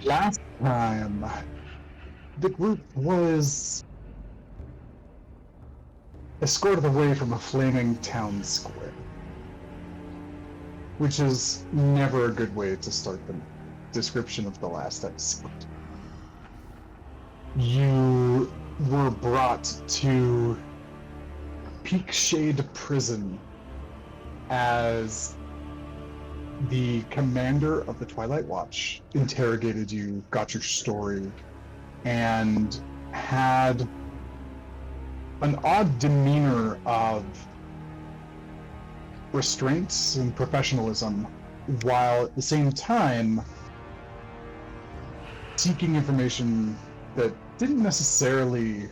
Last time, the group was escorted away from a flaming town square, which is never a good way to start the description of the last episode. You were brought to Peakshade Prison as the commander of the Twilight Watch interrogated you, got your story, and had an odd demeanor of restraints and professionalism, while at the same time seeking information that didn't necessarily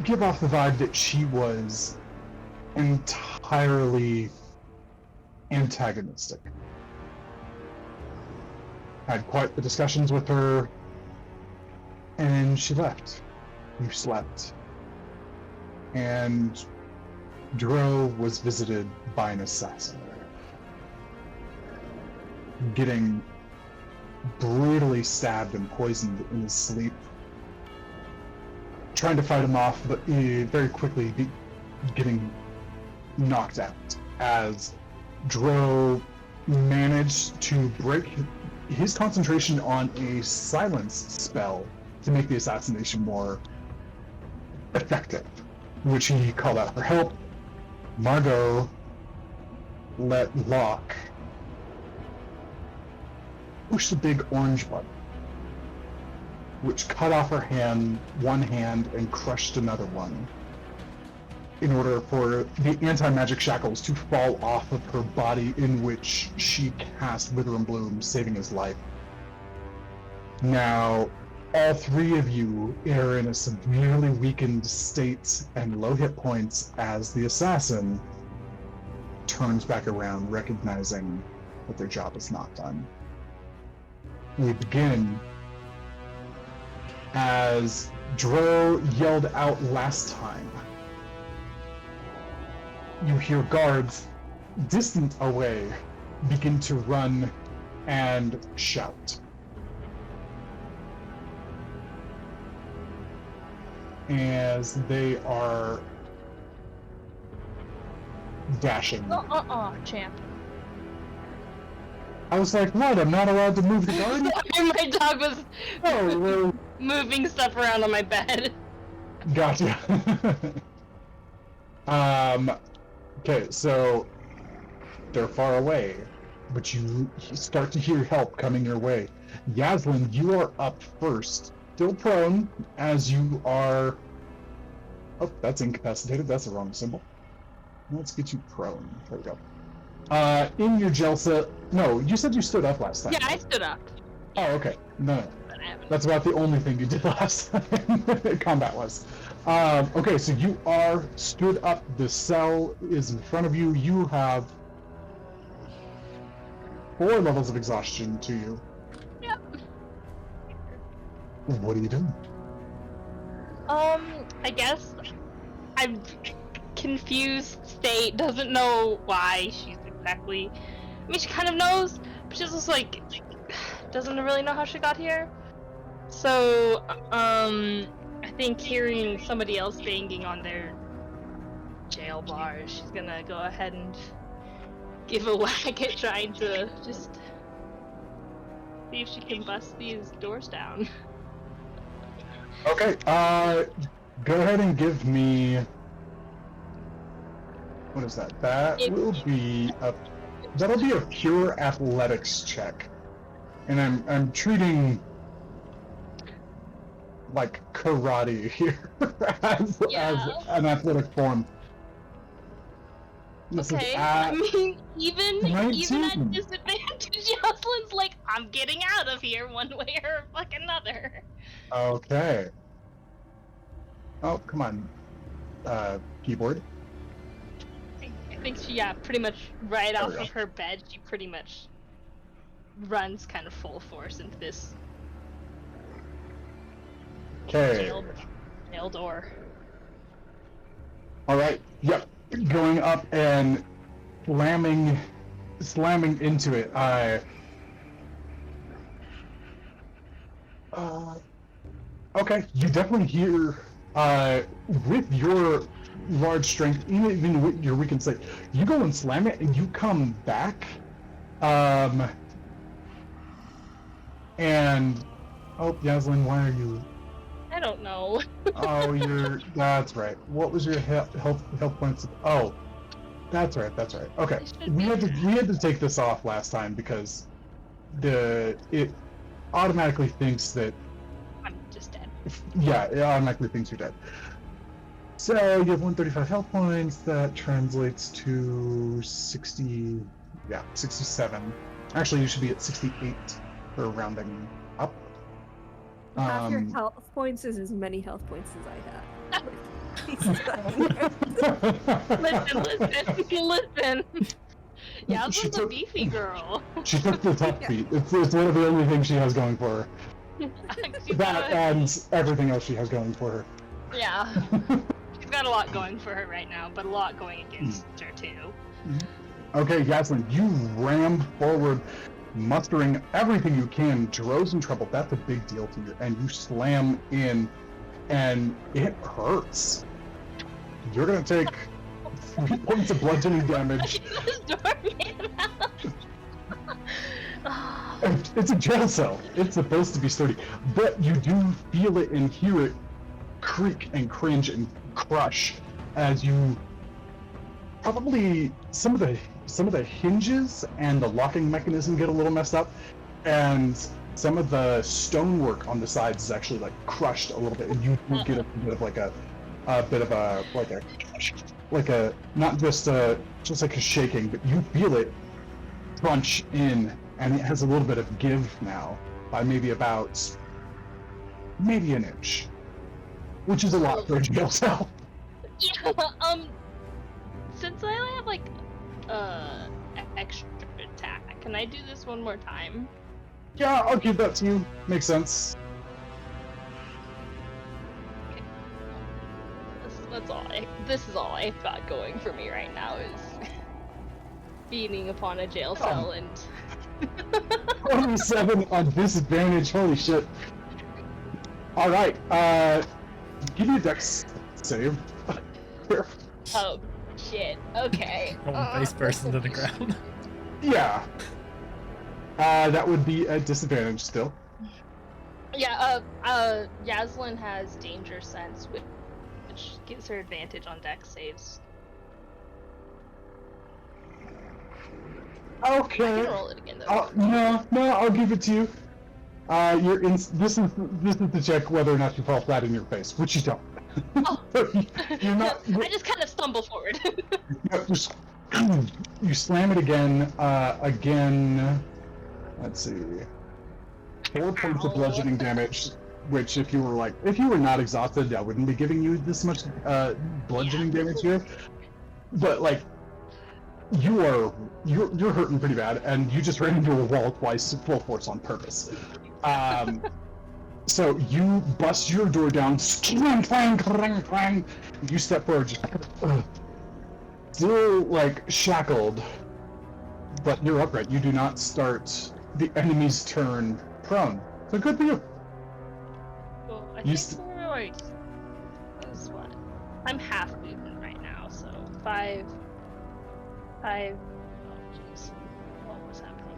give off the vibe that she was entirely antagonistic. Had quite the discussions with her, and she left. You slept. And Dro was visited by an assassin, getting brutally stabbed and poisoned in his sleep, trying to fight him off, but very quickly getting knocked out as Dro managed to break his concentration on a silence spell to make the assassination more effective, which he called out for help. Margot let Locke push the big orange button, which cut off her hand, one hand, and crushed another one, in order for the anti-magic shackles to fall off of her body, in which she cast Wither and Bloom, saving his life. Now, all three of you are in a severely weakened state and low hit points as the assassin turns back around, recognizing that their job is not done. We begin as Dro yelled out last time. You hear guards distant away begin to run and shout. As they are dashing. Champ. I was like, what? I'm not allowed to move the guard? My dog was Oh, moving stuff around on my bed. gotcha. Okay, so they're far away, but you start to hear help coming your way. Yaslin, you are up first. Still prone, as you are... Oh, that's incapacitated. That's the wrong symbol. Let's get you prone. There we go. In your gel cell... No, you said you stood up last time. Yeah, I stood up. Oh, okay. No. That's about the only thing you did last time, combat-wise. Okay, so you are stood up. The cell is in front of you. You have 4 levels of exhaustion to you. Yep. What are you doing? I guess I'm confused state, doesn't know why she's exactly... I mean, she kind of knows, but she's just like, doesn't really know how she got here. So, I think hearing somebody else banging on their jail bars, she's gonna go ahead and give a whack at trying to just see if she can bust these doors down. Okay, go ahead and give me... What is that? That'll be a pure athletics check. And I'm treating like karate here as an athletic form. This okay, is I mean, even at 19. disadvantage, Jocelyn's like, I'm getting out of here one way or fucking another. Okay. Oh, come on, keyboard. I think she, pretty much right off of her bed, she pretty much runs kind of full force into this jail door. Alright, yep. Going up and slamming into it. Okay, you definitely hear, with your large strength, even with your weakened state, you go and slam it, and you come back, and, oh, Yaslin, why are you, I don't know. oh, that's right, what was your health points, oh, that's right, okay, It should we be. had to take this off last time, because it automatically thinks that, I'm just dead. yeah, it automatically thinks you're dead. So you have 135 health points. That translates to 60. Yeah, 67. Actually, you should be at 68 for rounding up. Half your health points is as many health points as I have. Listen. Yeah, She was a took- beefy girl. She took the tough beat. It's one of the only things she has going for her. She's That got a- and everything else she has going for her. Yeah. She's got a lot going for her right now, but a lot going against her too. Okay, Yaslin, you ram forward, mustering everything you can. Dro's in trouble. That's a big deal to you. And you slam in, and it hurts. You're gonna take 3 points of bludgeoning damage. This doorman out. It's a jail cell. It's supposed to be sturdy, but you do feel it and hear it creak and cringe and crush as you probably some of the hinges and the locking mechanism get a little messed up, and some of the stonework on the sides is actually like crushed a little bit, and you do get a bit of like a not just like a shaking, but you feel it crunch in, and it has a little bit of give now by maybe an inch, which is a lot for a jail cell. Yeah, since I only have like extra attack, can I do this one more time? Yeah, I'll give that to you. Makes sense. This is all I've got going for me right now is beating upon a jail cell and 27 on disadvantage. Holy shit. All right. Give me a dex save. oh shit. Okay. Roll face first into the ground. Yeah. That would be a disadvantage still. Yeah. Yaslin has danger sense, which gives her advantage on dex saves. I Okay. can roll it again though. No, I'll give it to you. This is to check whether or not you fall flat in your face, which you don't. Oh. You're not. I just kind of stumble forward. You slam it again. Let's see. 4 points of Ow. bludgeoning damage. Which, if you were not exhausted, I wouldn't be giving you this much bludgeoning damage here. But like, you're hurting pretty bad, and you just ran into a wall twice, full force on purpose. So you bust your door down, clang, clang, clang, clang. You step forward, just, still like shackled, but you're upright. You do not start the enemy's turn prone. So good for you. Well, I You think we're like, that's what? I'm half movement right now, so 5. Oh jeez, what was happening?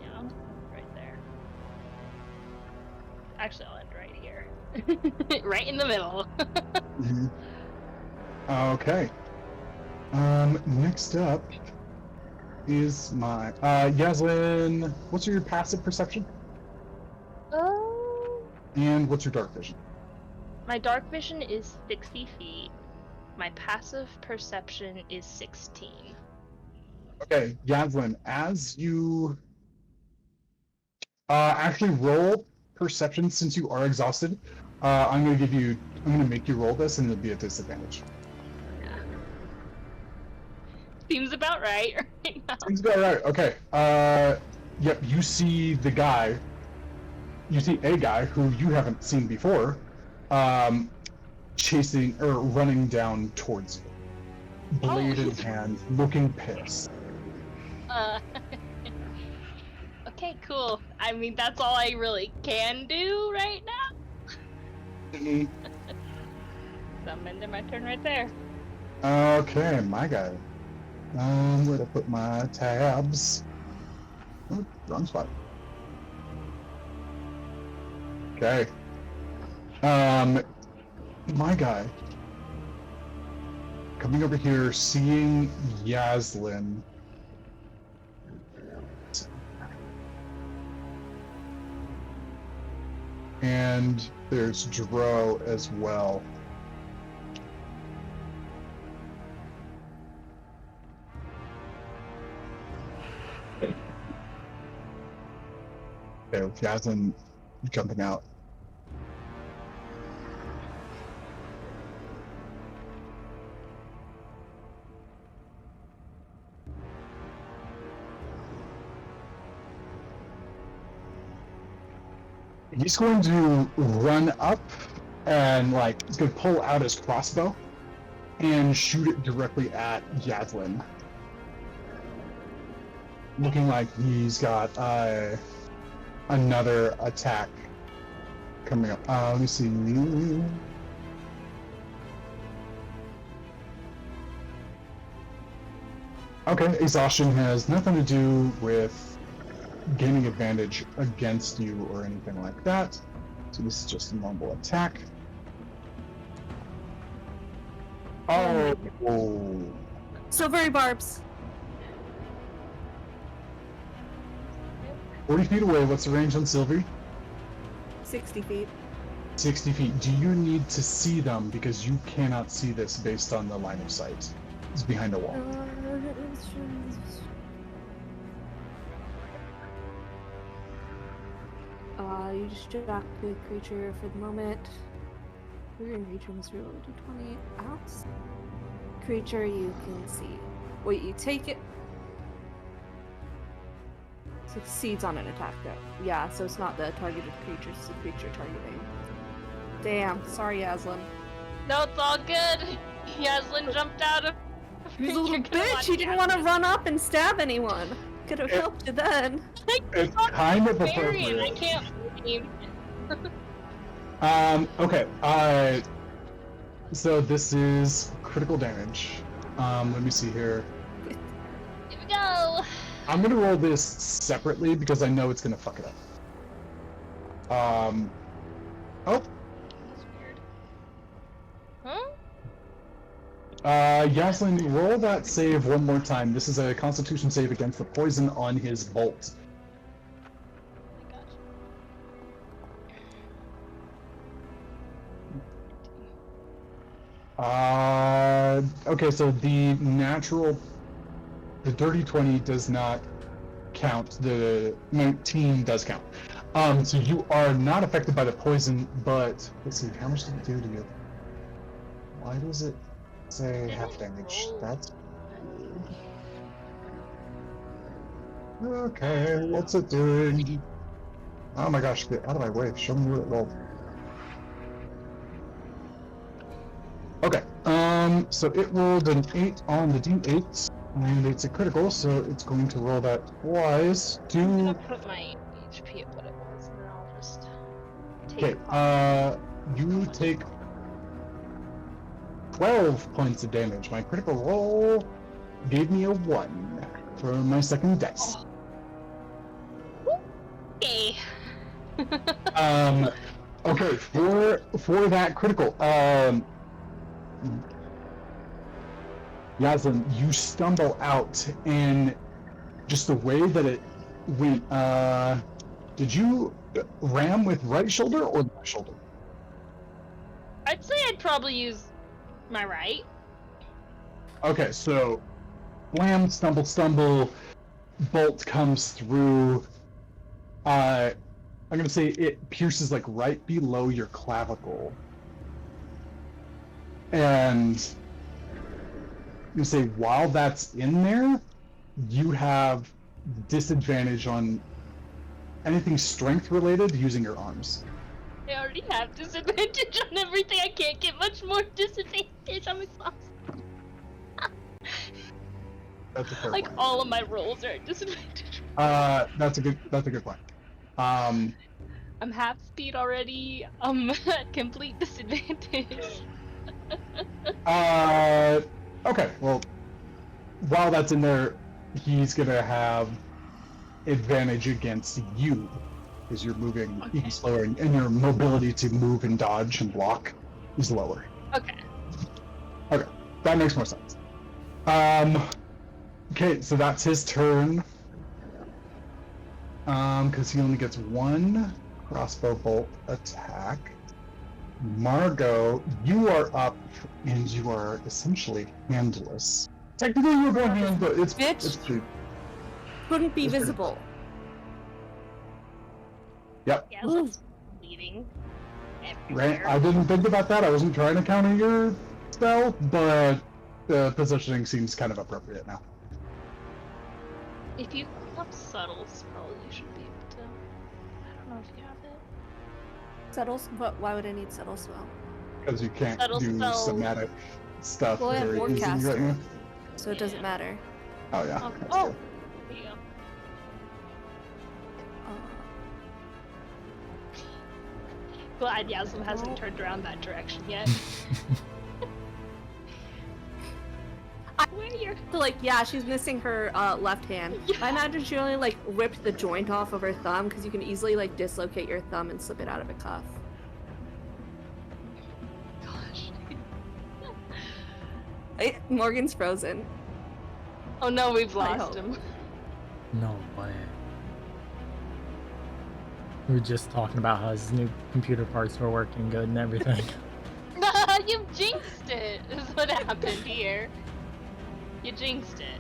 Yeah, right there. Actually, I'll end right here, right in the middle. Okay. Next up is my Yaslin. What's your passive perception? Oh. And what's your dark vision? My dark vision is 60 feet. My passive perception is 16. Okay, Yaslin, as you actually roll perception, since you are exhausted, I'm gonna make you roll this, and it'll be a disadvantage. Seems about right now. Seems about right. Okay. Yep. You see a guy who you haven't seen before, chasing or running down towards you, blade in hand, looking pissed. Okay, cool. I mean, that's all I really can do right now. Mhm. So I'm ending my turn right there. Okay, my guy. Where to put my tabs? Oh, wrong spot. Okay. My guy. Coming over here, seeing Yaslin. And there's Dro as well. Okay, with Yaslin jumping out. He's going to run up and he's going to pull out his crossbow and shoot it directly at Yaslin. Looking like he's got another attack coming up. Let me see. Okay, exhaustion has nothing to do with gaining advantage against you or anything like that. So this is just a normal attack. Oh. Silvery barbs. 40 feet away, what's the range on Sylvie? 60 feet. 60 feet. Do you need to see them? Because you cannot see this based on the line of sight. It's behind a wall. You distract the creature for the moment. We're in creature must roll a d20. Outs. Creature you can see. Wait, you take it. Succeeds on an attack though. Yeah, so it's not the targeted creature, it's the creature targeting. Damn, sorry Yaslin. No, it's all good. Yaslin jumped out of. He's a little bitch, he didn't want to run up and stab anyone. Could have helped you then. It's kind of Marion, I appropriate. can't blame. Okay, so this is critical damage. Let me see here. Here we go. I'm gonna roll this separately because I know it's gonna fuck it up. Oh, That's weird. Huh? Yaslin, roll that save one more time. This is a Constitution save against the poison on his bolt. Okay, so the dirty 20 does not count. The 19 does count. So you are not affected by the poison, but let's see, how much did it do to you? Why does it say half damage? That's weird. Okay, what's it doing? Oh my gosh, get out of my way. Show me what it rolled. Okay, so it rolled an 8 on the d8, and it's a critical, so it's going to roll that twice. I'm gonna put my HP at what it was, and then I'll just take. Okay, you take 12 points of damage. My critical roll gave me a 1 for my second dice. Okay. Okay, for that critical, Yaslin, you stumble out, and just the way that it went, did you ram with right shoulder or left shoulder? I'd say I'd probably use my right. Okay, so wham, stumble, bolt comes through. I'm gonna say it pierces like right below your clavicle. And you say while that's in there, you have disadvantage on anything strength related using your arms. I already have disadvantage on everything. I can't get much more disadvantage. I'm exhausted. That's a fair Like point. all of my rolls are at disadvantage. That's a good point. I'm half speed already. I'm at complete disadvantage. Okay. Well, while that's in there, he's gonna have advantage against you because you're moving Okay. even slower, and your mobility to move and dodge and block is lower. Okay. Okay, that makes more sense. Okay, so that's his turn. Because he only gets one crossbow bolt attack. Margot, you are up, and you are essentially handless. Technically, you're going hand, but it's Bitch. pretty. Couldn't be It's pretty visible. Yep. Yeah, that's bleeding. Right. I didn't think about that. I wasn't trying to counter your spell, but the positioning seems kind of appropriate now. If you have subtle spell, you should be able to. I don't know if you have it. Subtle, but why would I need subtle spell? Because you can't Subtle do spell. somatic stuff Well, I have very Warcaster. easily right now. So it doesn't matter. Oh yeah. Okay. that's Oh, true. there you go. Glad Yasmin hasn't turned around that direction yet. Where you're So like, yeah, she's missing her left hand. Yeah. I imagine she only like ripped the joint off of her thumb because you can easily like dislocate your thumb and slip it out of a cuff. gosh. Morgan's frozen. Oh no, we've I lost hope. him. No way. We were just talking about how his new computer parts were working good and everything. You jinxed it, is what happened here. You jinxed it.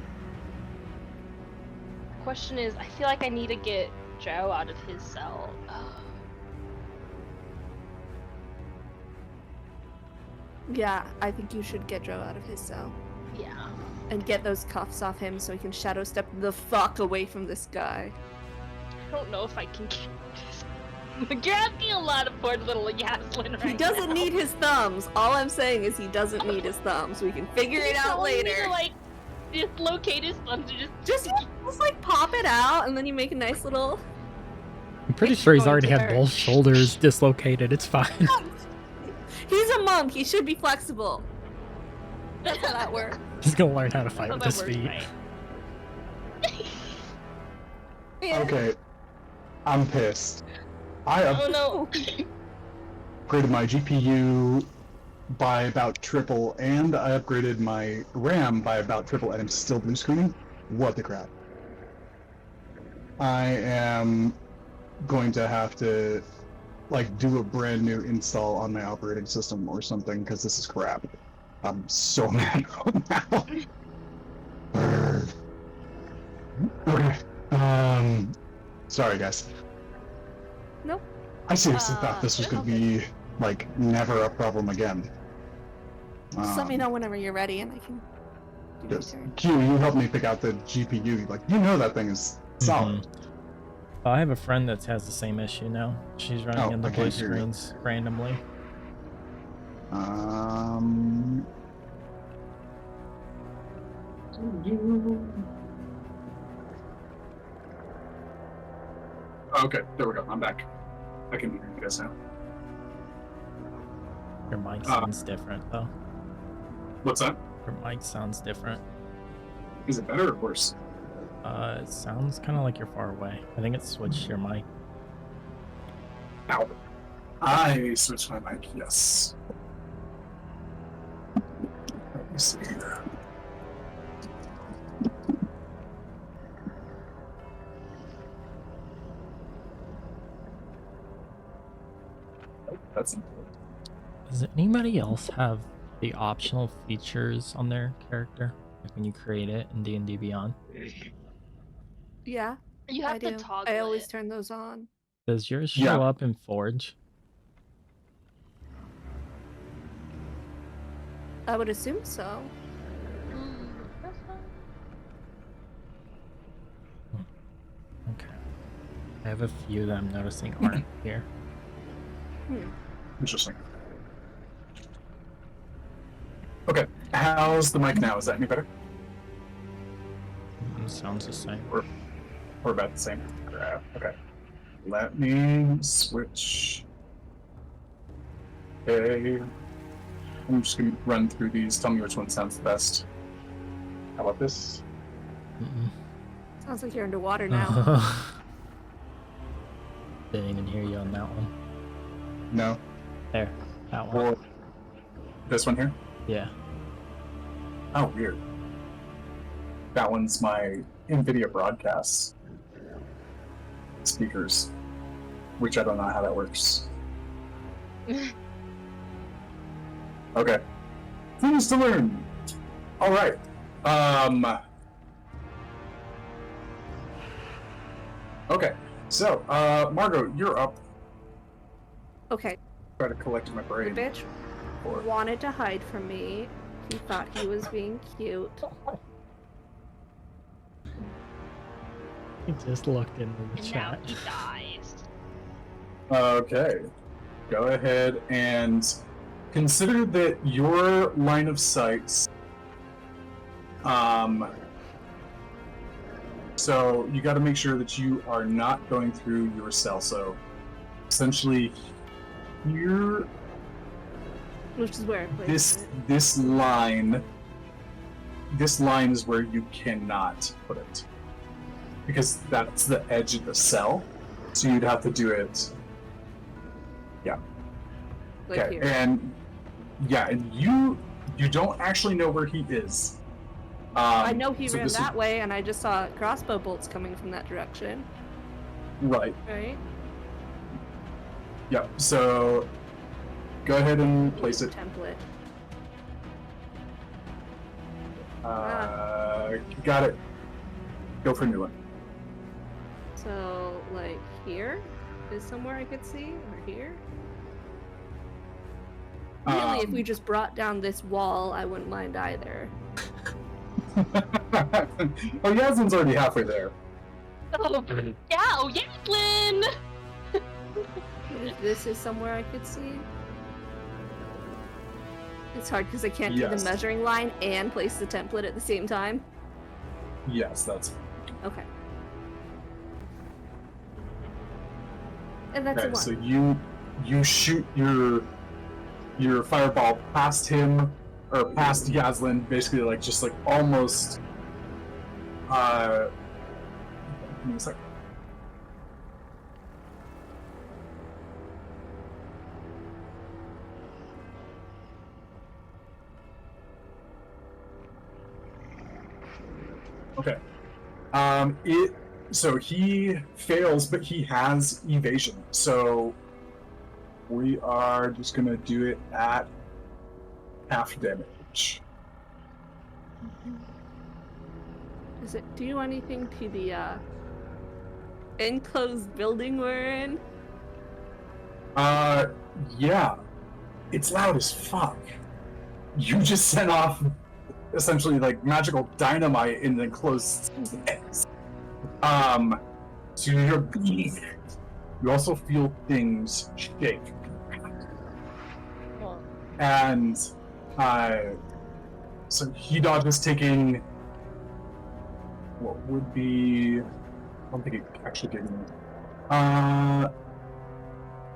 The question is, I feel like I need to get Joe out of his cell. Yeah, I think you should get Joe out of his cell Yeah. and get those cuffs off him so he can shadow step the fuck away from this guy. I don't know if I can get this. You're asking a lot of poor little Yaslin right He doesn't now. need his thumbs. All I'm saying is he doesn't need his thumbs. We can figure it He's out telling me later. to, like, dislocate his thumbs and Just like pop it out and then you make a nice little. I'm pretty It's sure he's going already to had hurt. both shoulders dislocated. It's fine. He's a monk. He should be flexible. That's how that works. He's gonna learn how to fight Oh, with that his works feet. right. Yeah. Okay. I'm pissed. I Oh no. upgraded my GPU by about triple, and I upgraded my RAM by about triple, and I'm still blue screening? What the crap? I am going to have to, like, do a brand new install on my operating system or something, because this is crap. I'm so mad now. Okay. Sorry, guys. Nope. I seriously thought this was it's going to be, like, never a problem again. Just let me know whenever you're ready and I can do my Just, turn. Q, you helped me pick out the GPU. Like, you know that thing is solid. I have a friend that has the same issue now. She's running Oh, into I blue can't hear you. screens randomly. Okay, there we go. I'm back. I can hear you guys now. Your mic sounds different though. What's that? Your mic sounds different. Is it better or worse? It sounds kind of like you're far away. I think it's switched your mic. Ow. I switched my mic, yes. Let me see here. That's Does anybody else have the optional features on their character, like when you create it in D&D Beyond? Yeah, You I have do. to toggle I always it. turn those on. Does yours Yeah. show up in Forge? I would assume so. That's fine. Okay. I have a few that I'm noticing aren't here. interesting. Okay, how's the mic now? Is that any better? Sounds the same. We're about the same. Okay. Let me switch. Okay. I'm just gonna run through these. Tell me which one sounds the best. How about this? Sounds like you're underwater now. Didn't even hear you on that one. No. There, that one. Or this one here? Yeah. Oh, weird. That one's my NVIDIA broadcast speakers, which I don't know how that works. Okay. Things to learn. All right. Okay. So, Margot, you're up. Okay, Try to collect my the brain. bitch Or- wanted to hide from me. He thought he was being cute. He just looked into the And now chat. he dies. Okay. Go ahead and consider that your line of sight. So you got to make sure that you are not going through your cell. So essentially, here, Which is where I played this line is where you cannot put it, because that's the edge of the cell. So you'd have to do it. like Okay, here. and you don't actually know where he is. I know he so ran this is- that way, and I just saw crossbow bolts coming from that direction. Right. Right? Yep. So go ahead and place it. Template. Got it. Go for a new one. So, like here is somewhere I could see, or here. Really, if we just brought down this wall, I wouldn't mind either. Oh, Yasmin's already halfway there. Oh, yeah, oh, yeah, Lynn! If this is somewhere I could see. It's hard because I can't do Yes. the measuring line and place the template at the same time. Yes, that's Okay. And that's a okay. one. So you shoot your fireball past him, or past Yaslin, basically just almost. Give me a sec. Okay. So he fails, but he has evasion. So we are just gonna do it at half damage. Does it do anything to the enclosed building we're in? Yeah. It's loud as fuck. You just sent off essentially magical dynamite in the enclosed space. So you're bleeding. You also feel things shake. Well, And so he dodges, taking what would be, I don't think it actually gave me.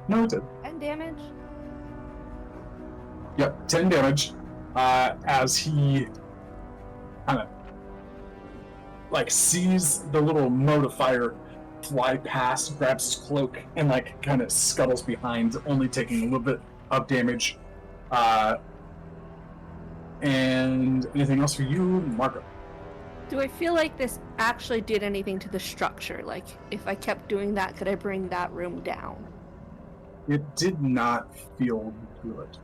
No, it did. And damage? Yep, 10 damage. As he kind of sees the little mote of fire fly past, grabs his cloak, and kind of scuttles behind, only taking a little bit of damage. And anything else for you, Marco? Do I feel like this actually did anything to the structure? Like, if I kept doing that, could I bring that room down? It did not feel good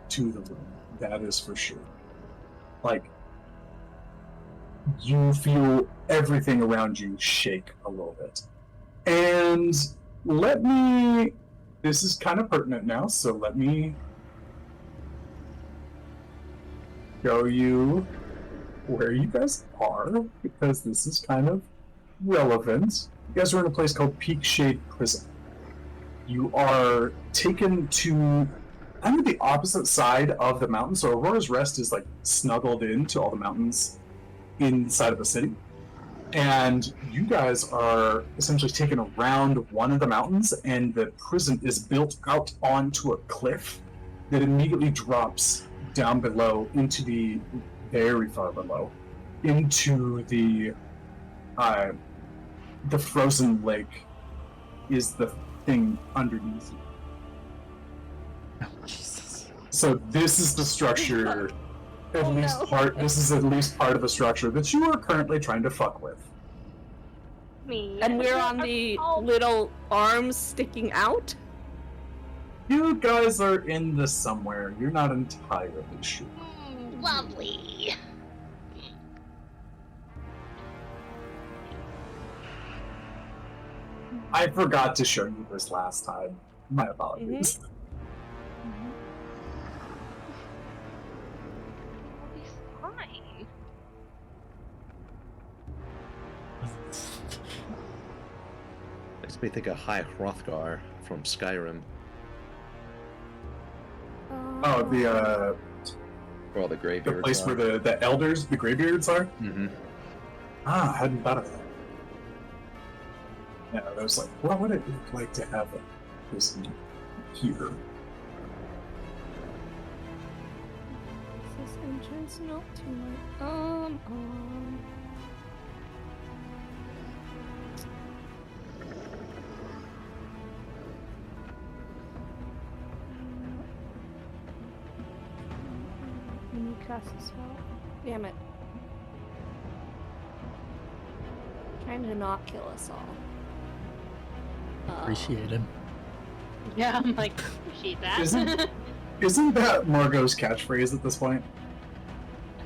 to the room. That is for sure. You feel everything around you shake a little bit. And this is kind of pertinent now, so let me show you where you guys are, because this is kind of relevant. You guys are in a place called Peak Shade Prison. You are taken to kind of the opposite side of the mountain. So Aurora's Rest is snuggled into all the mountains inside of the city. And you guys are essentially taken around one of the mountains, and the prison is built out onto a cliff that immediately drops down below into the very far below into the frozen lake is the thing underneath you. Oh, Jesus. So this is the structure. This is at least part of the structure that you are currently trying to fuck with. Me. And we're on the little arms sticking out? You guys are in this somewhere. You're not entirely sure. Lovely. I forgot to show you this last time. My apologies. It's fine. Makes me think of High Hrothgar from Skyrim. Oh, the Where all the graybeards place are. where the elders, the graybeards are? Mm-hmm. Ah, I hadn't thought of that. Yeah, I was like, what would it look like to have a person here? Is this entrance? Nope, too much. When you cast a spell. Damn it. Trying to not kill us all. Appreciated. Yeah, I'm like, appreciate that. Isn't that Margot's catchphrase at this point?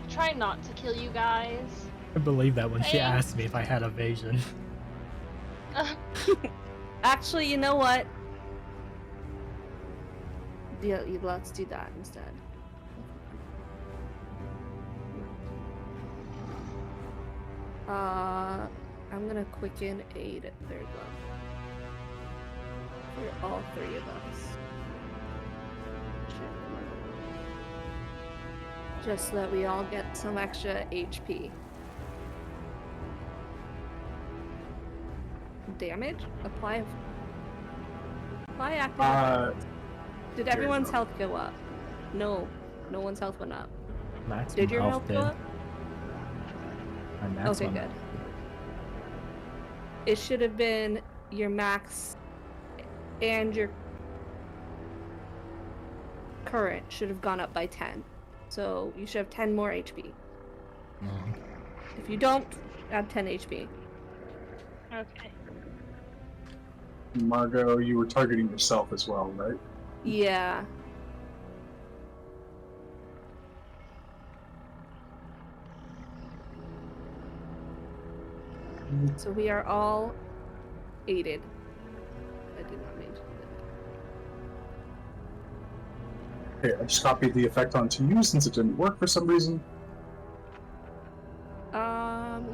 Try not to kill you guys. I believe that when she Hey. asked me if I had evasion. Actually, you know what? Yeah, let's do that instead. I'm gonna quicken aid at third level. For all three of us. Just so that we all get some extra HP. Damage? Apply active. effects. Did there you everyone's go. health go up? No. No one's health went up. Maximum Did your health health go up? My maximum Okay, good. It should have been your max and your current should have gone up by 10. So you should have 10 more HP. Mhm. If you don't, add 10 HP. Okay. Margot, you were targeting yourself as well, right? Yeah. So we are all aided. I did not mean to do that. Okay, I just copied the effect onto you since it didn't work for some reason.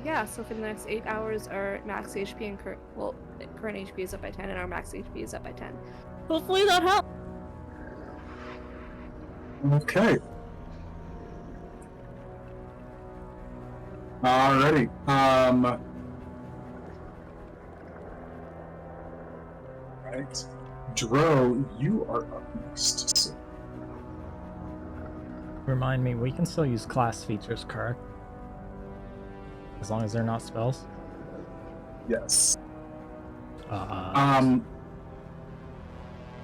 Yeah, so for the next 8 hours, our max HP and current HP is up by 10, and our max HP is up by 10. Hopefully that helps. Okay. Alrighty. Right. Dro, you are up next. So Remind me, we can still use class features, correct? As long as they're not spells? yes. Uh,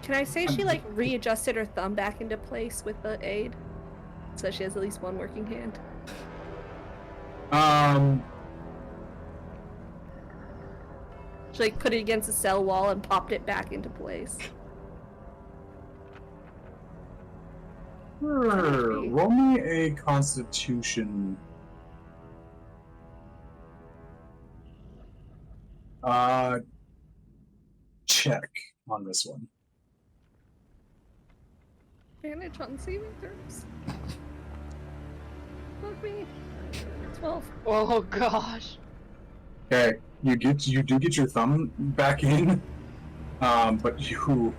Can I say she like readjusted her thumb back into place with the aid? So she has at least one working hand. She like put it against a cell wall and popped it back into place. Sure. Roll me a Constitution. Check on this one. Advantage on saving throws. Fuck me. 12. Oh gosh. Okay, you do get your thumb back in, but you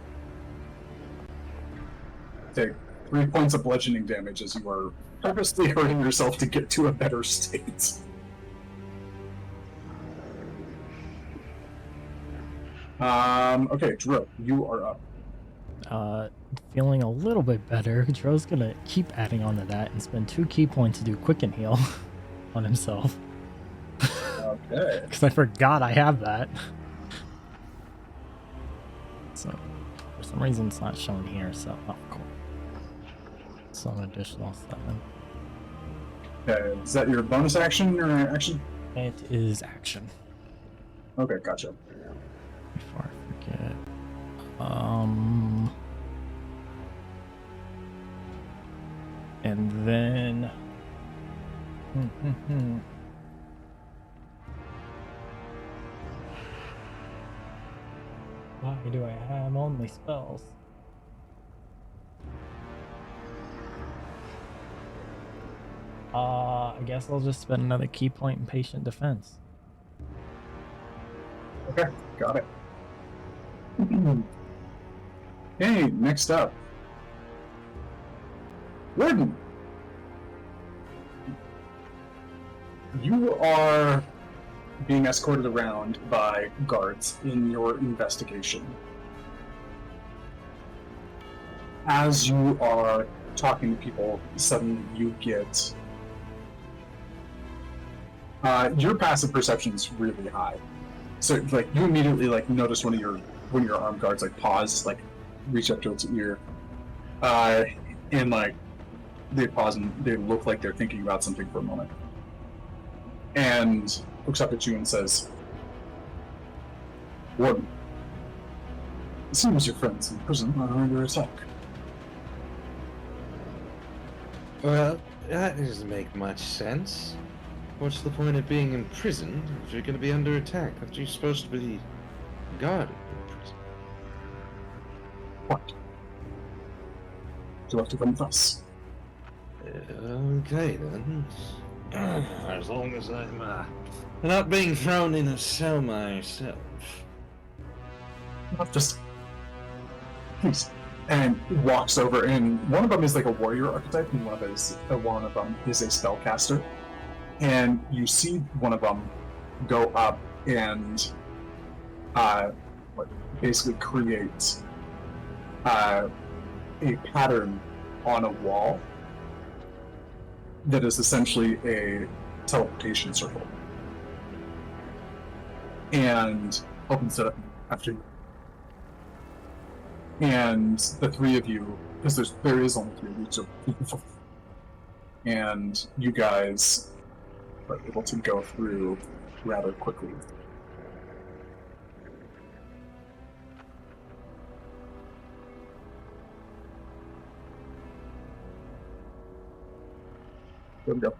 take 3 points of bludgeoning damage as you are purposely hurting yourself to get to a better state. Okay, Drew, you are up. Feeling a little bit better, Dro's gonna keep adding on to that and spend 2 key points to do quicken heal on himself. Okay. Because I forgot I have that. So, for some reason it's not shown here, so, oh, cool. So an additional 7. Okay, is that your bonus action or action? It is action. Okay, gotcha. Before I forget. And then... Why do I have only spells? I guess I'll just spend another key point in patient defense. Okay, got it. Hey, next up. Warden! You are being escorted around by guards in your investigation. As you are talking to people, suddenly you get... your passive perception is really high. So, like, you immediately, like, notice one of your armed guards, like, pause, like, reach up to its ear. And, like, they pause and they look like they're thinking about something for a moment. And looks up at you and says, Warden, it seems your friends in prison are under attack. Well, that doesn't make much sense. What's the point of being in prison if you're going to be under attack? Aren't you supposed to be guarded in prison? What? Would you like to come with us? Okay then. As long as I'm not being thrown in a cell myself. Not just... Please. And walks over, and one of them is like a warrior archetype, and one of them is a spellcaster. And you see one of them go up and basically create a pattern on a wall that is essentially a teleportation circle. And opens it up after you. And the three of you, because there is only 3 of you, so and you guys are able to go through rather quickly. There we go.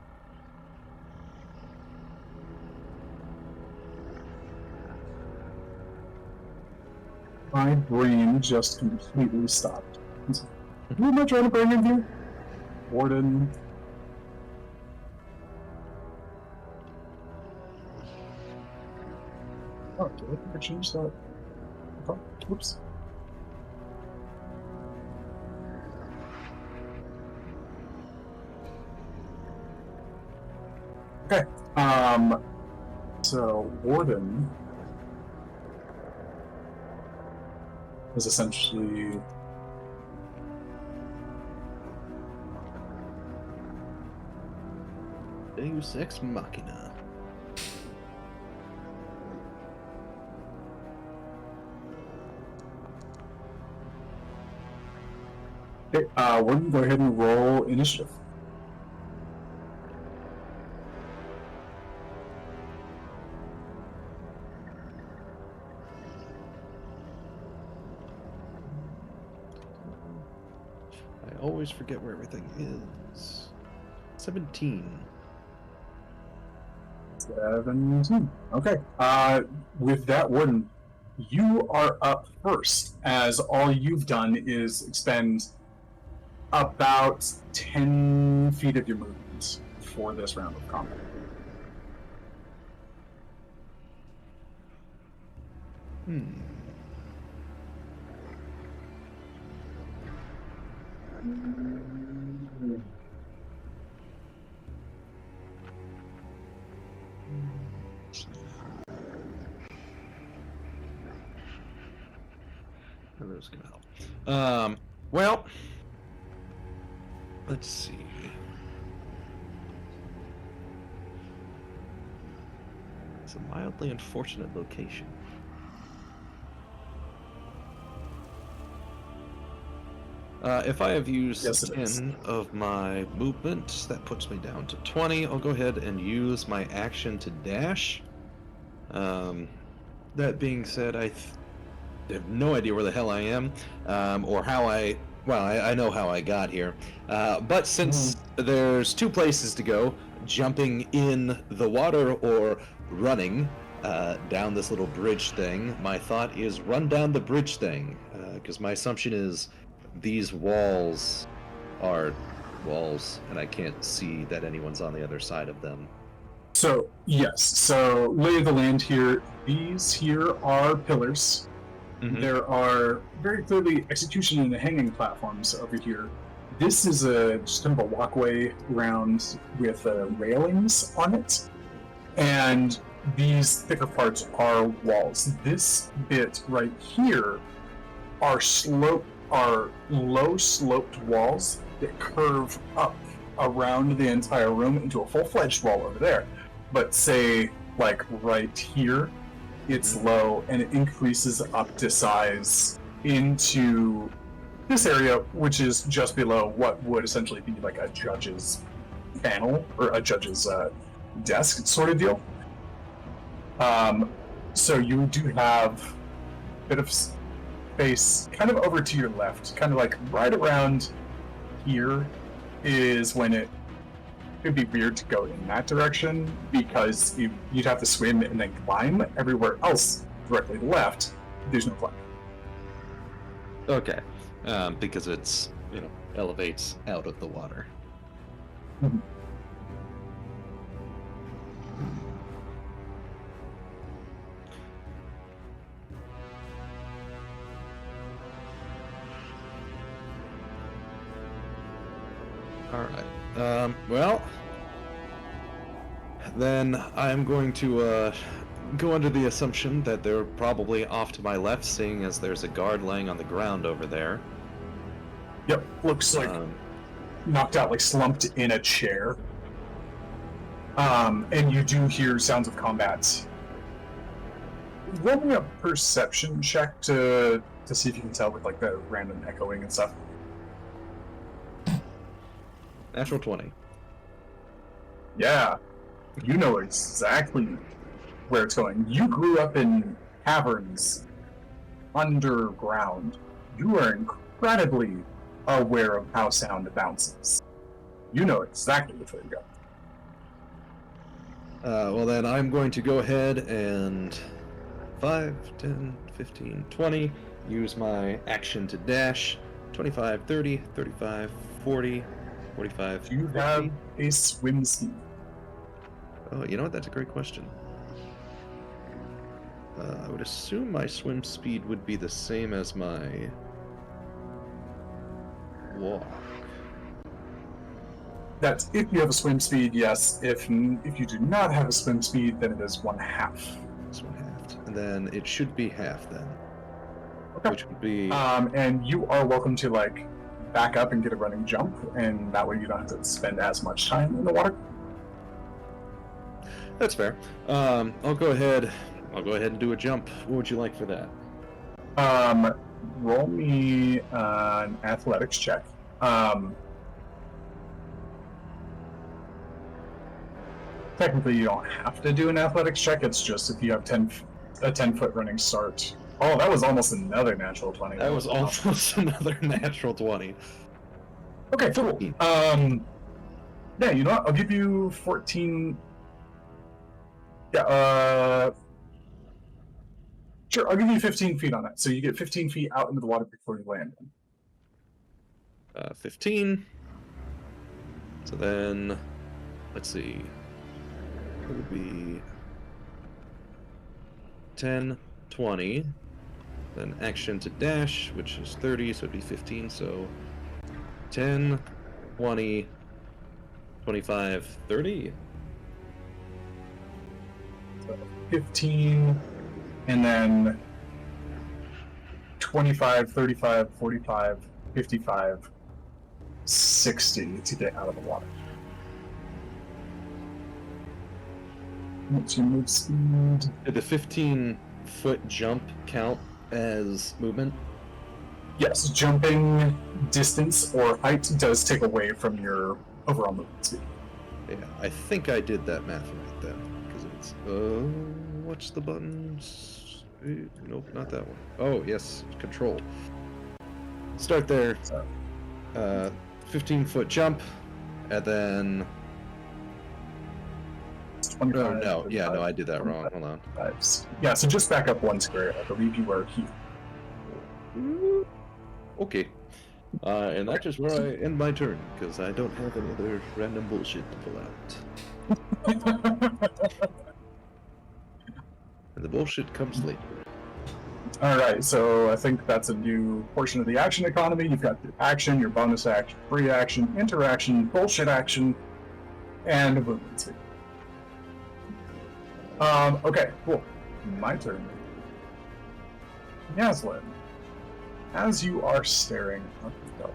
My brain just completely stopped. Who am I trying to bring in here? Warden. Oh, did I ever change that? Oh, whoops. Okay. So Warden is essentially Deus Ex Machina. okay. Warden, go ahead and roll initiative. I always forget where everything is. 17. 17. Okay. With that, Warden, you are up first, as all you've done is expend about 10 feet of your movement for this round of combat. is gonna help. Well, let's see. It's a mildly unfortunate location. If I have used Yes, it is. 10 of my movement, that puts me down to 20. I'll go ahead and use my action to dash. That being said, I have no idea where the hell I am, or how I... Well, I know how I got here. But since there's two places to go, jumping in the water or running down this little bridge thing, my thought is run down the bridge thing, because my assumption is these walls are walls, and I can't see that anyone's on the other side of them. So, yes. So, lay of the land here. These here are pillars. Mhm. There are very clearly execution and hanging platforms over here. This is just kind of a walkway around with railings on it. And these thicker parts are walls. This bit right here are low sloped walls that curve up around the entire room into a full-fledged wall over there. But say, like right here, it's low and it increases up to size into this area, which is just below what would essentially be like a judge's panel or a judge's desk sort of deal. So you do have a bit of space kind of over to your left, kind of like right around here is when it could be weird to go in that direction, because you'd have to swim and then climb. Everywhere else directly left, there's no climb. Okay. Because it's, elevates out of the water. Mhm. Alright. Well, then I'm going to go under the assumption that they're probably off to my left, seeing as there's a guard laying on the ground over there. Yep, looks like knocked out, like slumped in a chair. And you do hear sounds of combat. Roll me a perception check to see if you can tell with like the random echoing and stuff. Natural 20. Yeah, you know exactly where it's going. You grew up in caverns underground. You are incredibly aware of how sound bounces. You know exactly which way to go. Well then, I'm going to go ahead and 5, 10, 15, 20, use my action to dash, 25, 30, 35, 40, 45, You 50. have a swim speed. Oh, you know what? That's a great question. I would assume my swim speed would be the same as my walk. That's if you have a swim speed, yes. If you do not have a swim speed, then it is 1/2. This one halved. And then it should be half then. Okay. Which would be... And you are welcome to like back up and get a running jump, and that way you don't have to spend as much time in the water. That's fair. I'll go ahead and do a jump. What would you like for that? Roll me an athletics check. Technically, you don't have to do an athletics check. It's just if you have a 10-foot running start. Oh, that was almost another natural 20. That was almost another natural 20. Okay, cool. Yeah, you know what? I'll give you 14. Yeah, sure, I'll give you 15 feet on that. So you get 15 feet out into the water before you land. 15. So then, let's see. It would be 10, 20. Then action to dash, which is 30, so it'd be 15. So 10, 20, 25, 30. 15, and then 25, 35, 45, 55, 60 to get out of the water. What's your move speed? Did the 15-foot jump count as movement? Yes, jumping distance or height does take away from your overall movement speed. Yeah, I think I did that math right then. Because it's what's the buttons? Nope, not that one. Oh yes, control. Start there. So, 15-foot jump, and then. 25, Oh no, yeah, 35, no, I did that wrong. Hold on. 25. Yeah, so just back up one square. I believe you are here. Okay. And that is where I end my turn, because I don't have any other random bullshit to pull out. And the bullshit comes later. All right, so I think that's a new portion of the action economy. You've got your action, your bonus action, free action, interaction, bullshit action, and a movement speed. Okay, cool. My turn. Yaslin, as you are staring at the dark,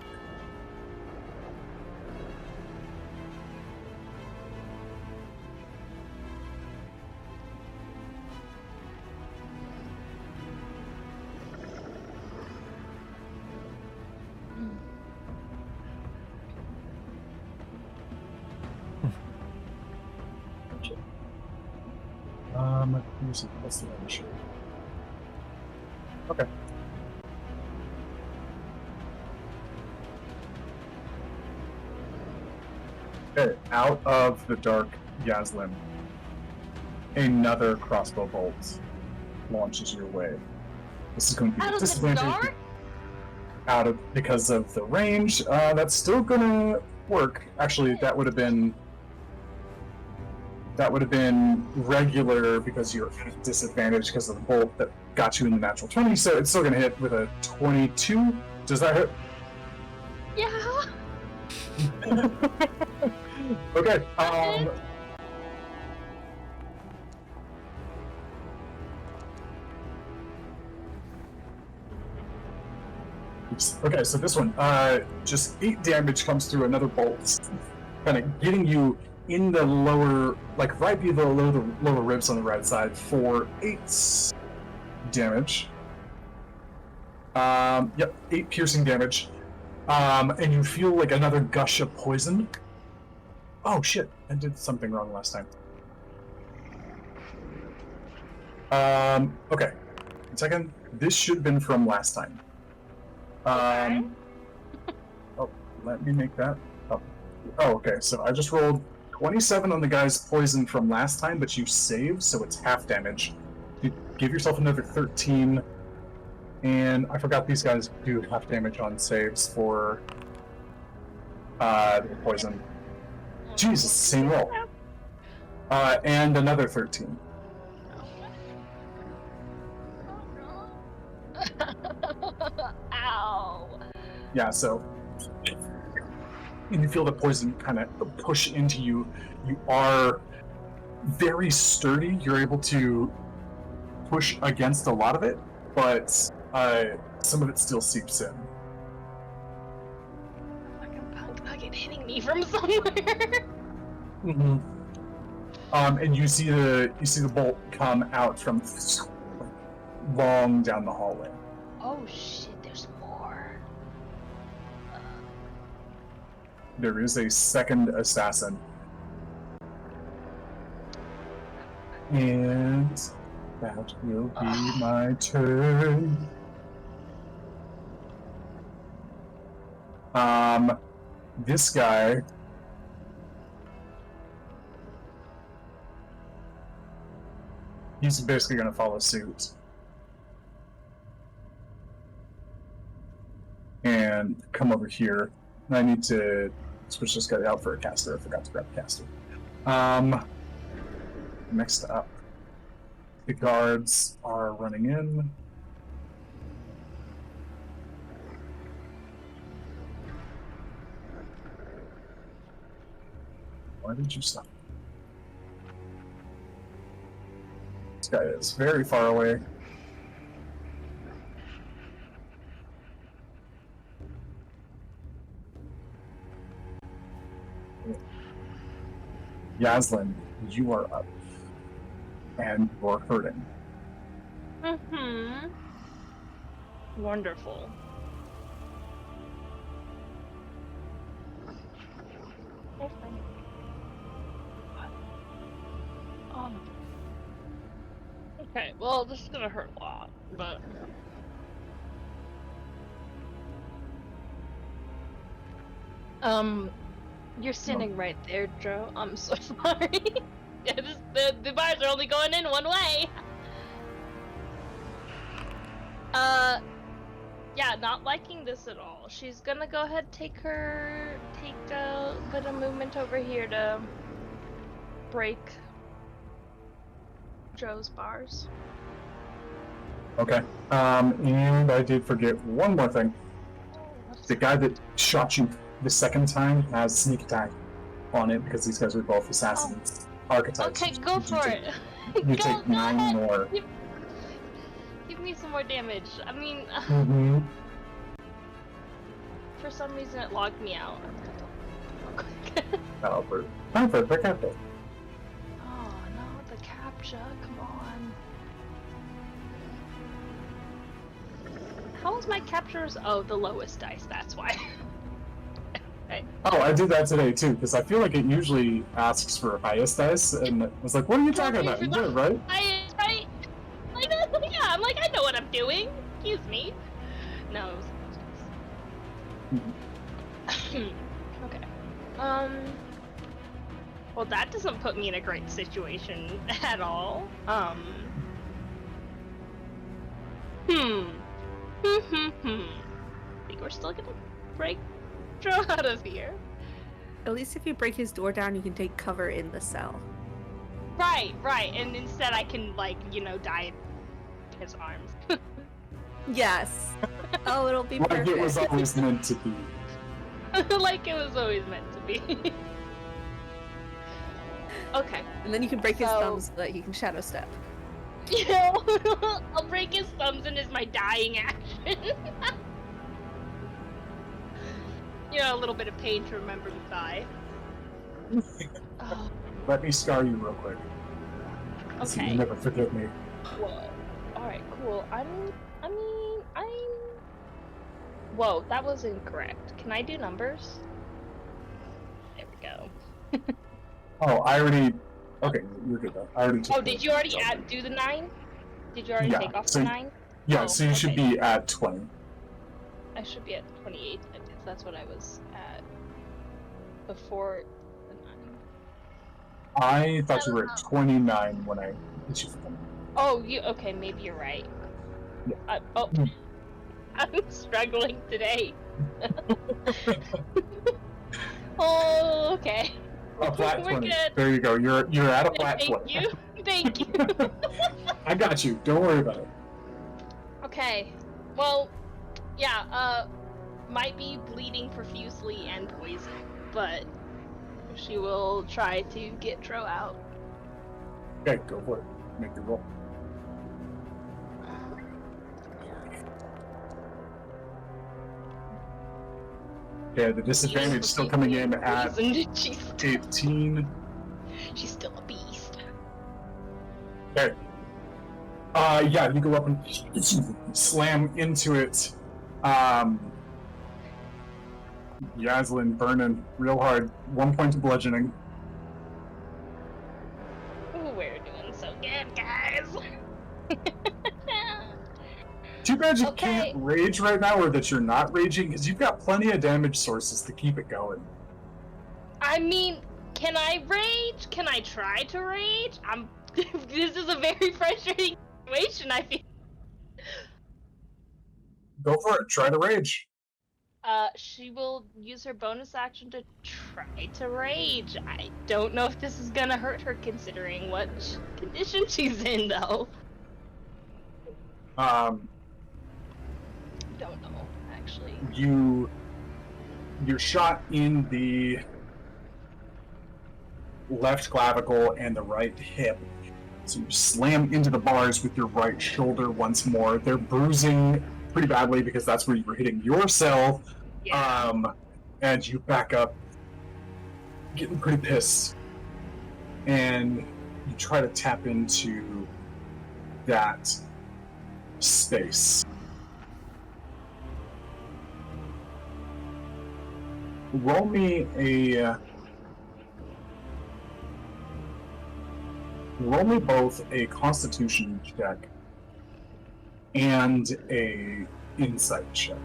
let me see, what's the other shit? Okay. Okay, out of the dark, Yaslin, another crossbow bolt launches your way. This is going to be Out a of the disadvantage dark? because of the range. That's still gonna work. Actually, that would have been regular because you're at a disadvantage because of the bolt that got you in the natural 20. So it's still gonna hit with a 22. Does that hit? Yeah. Okay. Oops. Okay, so this one, just 8 damage comes through another bolt, kind of getting you in the lower, like right below the lower ribs on the right side for 8 damage. Yep, 8 piercing damage. And you feel like another gush of poison. Oh shit, I did something wrong last time. Okay. 1 second. This should have been from last time. Oh, let me make that up. Oh, okay, so I just rolled 27 on the guy's poison from last time, but you saved, so it's half damage. You give yourself another 13, and I forgot these guys do half damage on saves for the poison. Jesus, same roll. And another 13. Ow. Yeah, so and you feel the poison kind of push into you. You are very sturdy. You're able to push against a lot of it, but some of it still seeps in. Fucking punk nugget hitting me from somewhere. Mm-hmm. And you see the bolt come out from long down the hallway. Oh shit, there's more. There is a second assassin. And that will be my turn. This guy he's basically gonna follow suit. And come over here. I need to switch this guy out for a caster. I forgot to grab a caster. Next up, the guards are running in. Why did you stop? This guy is very far away. Yaslin, you are up. And you're hurting. Mm-hmm. Wonderful. Okay, well, this is gonna hurt a lot, but... You're standing right there, Joe. I'm so sorry. Yeah, the bars are only going in one way. Yeah, not liking this at all. She's gonna go ahead take a bit of movement over here to break Joe's bars. Okay. And I did forget one more thing. The guy that shot you the second time has sneak attack on it because these guys are both assassins archetypes. Okay, go for it. You Go take 9 ahead. more. Give me some more damage. I mean, Mm-hmm. for some reason it logged me out. Albert. Time for the captain. Oh no, the captcha, come on. How was my captures? Oh, the lowest dice, that's why. Okay. Oh, I did that today too, because I feel like it usually asks for highest dice, and I was like, what are you talking about? You did it right? Right? Like, yeah, I'm like, I know what I'm doing. Excuse me. No, it was okay. Well, that doesn't put me in a great situation at all. I think we're still gonna break Joe out of here. At least if you break his door down, you can take cover in the cell. Right, and instead I can, like, die in his arms. Yes. Oh, it'll be Like perfect. it was always meant to be. Like it was always meant to be. Okay. And then you can break his So- thumbs so that he can shadow step. I'll break his thumbs and is my dying action. A little bit of pain to remember to die. Oh, Let me scar you real quick. So you okay. never forget me. Whoa. Alright, cool. Whoa, that was incorrect. Can I do numbers? There we go. Oh, I already. Okay, you're good though. I already took Oh, did you already do the 9? Did you already Yeah, take off so- the 9? Yeah, Oh, so you should okay. be at 20. I should be at 28, if that's what I was at before the 9. I thought you were at 29 when I hit you for them. Oh, okay, maybe you're right. Yeah. Oh, Hmm. I'm struggling today. Oh, okay. A flat We're 20. good. There you go. You're at a flat Thank 20. you. Thank you. I got you. Don't worry about it. Okay. Well, yeah, might be bleeding profusely and poisoned, but she will try to get Tro out. Okay, go for it. Make the roll. Yeah, the disadvantage still coming in at Poisoned. She's 18. still a beast. Okay. Yeah, you go up and slam into it. Yaslin burning real hard. 1 point of bludgeoning. Ooh, we're doing so good, guys. Too bad you Okay. can't rage right now, or that you're not raging, because you've got plenty of damage sources to keep it going. I mean, can I rage? Can I try to rage? This is a very frustrating situation, I feel. Go for it. Try to rage. She will use her bonus action to try to rage. I don't know if this is gonna hurt her considering what condition she's in, though. Don't know, actually. You're shot in the left clavicle and the right hip. So you slam into the bars with your right shoulder once more. They're bruising pretty badly because that's where you were hitting yourself. Yeah. And you back up, getting pretty pissed. and you try to tap into that space. Roll me both a Constitution check and a Insight check.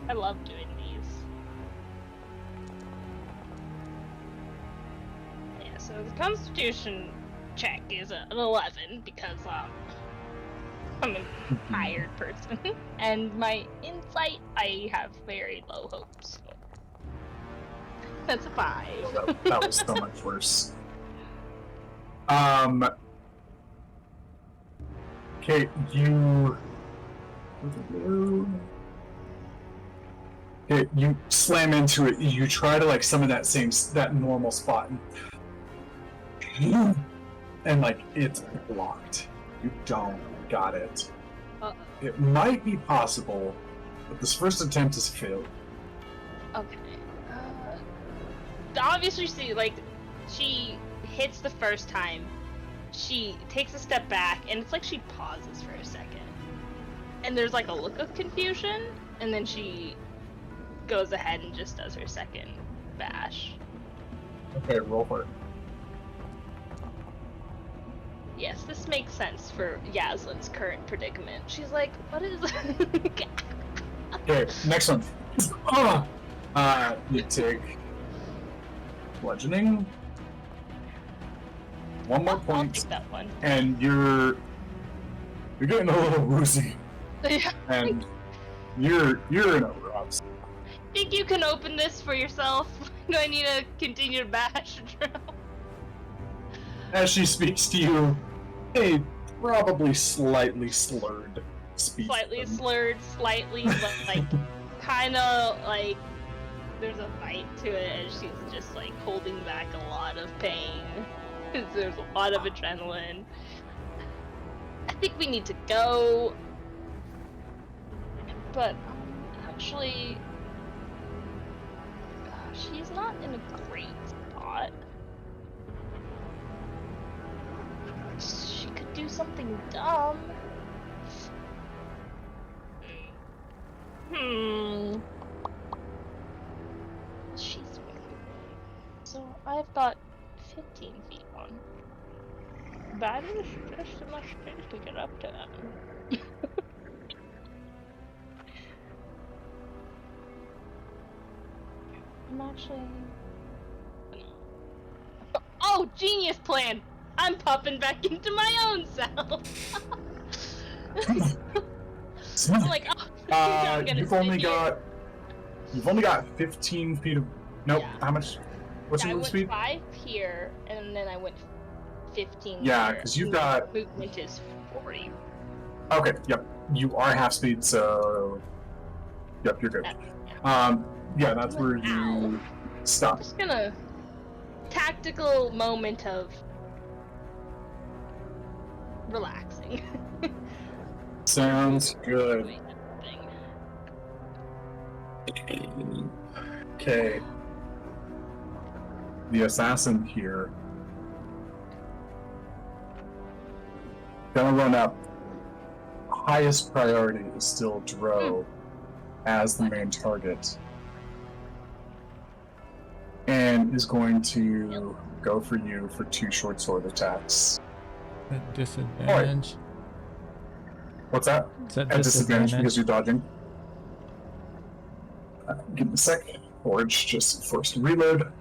I love doing these. Yeah, so the Constitution check is an 11 because I'm a tired person, and my insight I have very low hopes. That's a 5. Oh, that was so much worse. Okay, you slam into it. You try to like summon that normal spot, and like it's blocked. You don't got it. Uh-oh. It might be possible, but this first attempt is failed. Okay. Obviously, she hits the first time. She takes a step back, and it's like she pauses for a second. And there's like a look of confusion, and then she goes ahead and just does her second bash. Okay, roll for it. Yes, this makes sense for Yaslin's current predicament. She's like, what is... Okay, next one. You take bludgeoning. One more I'll point, take that one. and you're getting a little woozy, Yeah. and you're in a rut. Think you can open this for yourself? Do I need to continue to bash? As she speaks to you, a probably slightly slurred speech. Slightly slurred, slightly, but like, kind of like there's a bite to it, and she's just like holding back a lot of pain. There's a lot of adrenaline. I think we need to go, but actually, she's not in a great spot. She could do something dumb. She's so I've got 15 feet on. That is just enough space to get up to them. I'm actually... Oh, genius plan! I'm popping back into my own self! I'm like, oh, I'm gonna You've sit only here. got 15 feet of. Nope. Yeah. How much? What's I your went speed? 5 here, and then I went 15 Yeah, here, 'cause you've and got- movement is 40. Okay. Yep. You are half speed, so. Yep, you're good. Yeah, that's where you Ow. stop. Just gonna tactical moment of relaxing. Sounds good. Doing that thing. Okay. The assassin here. Gonna run up. Highest priority is still Dro as the main target. And is going to go for you for 2 short sword attacks. At disadvantage. What's that? It's at At disadvantage disadvantage. because you're dodging. Give me a sec. Forge just forced to reload.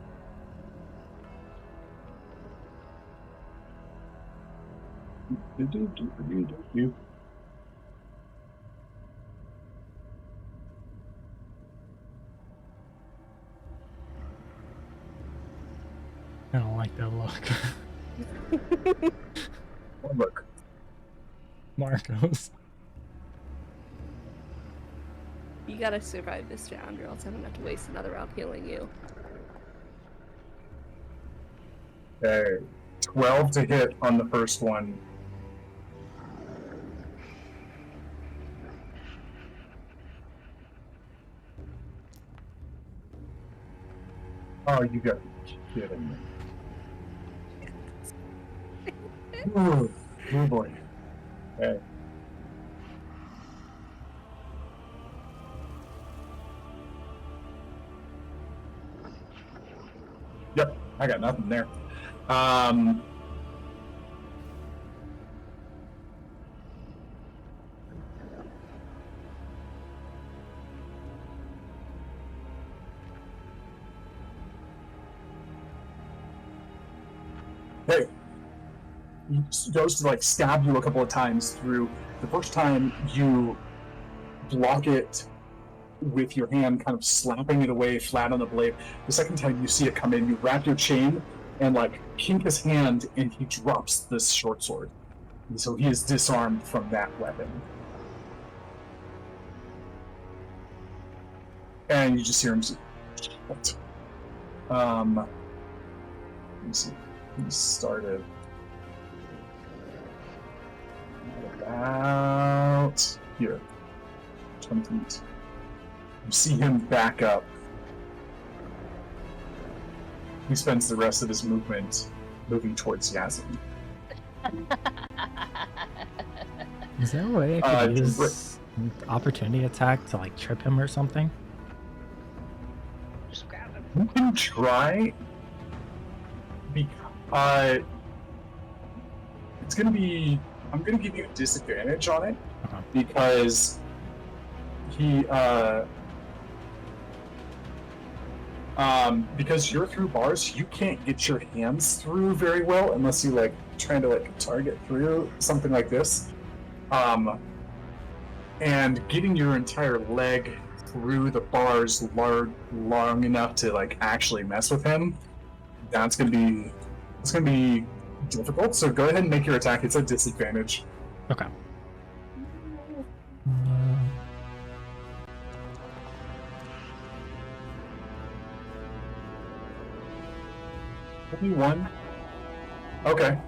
I don't like that look. Oh, look. Marcos. You gotta survive this round, or else I'm gonna have to waste another round healing you. Okay. 12 to hit on the first one. Oh, you got to be kidding me. Ooh, oh boy. Okay. Yep, I got nothing there. Hey, he goes to like stab you a couple of times through. The first time you block it with your hand, kind of slapping it away flat on the blade. The second time you see it come in, you wrap your chain and like kink his hand, and he drops this short sword. And so he is disarmed from that weapon. And you just hear him say, "Shit." Let me see. He started about here. 20 feet. You see him back up. He spends the rest of his movement moving towards Yazin. Is there a way I could it's use opportunity attack to like trip him or something? Just grab him. You can try. It's gonna be. I'm gonna give you a disadvantage on it Uh-huh. because because you're through bars, you can't get your hands through very well unless you like trying to like target through something like this. And getting your entire leg through the bars long enough to like actually mess with him, it's gonna be difficult. So go ahead and make your attack. It's a disadvantage. Okay. Only one. Okay.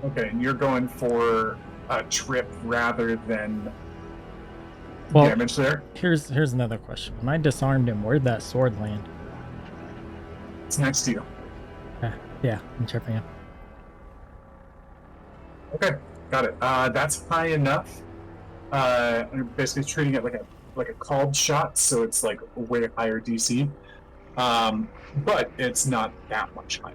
Okay, and you're going for a trip rather than Well, damage there. here's another question. When I disarmed him, where'd that sword land? It's next to you. Yeah, I'm tripping him. Okay, got it. That's high enough. I'm basically treating it like a called shot, so it's like a way higher DC. But it's not that much higher.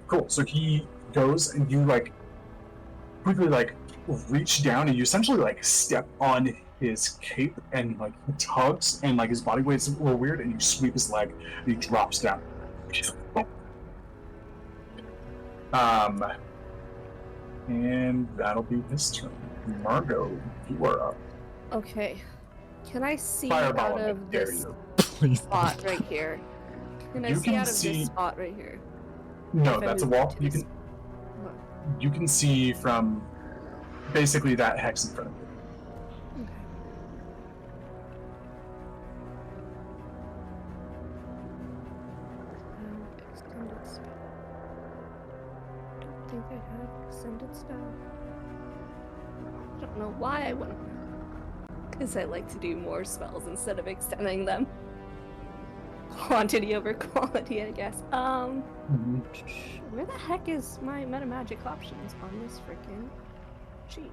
Cool. So he goes, and you like quickly like reach down, and you essentially like step on his cape, and like he tugs, and like his body weight's a little weird, and you sweep his leg, and he drops down. And that'll be his turn. Margot, you are up. Okay. Can I see Fireball out him, of dare this you. Please. spot right here? Can I You see can out of see- this spot right here? No, If I that's a move wall. to You this- can What? you can see from basically that hex in front of you. Okay. Extended spell. Don't think I have extended spell. I don't know why I went. Because I like to do more spells instead of extending them. Quantity over quality, I guess. Where the heck is my meta magic options on this freaking sheet?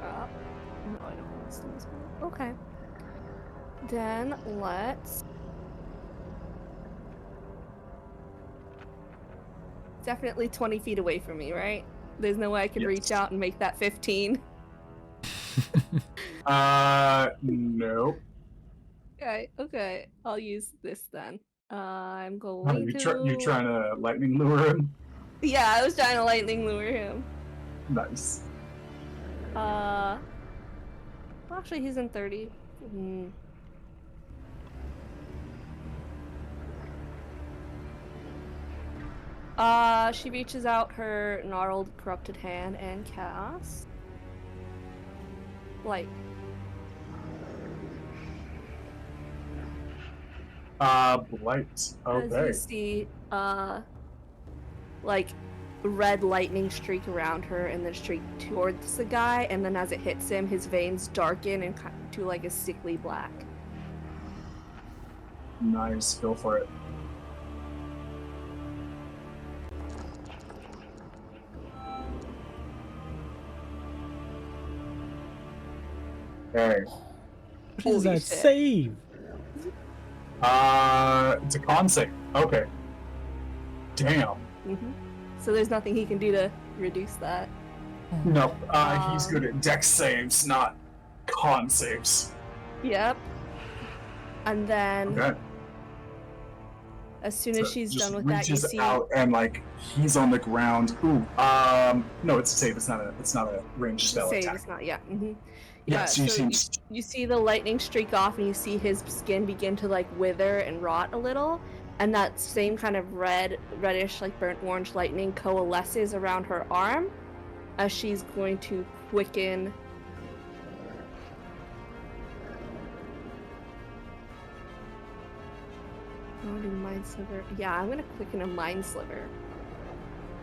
No, I don't want to extend this one. Okay. Then let's definitely 20 feet away from me, right? There's no way I can Yes. reach out and make that 15. No. Okay. I'll use this then. I'm Oh, going you to. trying to lightning lure him? Yeah, I was trying to lightning lure him. Nice. Well, actually, he's in 30. She reaches out her gnarled, corrupted hand and casts Light. Blight. As Okay. you see, like red lightning streak around her and then streak towards the guy, and then as it hits him, his veins darken and to like a sickly black. Nice, go for it. Okay. What is Holy that shit. save? It's a con save. Okay. Damn. So there's nothing he can do to reduce that. No, he's good at dex saves, not con saves. Yep. And then Okay. as soon as So she's just done with that, you reaches see out and like he's on the ground. Ooh. No, it's a save. It's not a ranged spell save. attack. It's not. Yeah. Yeah, she so seems. you see the lightning streak off, and you see his skin begin to like wither and rot a little, and that same kind of reddish, like burnt orange lightning coalesces around her arm, as she's going to quicken. Oh, do mind sliver? Yeah, I'm gonna quicken a mind sliver.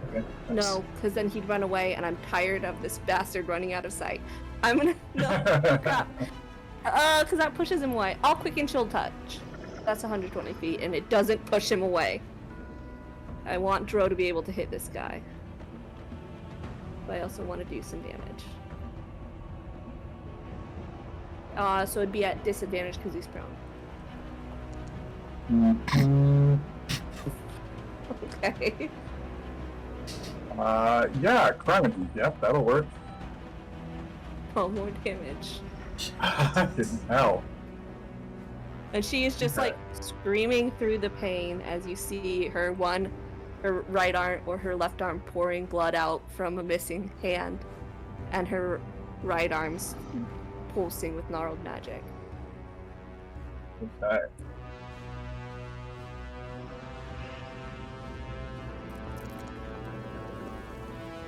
Okay, No, because then he'd run away, and I'm tired of this bastard running out of sight. I'm gonna no. Crap. Because that pushes him away. I'll quicken chill touch. That's 120 feet, and it doesn't push him away. I want Dro to be able to hit this guy. But I also want to do some damage. So it'd be at disadvantage because he's prone. Okay. Yeah, Calamity. Yep, that'll work. Oh, more damage. Hell. And she is just Okay. like screaming through the pain as you see her right arm or her left arm pouring blood out from a missing hand, and her right arm's pulsing with gnarled magic. Okay.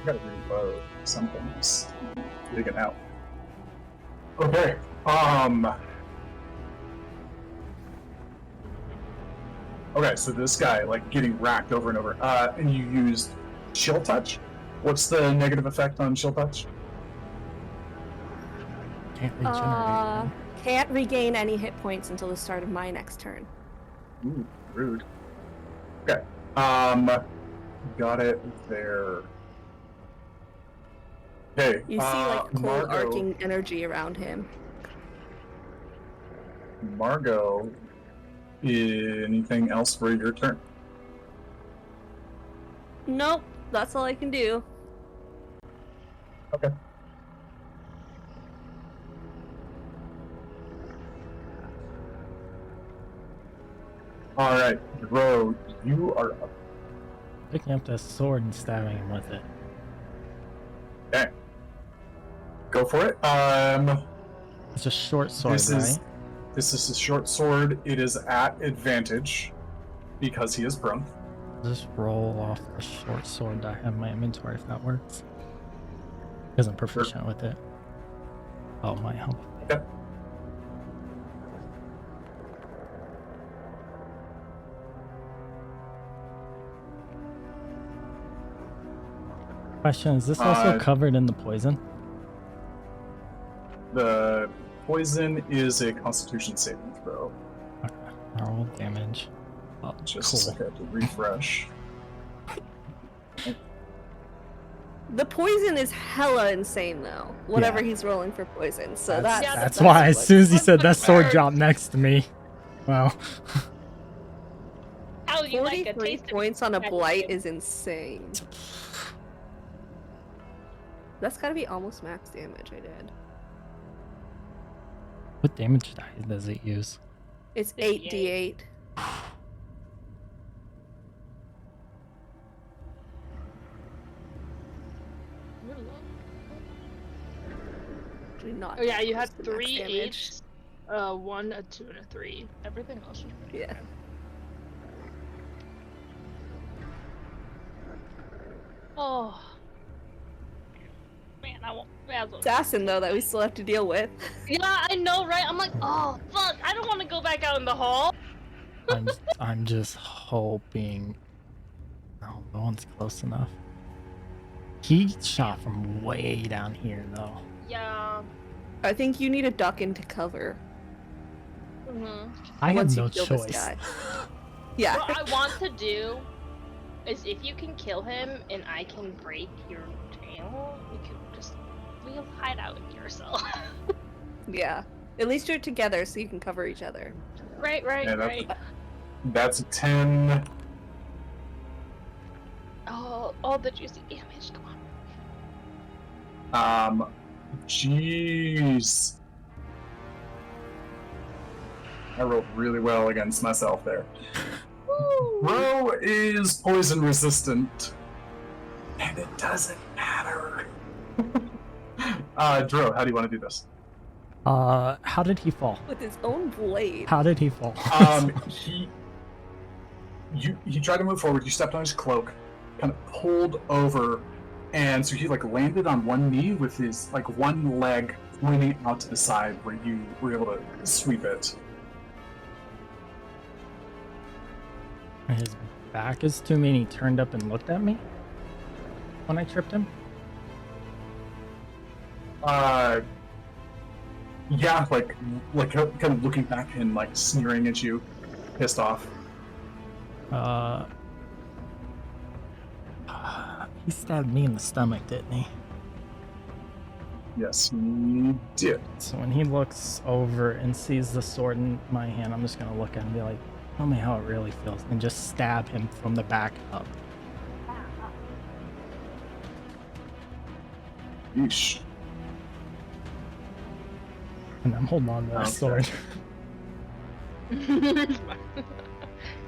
I gotta reload. Something's digging out. Okay. Okay, so this guy, like, getting racked over and over. And you used Chill Touch? What's the negative effect on Chill Touch? Can't regenerate. Can't regain any hit points until the start of my next turn. Ooh, rude. Okay. Got it there. Okay. You see like cold Margot, arcing energy around him. Margot, anything else for your turn? Nope, that's all I can do. Okay. All right, Dro, you are up. Picking up the sword and stabbing him with it. Okay. Go for it. It's a short sword, This right? is a short sword. It is at advantage because he is prone. Just roll off the short sword that I have in my inventory if that works. Because I'm proficient with it. Oh, my help. Okay. Question, is this also Uh, covered in the poison? The poison is a Constitution saving throw. Okay. Roll damage. Oh, Just a cool. second to refresh. The poison is hella insane though. Whatever Yeah. he's rolling for poison. So That's, that's that's why as soon as he What's said the that sword bird? dropped next to me. Well, How you like a 43 taste of points on a magic. blight is insane. That's gotta be almost max damage I did. what damage die does it use? It's 58. 8d8. Actually not Oh yeah, you close had to max 3 damage. each. 1, a 2, and a 3. Everything else was pretty Yeah. good. Oh. Man, I won't. Assassin though that we still have to deal with. Yeah, I know, right? I'm like, oh fuck! I don't want to go back out in the hall. I'm just hoping. No, no one's close enough. He shot from way down here, though. Yeah. I think you need to duck into cover. I Once have you no kill this choice. guy. Yeah. What I want to do is if you can kill him and I can break your tail, we'll hide out in yourself. Yeah. At least you're together so you can cover each other. Right, Yeah, right. That's a 10. Oh, all the juicy damage. Come on. Jeez. I rolled really well against myself there. Ro is poison resistant. And it doesn't matter. Dro, how do you want to do this? How did he fall? With his own blade. How did he fall? He tried to move forward, you stepped on his cloak, kind of pulled over, and so he like landed on one knee with his like one leg pointing out to the side where you were able to sweep it. His back is to me and he turned up and looked at me when I tripped him. Yeah, like kind of looking back and like sneering at you, pissed off. He stabbed me in the stomach, didn't he? Yes, he did. So when he looks over and sees the sword in my hand, I'm just gonna look at him and be like, tell me how it really feels, and just stab him from the back up. Yeesh. And I'm holding on to that Okay. sword.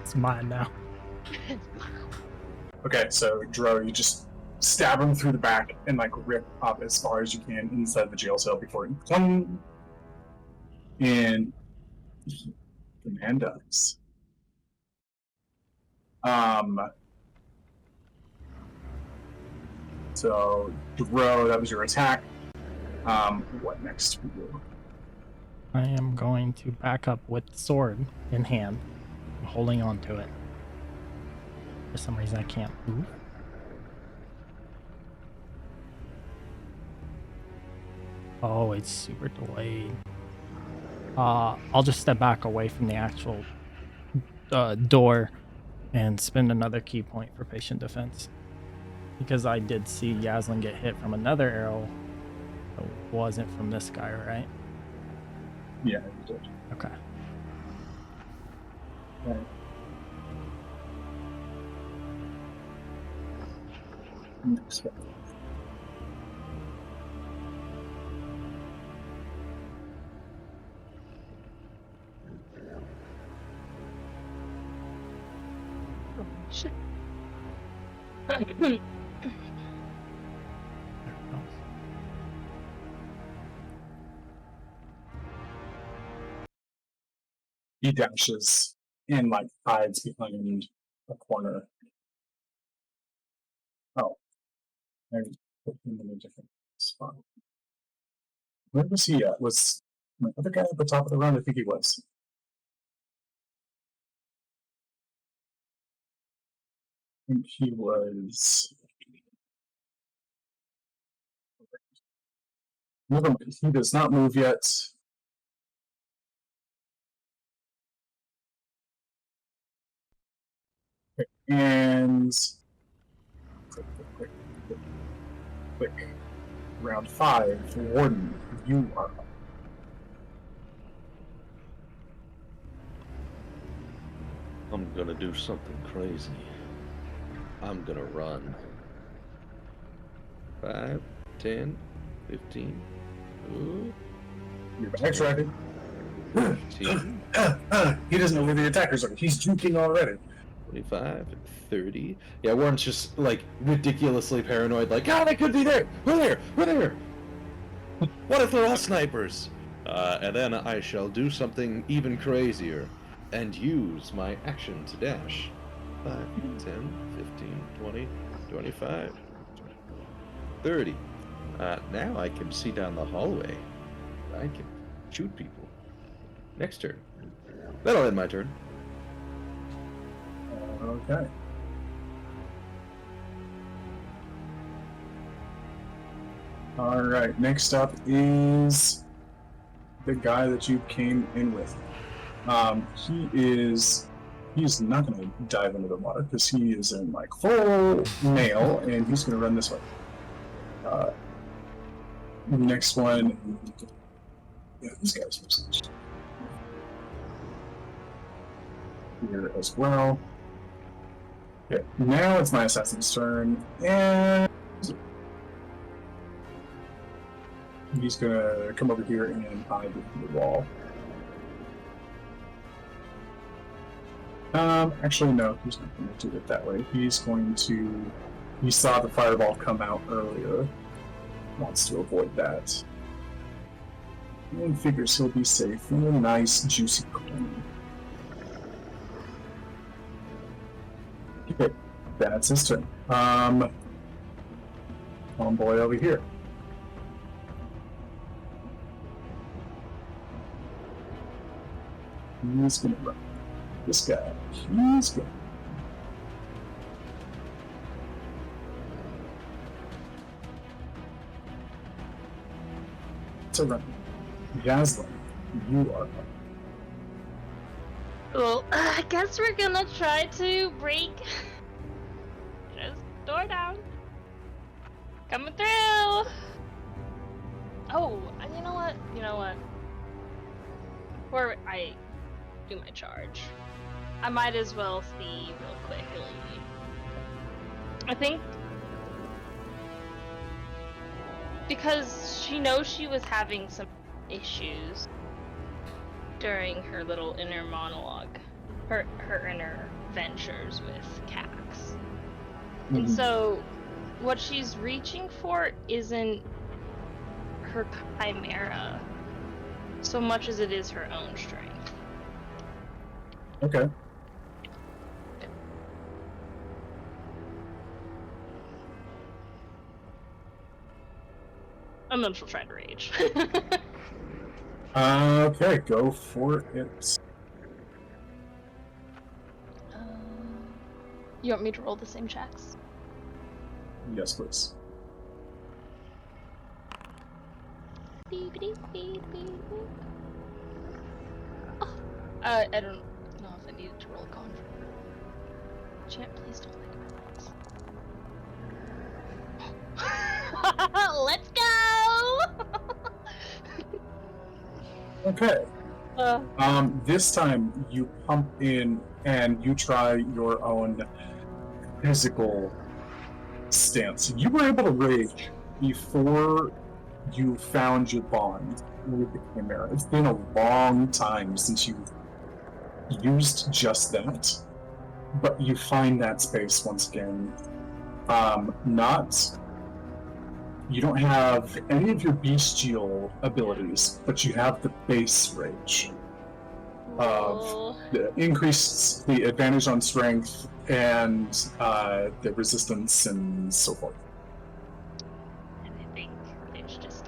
It's mine now. Okay, so Dro, you just stab him through the back and like rip up as far as you can inside the jail cell before you cling. And the man dies. So Dro, that was your attack. What next for you? I am going to back up with the sword in hand, holding on to it. For some reason, I can't move. Oh, it's super delayed. I'll just step back away from the actual door and spend another key point for patient defense. Because I did see Yaslin get hit from another arrow. It wasn't from this guy, right? Yeah, you did. Okay. Right. Next one. Shit. There it goes. He dashes and like hides behind a corner. Oh, I put him in a different spot. Where was he at? Was my other guy at the top of the round? I think he was. I think he was. Never mind. He does not move yet. Okay, and quick. Round 5, Warden, you are up. I'm gonna do something crazy. I'm gonna run. 5, 10, 15. Ooh, You're backtracking. 15, He doesn't know where the attackers are. He's juking already. 25, 30. Yeah, Warren's just like ridiculously paranoid, like, oh, they could be there! We're there! We're there! What if they're all snipers? And then I shall do something even crazier and use my action to dash. 5, 10, 15, 20, 25, 30. Now I can see down the hallway. I can shoot people. Next turn. That'll end my turn. Okay. Alright, next up is the guy that you came in with. He's not going to dive into the water because he is in like full mail, and he's going to run this way. Next one, yeah, these guys here as well. Okay, now it's my assassin's turn, and he's gonna come over here and hide behind the wall. Actually, no, he's not going to do it that way. He's going to. He saw the fireball come out earlier. Wants to avoid that. And figures he'll be safe in a nice, juicy corner. Okay, that's his turn. Homeboy over here. He's gonna run. This guy, he's gonna. To run. Jaslyn, you are up. Well, I guess we're gonna try to break this door down. Coming through! Oh, and you know what? Before I do my charge, I might as well see real quickly. I think because she knows she was having some issues during her little inner monologue, her inner ventures with Cax. And so what she's reaching for isn't her chimera so much as it is her own strength. Okay. And then she'll try to rage. Okay, go for it. You want me to roll the same checks? Yes, please. Beep, beep, beep, beep, beep. Oh, I don't know if I needed to roll a con for her. Chat, please don't like my Let's go! Okay. This time you pump in and you try your own physical stance. You were able to rage before you found your bond with the Chimera. It's been a long time since you've used just that, but you find that space once again. You don't have any of your bestial abilities, but you have the base rage of the increased the advantage on strength and the resistance and so forth. And I think there's just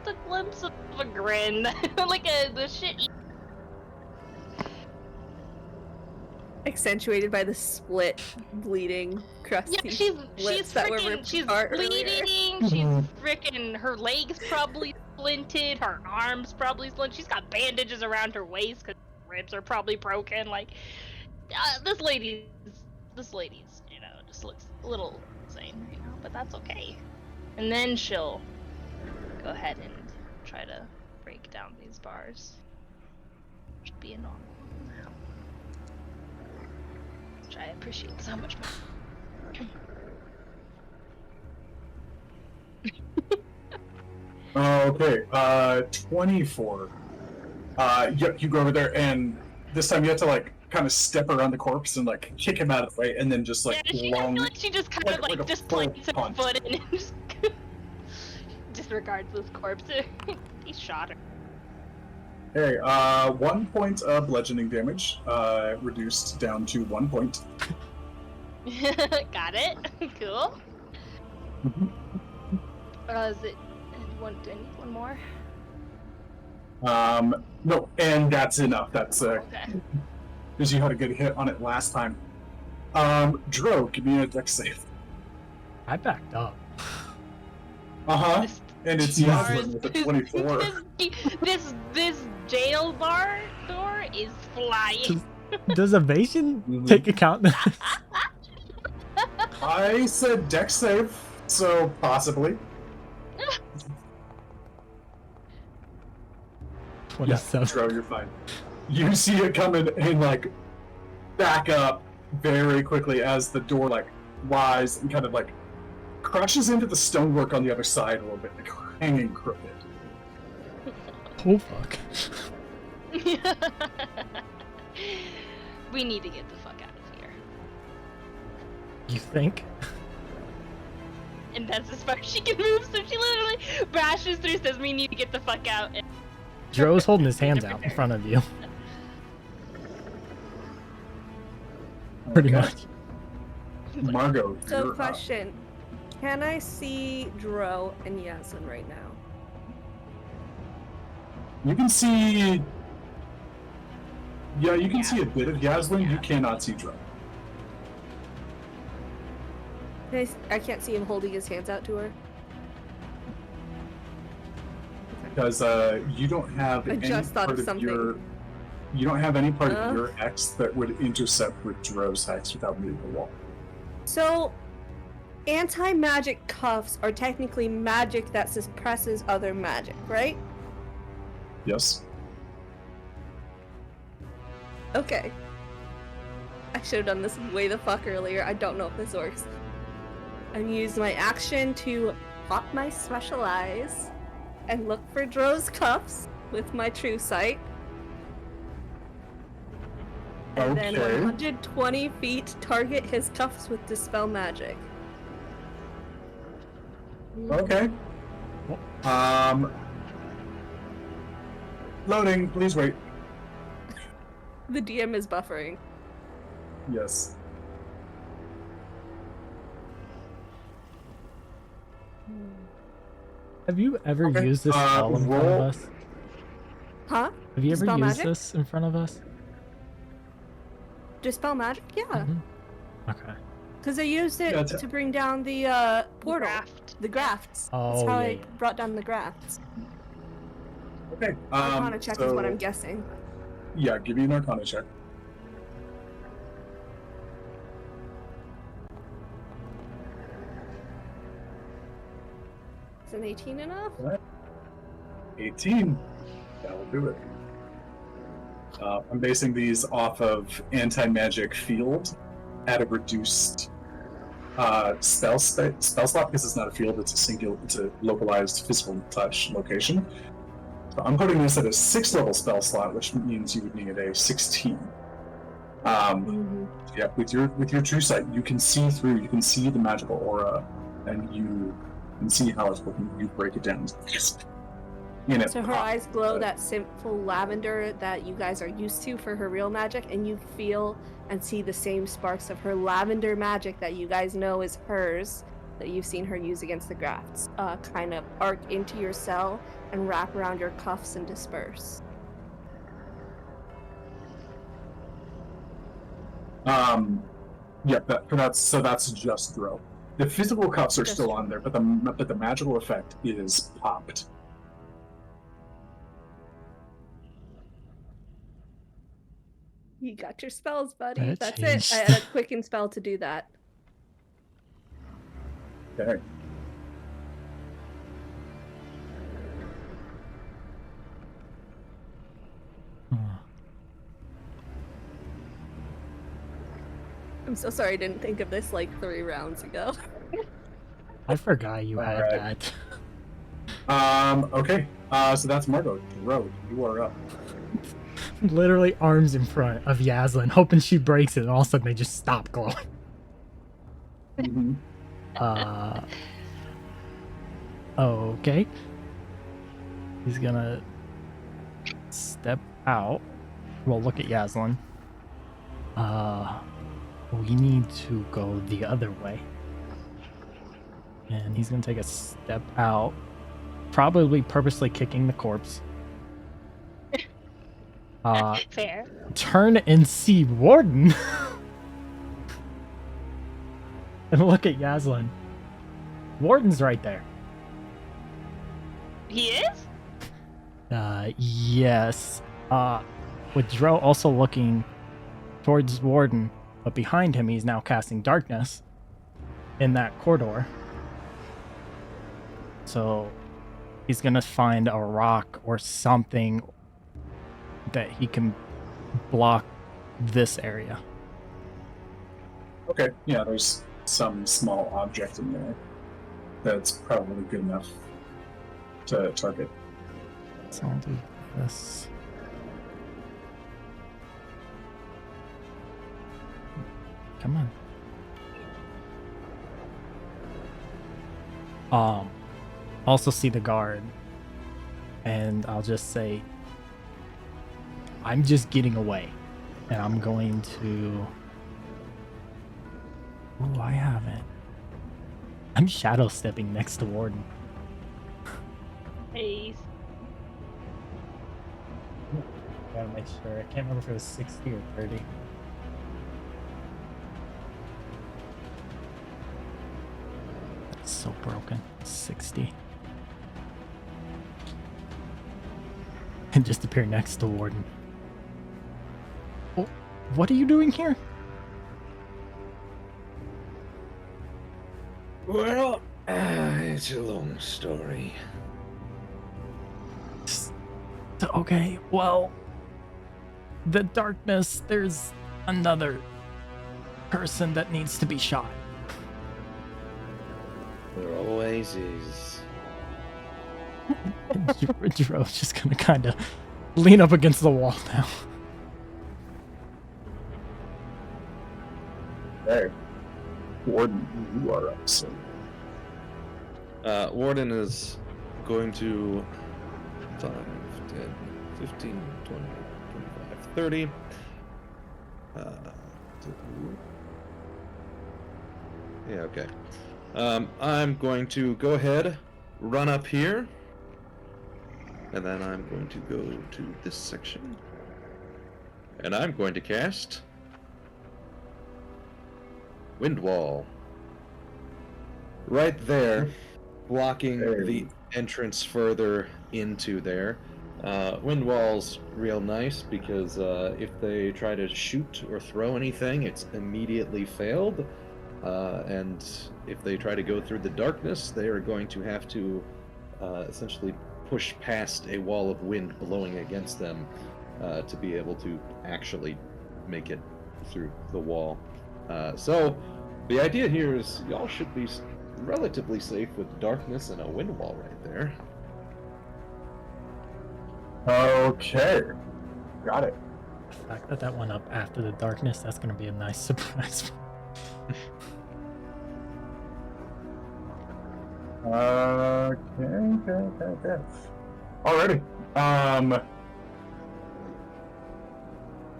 a glimpse of a grin, like the shit. Accentuated by the split, bleeding, crusty Yeah, she's lips that were freaking, ripped she's apart bleeding. earlier. She's freaking, her legs probably splinted, her arms probably splinted. She's got bandages around her waist because her ribs are probably broken. Like, this lady's, just looks a little insane right now, but that's okay. And then she'll go ahead and try to break down these bars. Should be a normal now. Which I appreciate so much more. Okay, 24. You go over there, and this time you have to like kind of step around the corpse and like kick him out of the way, and then just like I long. feel like she just kind of like a just full plants her punch. foot in and just disregards this corpse. He shot her. Hey, 1 point of bludgeoning damage, reduced down to 1 point. Got it. Cool. Mhm. Is it? Do I need one more? No, and that's enough. That's Okay. because you had a good hit on it last time. Dro, give me a dex save. I backed up. This And it's bar Yaslin with a 24. This jail bar door is flying. Does evasion Mhm. take account? I said deck save, so possibly. 27. Dro, you're fine. You see it coming and like back up very quickly as the door like flies and kind of like crushes into the stonework on the other side a little bit, like hanging crooked. Oh fuck. We need to get the fuck out of here. You think? And that's as far as she can move, so she literally brashes through, says we need to get the fuck out. And Dro's holding his hands out in front of you. Pretty Okay. much. Margot, So, you're up. question: can I see Dro and Yaslin right now? You can see. Yeah, you can see a bit of Yaslin. You cannot see Dro. I can't see him holding his hands out to her. Because you don't have I any just thought part of of your something. you don't have any part Uh. of your hex that would intercept with Dro's hex without meeting the wall. So, anti-magic cuffs are technically magic that suppresses other magic, right? Yes. Okay. I should have done this way the fuck earlier. I don't know if this works. And use my action to pop my specialize and look for Dro's cuffs with my true sight. And then Okay. 120 feet target his cuffs with dispel magic. Okay. Loading. Please wait. The DM is buffering. Yes. Have you ever Okay, used this spell in front of roll. us? Huh? Have you ever Dispel used magic? this in front of us? Dispel magic? Yeah. Mhm. Okay. Because I used it Yeah, it's- to bring down the portal. Graft. The grafts. Oh, That's how yeah, I yeah. brought down the grafts. Okay. Arcana check is what so- I'm guessing. Yeah, give me an Arcana check. Is an 18 enough? 18. That'll do it. I'm basing these off of anti-magic field at a reduced spell slot because it's not a field; it's a localized physical touch location. So I'm putting this at a 6th level spell slot, which means you would need a 16. Yeah, with your true sight, you can see through. You can see the magical aura, and you can see how it's working. You break it down. And it So her pops. eyes glow that simple lavender that you guys are used to for her real magic, and you feel and see the same sparks of her lavender magic that you guys know is hers, that you've seen her use against the grafts, kind of arc into your cell and wrap around your cuffs and disperse. Yeah, that's just Dro. The physical cuffs are Just still Dro. on there, but the magical effect is popped. You got your spells, buddy. That That's changed. it. I had a quicken spell to do that. Okay. I'm so sorry I didn't think of this like 3 rounds ago. I forgot you had Alright. that. Okay. So that's Margot. Dro, you are up. Literally arms in front of Yaslin, hoping she breaks it, and all of a sudden they just stop glowing. Mhm. Okay. He's gonna step out. Well, look at Yaslin. We need to go the other way. And he's gonna take a step out, probably purposely kicking the corpse. Fair. Turn and see Warden. And look at Yaslin. Warden's right there. He is? Yes. With Dro also looking towards Warden, but behind him he's now casting darkness in that corridor. So he's gonna find a rock or something that he can block this area. Okay, yeah, there's some small object in there that's probably good enough to target. So I'll do this. Come on. Also see the guard, and I'll just say, I'm just getting away, and I'm going to. Oh, I haven't. I'm shadow stepping next to Warden. Hey. Gotta make sure. I can't remember if it was 60 or 30. That's so broken. 60. And just appear next to Warden. Oh, what are you doing here? Well, it's a long story. Okay, well, the darkness, there's another person that needs to be shot. There always is. Dro's just gonna kind of lean up against the wall now. Hey, Warden, you are up soon. Warden is going to 5, 10, 15, 20, 25, 30. Yeah, okay. I'm going to go ahead, run up here, and then I'm going to go to this section, and I'm going to cast Wind Wall. Right there, blocking the entrance further into there. Wind Wall's real nice because if they try to shoot or throw anything, it's immediately failed. And if they try to go through the darkness, they are going to have to essentially push past a wall of wind blowing against them to be able to actually make it through the wall. So the idea here is y'all should be relatively safe with darkness and a wind wall right there. Okay, got it. The fact that that went up after the darkness, that's gonna be a nice surprise. Okay. Alrighty.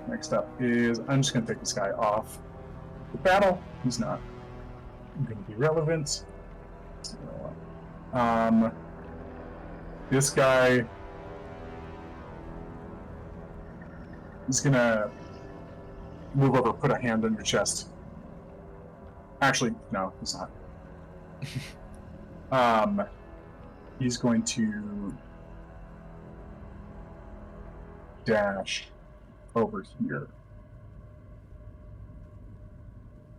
Next up is I'm just gonna take this guy off the battle. He's not gonna be relevant. So, this guy is gonna move over, put a hand on your chest. Actually, no, he's not. He's going to dash over here.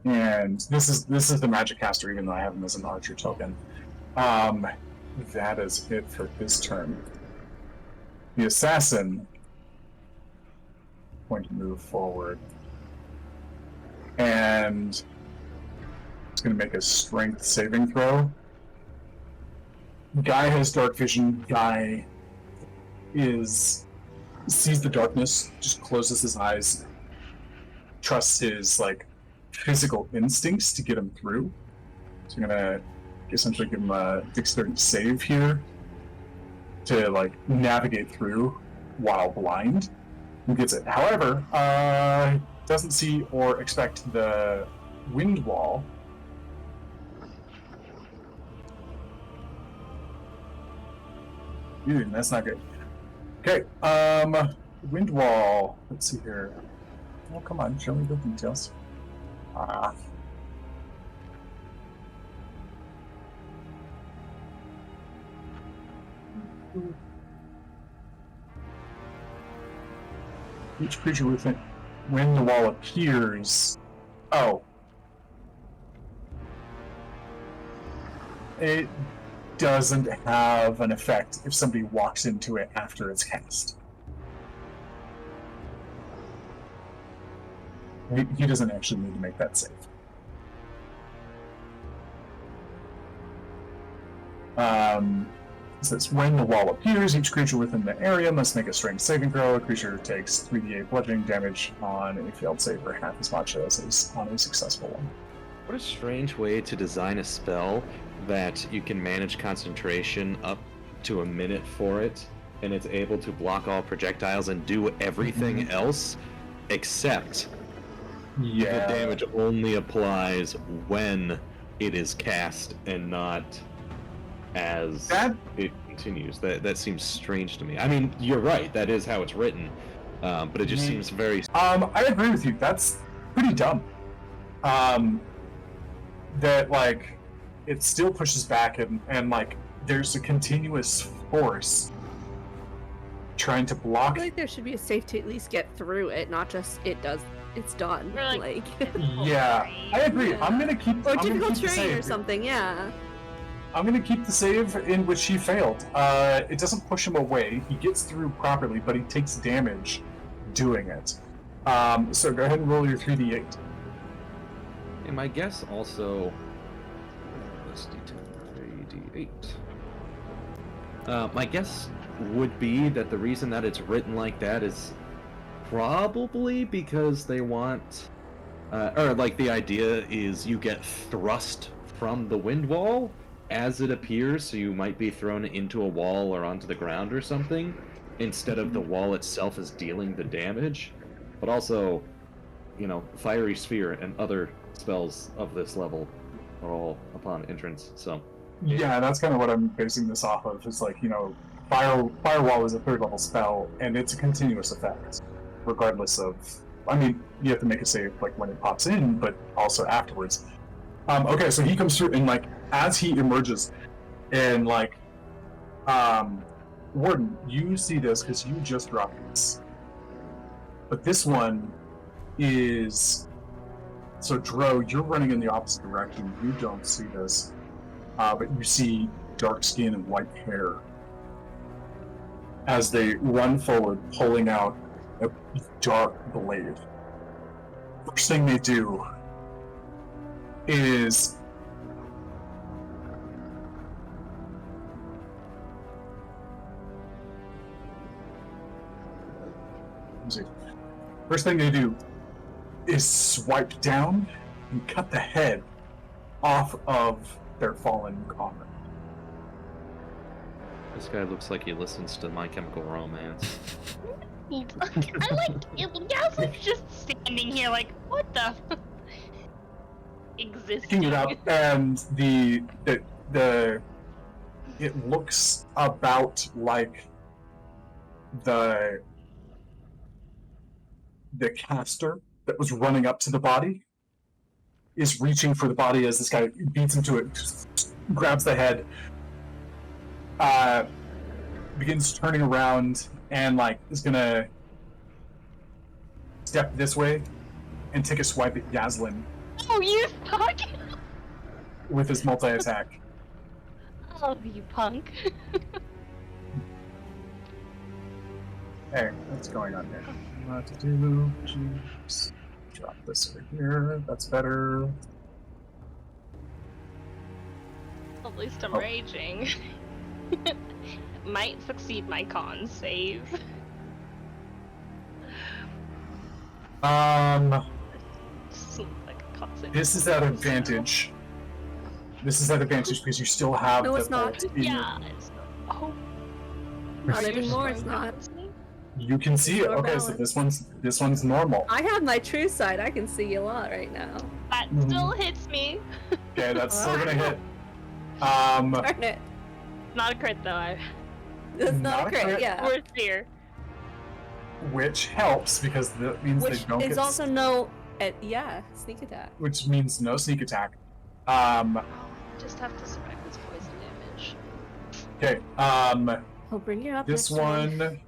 And this is the magic caster, even though I have him as an archer token. That is it for his turn. The assassin is going to move forward. And it's going to make a strength saving throw. Guy has dark vision. Guy sees the darkness, just closes his eyes, trusts his physical instincts to get him through. So I'm gonna essentially give him a dexterity save here to navigate through while blind. He gets it. However, doesn't see or expect the wind wall. Dude, that's not good. Okay, wind wall. Let's see here. Oh, come on, show me the details. Each creature within when the wall appears. Oh. It doesn't have an effect if somebody walks into it after it's cast. He doesn't actually need to make that save. It says when the wall appears, each creature within the area must make a strength saving throw. A creature takes 3d8 bludgeoning damage on a failed save, or half as much as is on a successful one. What a strange way to design a spell that you can manage concentration up to a minute for it, and it's able to block all projectiles and do everything else, except the damage only applies when it is cast and not as it continues. That seems strange to me. I mean, you're right, that is how it's written, but it just seems very... I agree with you. That's pretty dumb. That, like, it still pushes back and like, there's a continuous force trying to I block... feel like there should be a safe to at least get through it, not just it's done. Or, like, Yeah, I agree. Yeah. I'm gonna keep... Or I'm gonna difficult keep the terrain or save. something, yeah. I'm gonna keep the save in which he failed. It doesn't push him away. He gets through properly, but he takes damage doing it. So go ahead and roll your 3d8. And my guess also... Let's D10, 3d8. My guess would be that the reason that it's written like that is probably because they want... or, like, the idea is you get thrust from the wind wall as it appears, so you might be thrown into a wall or onto the ground or something, instead of the wall itself is dealing the damage. But also, you know, Fiery Sphere and other spells of this level are all upon entrance, so... Yeah, that's kind of what I'm basing this off of. Is like, you know, Firewall is a 3rd level spell, and it's a continuous effect, regardless of... I mean, you have to make a save, like, when it pops in, but also afterwards. Okay, so he comes through, and, like, as he emerges, and, like, Warden, you see this because you just dropped this. But this one is... So, Dro, you're running in the opposite direction. You don't see this. But you see dark skin and white hair as they run forward, pulling out a dark blade. First thing they do is swipe down and cut the head off of their fallen comrade. This guy looks like he listens to My Chemical Romance. I like Yaslik's just standing here like, what the existing. Picking it up, and it looks about like the caster that was running up to the body is reaching for the body as this guy beats into it, grabs the head, begins turning around, and like is gonna step this way and take a swipe at Yaslin Oh, you suck! with his multi-attack. Oh, you punk. Hey, what's going on here? What to do? Jeez. Drop this over here. That's better. At least I'm Oh. raging. Might succeed my con save. Just like a con save. This is at advantage. This is at advantage because you still have No, the it's not. bolt in your- Yeah. Oh. Not You're anymore, just it's going not. to me? You can see it. Your Okay, so this one's normal. I have my true side. I can see a lot right now. That still hits me. Okay, that's still gonna hit. Darn it. Not a crit though. That's Not not a great, crit. yeah. Worth fear. Which helps because that means Which they don't is get. also no, yeah, sneak attack. Which means no sneak attack. Oh, I just have to survive this poison damage. Okay. I'll bring you up. This next time. one,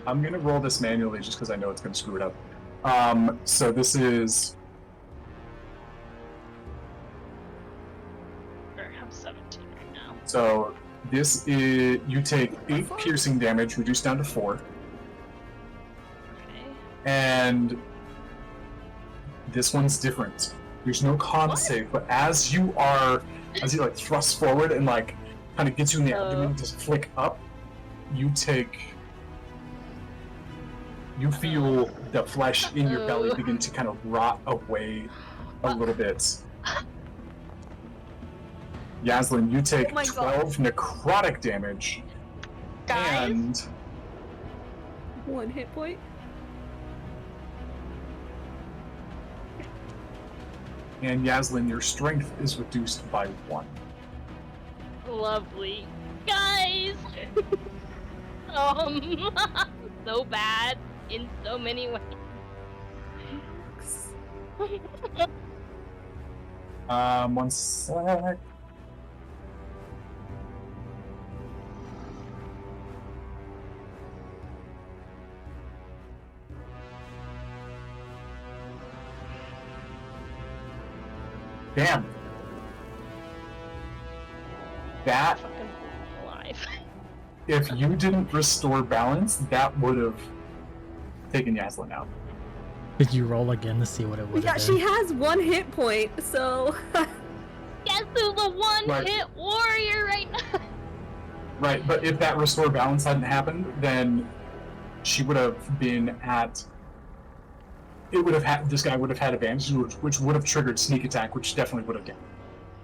I'm gonna roll this manually just because I know it's gonna screw it up. So this is I'm 17 right now. so this is you take 8 Four? piercing damage, reduced down to 4, Okay. and this one's different. There's no con What? save, but as you like thrust forward and like kind of gets you in the abdomen to flick up, you feel the flesh in your belly Uh-oh. begin to kind of rot away a little bit. Yaslin, you take Oh my 12 necrotic damage, Guys, and 1 hit point. Yaslin, your strength is reduced by 1. lovely. Guys! So bad in so many ways. One sec. Damn. That, Fucking alive. if you didn't restore balance, that would have taken Yaslin out. Did you roll again to see what it would Yeah, have she been? has 1 hit point, so Yes, who's a one-hit warrior right now? Right, but if that restore balance hadn't happened, then she would have been at. It would have had this guy would have had advantage, which would have triggered sneak attack, which definitely would have done,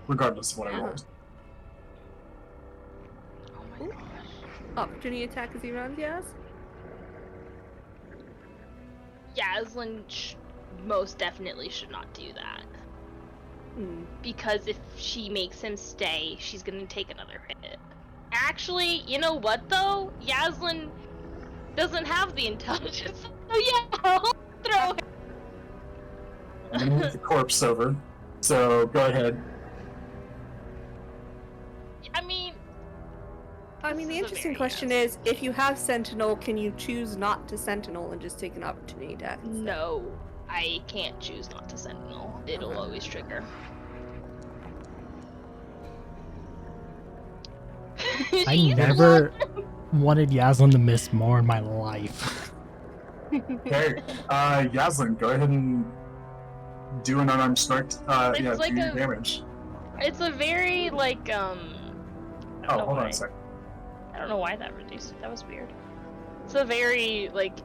regardless of what I rolled. Oh my gosh. opportunity attack as he runs, yes? Yaslin most definitely should not do that. Hmm. Because if she makes him stay, she's gonna take another hit. Actually, you know what though? Yaslin doesn't have the intelligence. So yeah, I'll throw him. I'm gonna move the corpse over. So go ahead. I mean, The This is a interesting very question is, if you have Sentinel, can you choose not to Sentinel and just take an opportunity attack? instead? no, I can't choose not to Sentinel. It'll Okay. always trigger. I You never wanted Yaslin to miss more in my life. Okay, Yaslin, go ahead and do an unarmed strike. It's Yeah, like do a- damage. It's a very like I don't Oh, know hold on why. a sec. I don't know why that reduced it. That was weird. It's a very like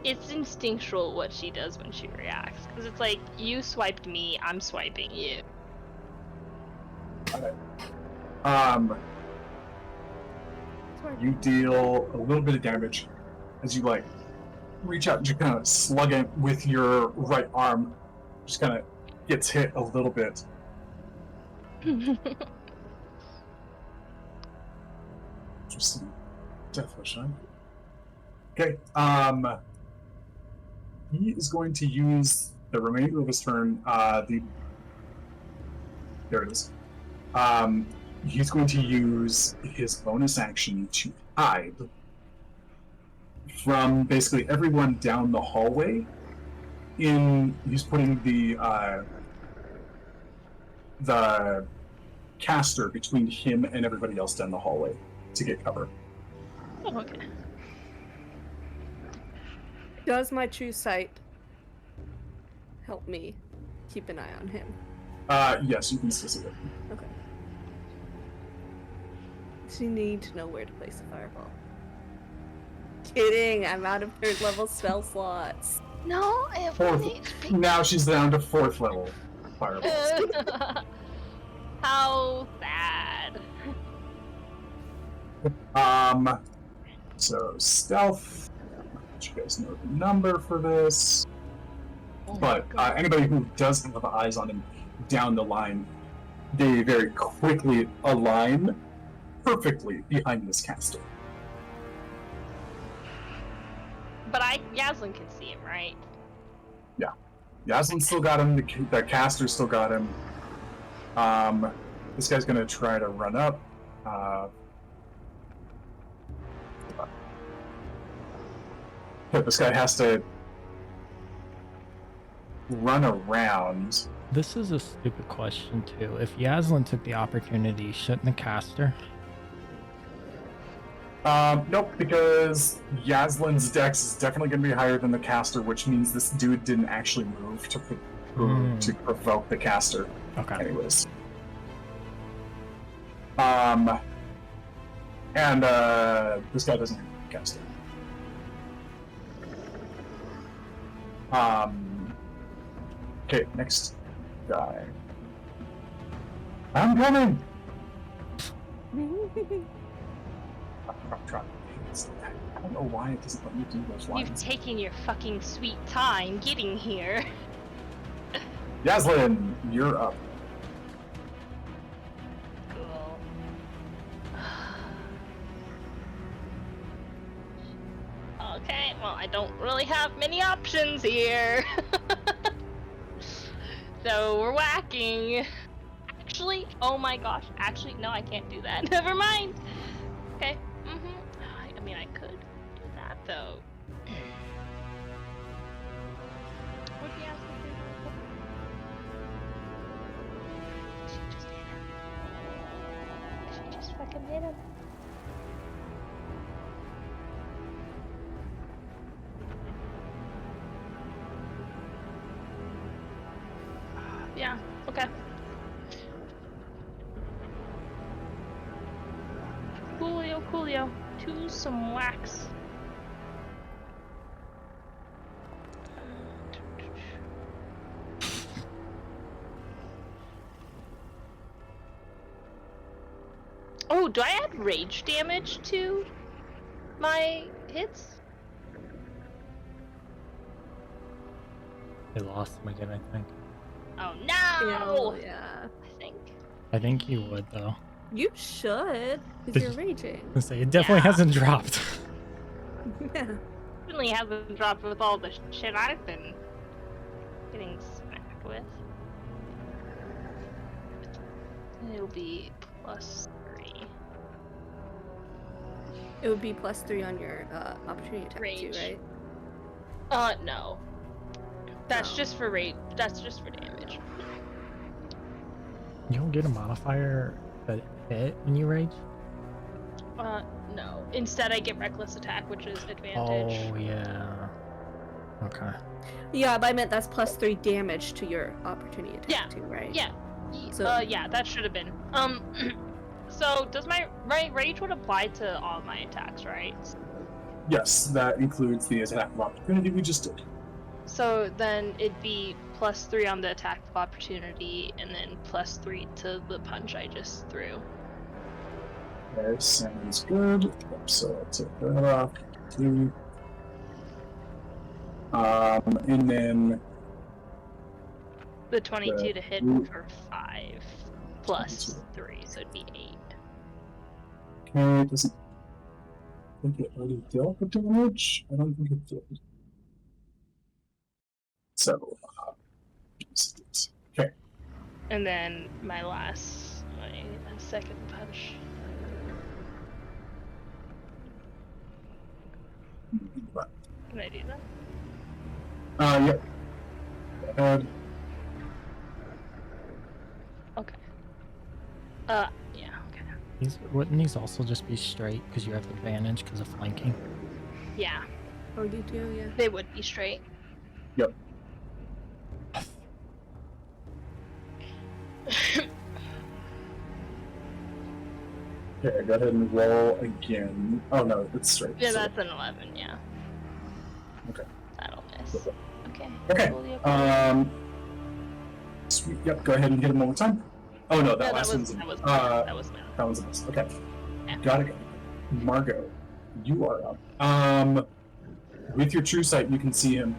it's instinctual what she does when she reacts because it's like you swiped me, I'm swiping you. Sorry. You deal a little bit of damage as you like reach out and you kind of slug it with your right arm. Just kind of gets hit a little bit. Interesting. Death wish, huh? Okay. He is going to use the remainder of his turn. There it is. He's going to use his bonus action to hide from basically everyone down the hallway. He's putting the caster between him and everybody else down the hallway to get cover. Oh, okay. Does my true sight help me keep an eye on him? Yes, you can still see it. Okay. Does he need to know where to place the fireball? Kidding, I'm out of 3rd level spell slots. No, I have Fourth. 1 HP. Now she's down to 4th level fireballs. How sad. So stealth. Let you guys know the number for this. Oh my But God. anybody who does have eyes on him down the line, they very quickly align perfectly behind this caster. But Yaslin can see him, right? Yaslin still got him. The caster still got him. This guy's gonna try to run up. This guy has to run around. This is a stupid question too. If Yaslin took the opportunity, shouldn't the caster? Nope, because Yaslin's dex is definitely going to be higher than the caster, which means this dude didn't actually move to provoke the caster. Okay. Anyways. This guy doesn't have a caster. Okay, next guy. I'm coming! I'm trying. I don't know why it doesn't let me do those You've lines. taken your fucking sweet time getting here. Yaslin, you're up. Cool. Okay, well, I don't really have many options here. So we're whacking. Actually, oh my gosh. Actually, no, I can't do that. Never mind. Okay. I mean, I could do that though. What do you ask me to do? She just hit him. She just fucking hit him. Yeah, okay. Coolio, coolio. To some wax. Oh, do I add rage damage to my hits? They lost him again, I think. Oh no! Yeah. I think. I think you would though. You should, Did because you're you- raging. I say it definitely Yeah. hasn't dropped. Yeah. Certainly hasn't dropped with all the shit I've been getting smacked with. It'll be +3. It would be +3 on your opportunity attack Rage. too, right? No. That's Oh. just for rage. That's just for damage. You don't get a modifier that hit when you rage? No. Instead, I get reckless attack, which is advantage. Oh yeah. Okay. Yeah, but I meant that's +3 damage to your opportunity attack Yeah. too, right? Yeah. So- Yeah, that should have been. So does my rage would apply to all my attacks, right? Yes, that includes the attack of opportunity we just did. So then it'd be +3 on the attack of opportunity, and then +3 to the punch I just threw. Okay, sounds good. So I'll take that off. 2. And then The 22 to hit Ooh. for 5 +3, so it'd be 8. okay, doesn't I think it already dealt with damage. I don't think it did. So, okay. And then my second punch. Can I do that? Yep. Go ahead. Okay. Yeah, okay. Wouldn't these also just be straight because you have advantage because of flanking? Yeah, Oh, you do, yeah. they would be straight. Yep. Okay, go ahead and roll again. Oh no, it's straight. Yeah, so- that's an 11, yeah. Okay. That'll miss. Okay. Okay. Coolio. Sweet. Yep. Go ahead and hit him one more time. Oh no, that Yeah, last one's that was that one's a miss. Okay. Yeah. Got it. Margot, you are up. With your true sight, you can see him.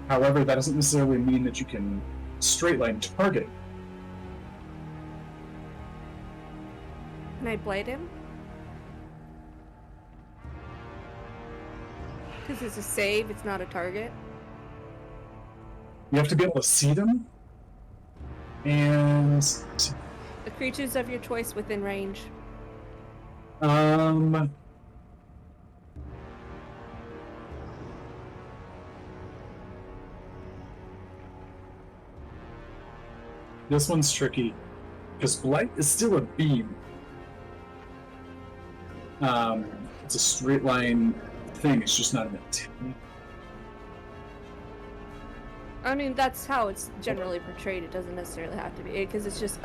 However, that doesn't necessarily mean that you can straight line target. Can I blade him? Because it's a save, it's not a target. You have to be able to see them. And The creatures of your choice within range. Um. This one's tricky because blight is still a beam. It's a straight line thing. It's just not an attack. I mean, that's how it's generally portrayed. It doesn't necessarily have to be, because it's just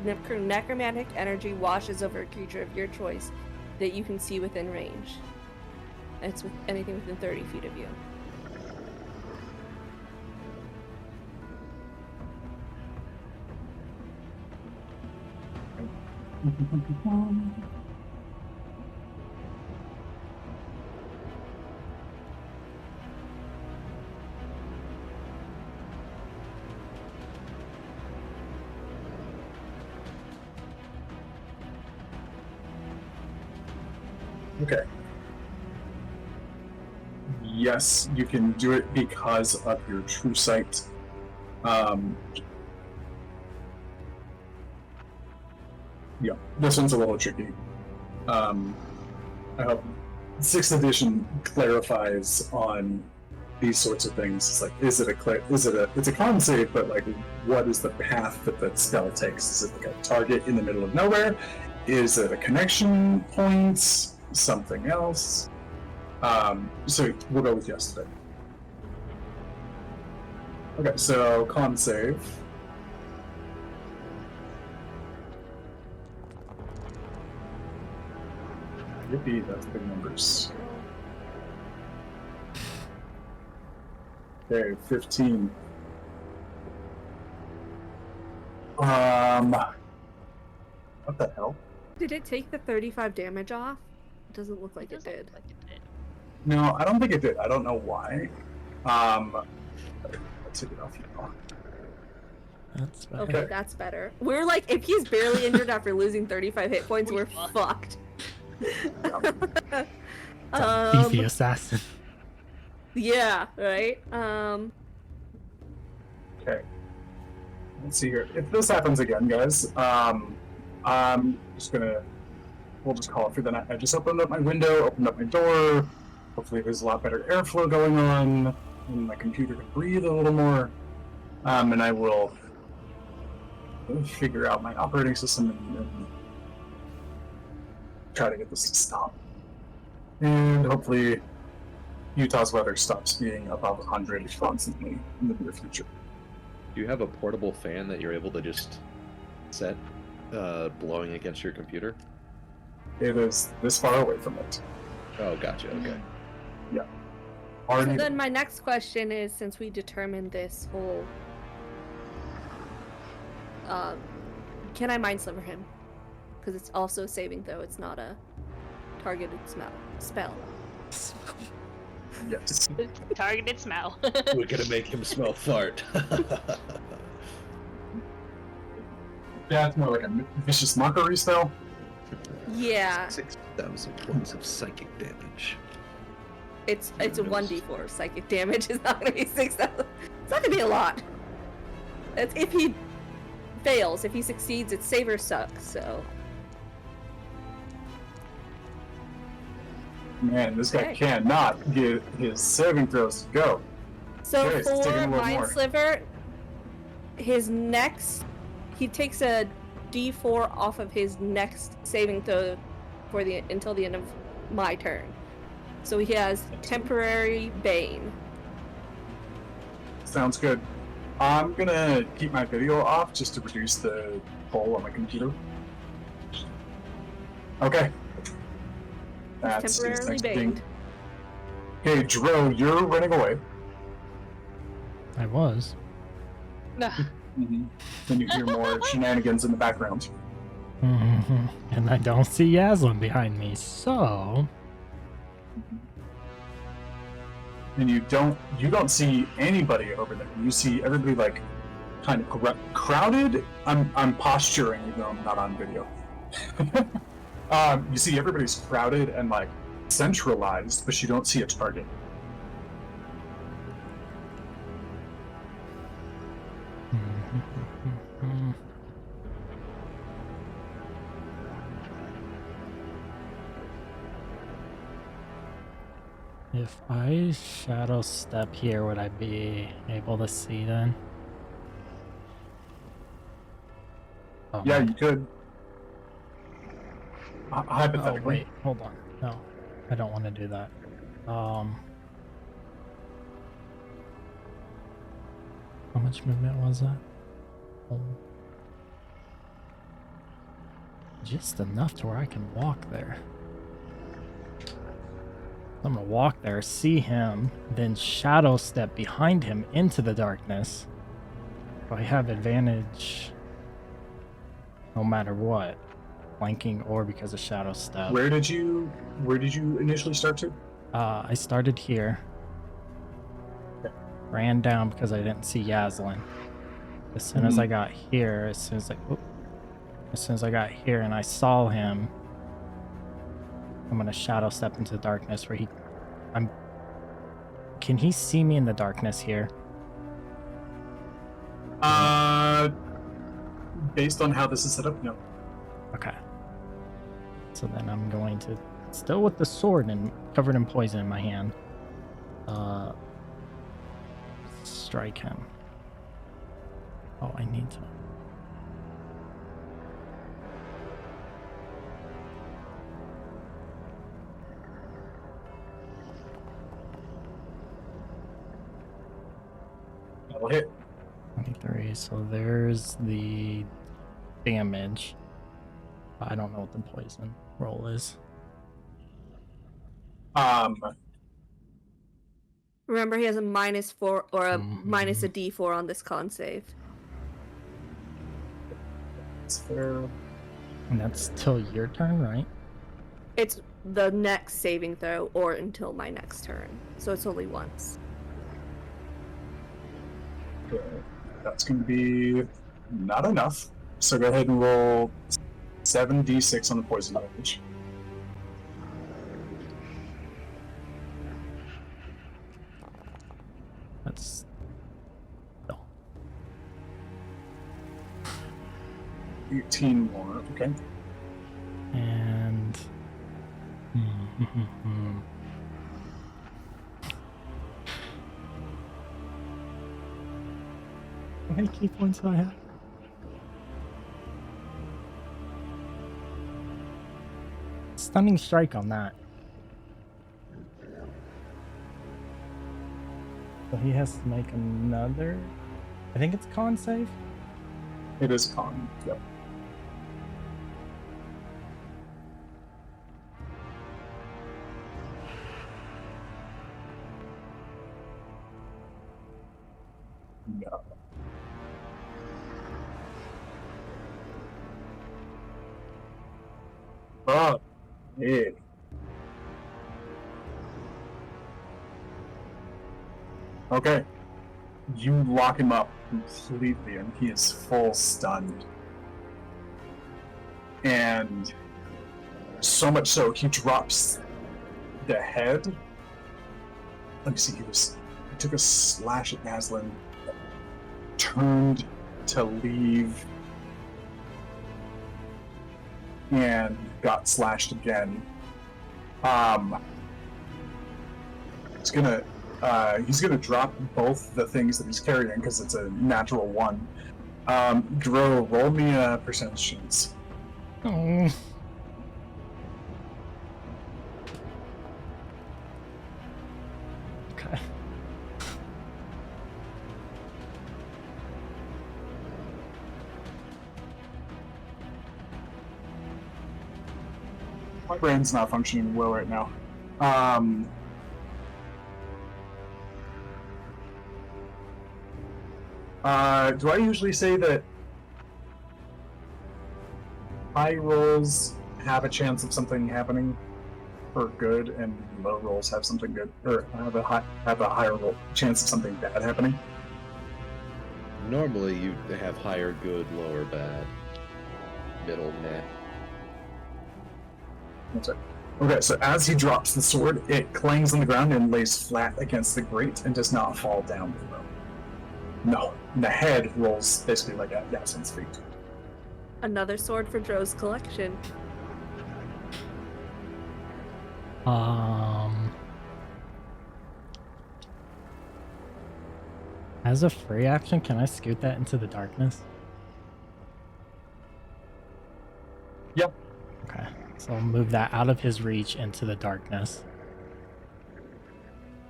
necromantic energy washes over a creature of your choice that you can see within range. And it's with anything within 30 feet of you. Okay. Yes, you can do it because of your true sight. Yeah, this one's a little tricky. I hope 6th edition clarifies on these sorts of things. It's like, it's a con save, but like, what is the path that the spell takes? Is it like a target in the middle of nowhere? Is it a connection point? Something else? So we'll go with yes today. Okay, so con save. Yippee, that's big numbers. Okay, 15. What the hell? Did it take the 35 damage off? It doesn't look like it doesn't did. look like it did. No, I don't think it did. I don't know why. Let's take it off now. That's better. Okay, that's better. We're like, if he's barely injured after losing 35 hit points, we're fucked. Beefy assassin. Yeah, right? Okay. Let's see here. If this happens again, guys, I'm just gonna. We'll just call it for the night. I just opened up my window, opened up my door. Hopefully, there's a lot better airflow going on, and my computer can breathe a little more. And I will figure out my operating system and try to get this to stop. And hopefully, Utah's weather stops being above 100 constantly in the near future. Do you have a portable fan that you're able to just set blowing against your computer? It is this far away from it. Oh, gotcha. Okay. So Already. then my next question is, since we determined this whole... can I Mind Sliver him? Because it's also a saving throw, it's not a targeted spell. Yes. Targeted smell. We're gonna make him smell fart. Yeah, it's more like a vicious mockery spell. Yeah, 6,000 points of psychic damage. it's a 1d4 psychic damage. It's not gonna be 6,000. It's not gonna be a lot. It's if he fails. If he succeeds, it's save or suck. So Man, this guy Okay. cannot get his saving throws to go. So Okay, it's taking a for little Mind more. Sliver, his next, he takes a D4 off of his next saving throw for until the end of my turn. So he has temporary Bane. Sounds good. I'm gonna keep my video off just to reduce the pull on my computer. Okay. That's his Temporarily next baned. thing. Hey, Dro, you're running away. I was. Mm-hmm. Then you hear more shenanigans in the background. And I don't see Yaslin behind me, so And you don't see anybody over there. You see everybody like kind of crowded. I'm posturing even though I'm not on video. You see everybody's crowded and like centralized, but you don't see a target. If I shadow step here, would I be able to see then? Oh, Yeah, no. you could. Oh, Hypothetically. wait, hold on. No, I don't want to do that. How much movement was that? Oh. Just enough to where I can walk there. I'm gonna walk there, see him, then shadow step behind him into the darkness. I have advantage no matter what, flanking or because of shadow step. Where did you initially start to? I started here. Ran down because I didn't see Yaslin. As soon as I got here, as soon as I got here and I saw him, I'm gonna shadow step into the darkness where can he see me in the darkness here? Based on how this is set up, no. Okay. So then I'm going to, still with the sword and covered in poison in my hand, strike him. Oh, I need to. That'll hit. 23, so there's the damage. I don't know what the poison roll is. Remember, he has a -4 or a Mhm. minus a D4 on this con save. It's fair. And that's till your turn, right? It's the next saving throw or until my next turn. So it's only once. Okay. That's going to be not enough. So go ahead and roll 7d6 on the poison damage. That's... No. 18 more. Okay. And... How many key points do I have? Stunning strike on that. So he has to make another... I think it's con save? It is con. Yep. No. Oh, yeah. Okay. You lock him up completely, and he is full stunned. And so much so, he drops the head. Let me see, he took a slash at Naslin, turned to leave, and got slashed again. He's gonna drop both the things that he's carrying because it's a natural 1. Dro, roll me a percentage chance. Oh. Okay. My brain's not functioning well right now. Do I usually say that high rolls have a chance of something happening for good, and low rolls have something good, or have a higher chance of something bad happening? Normally, you have higher good, lower bad, middle meh. That's it. Okay, so as he drops the sword, it clangs on the ground and lays flat against the grate and does not fall down below. No, the head rolls basically like at Yassin's feet. Another sword for Dro's collection. As a free action, can I scoot that into the darkness? Yep. Okay, so I'll move that out of his reach into the darkness.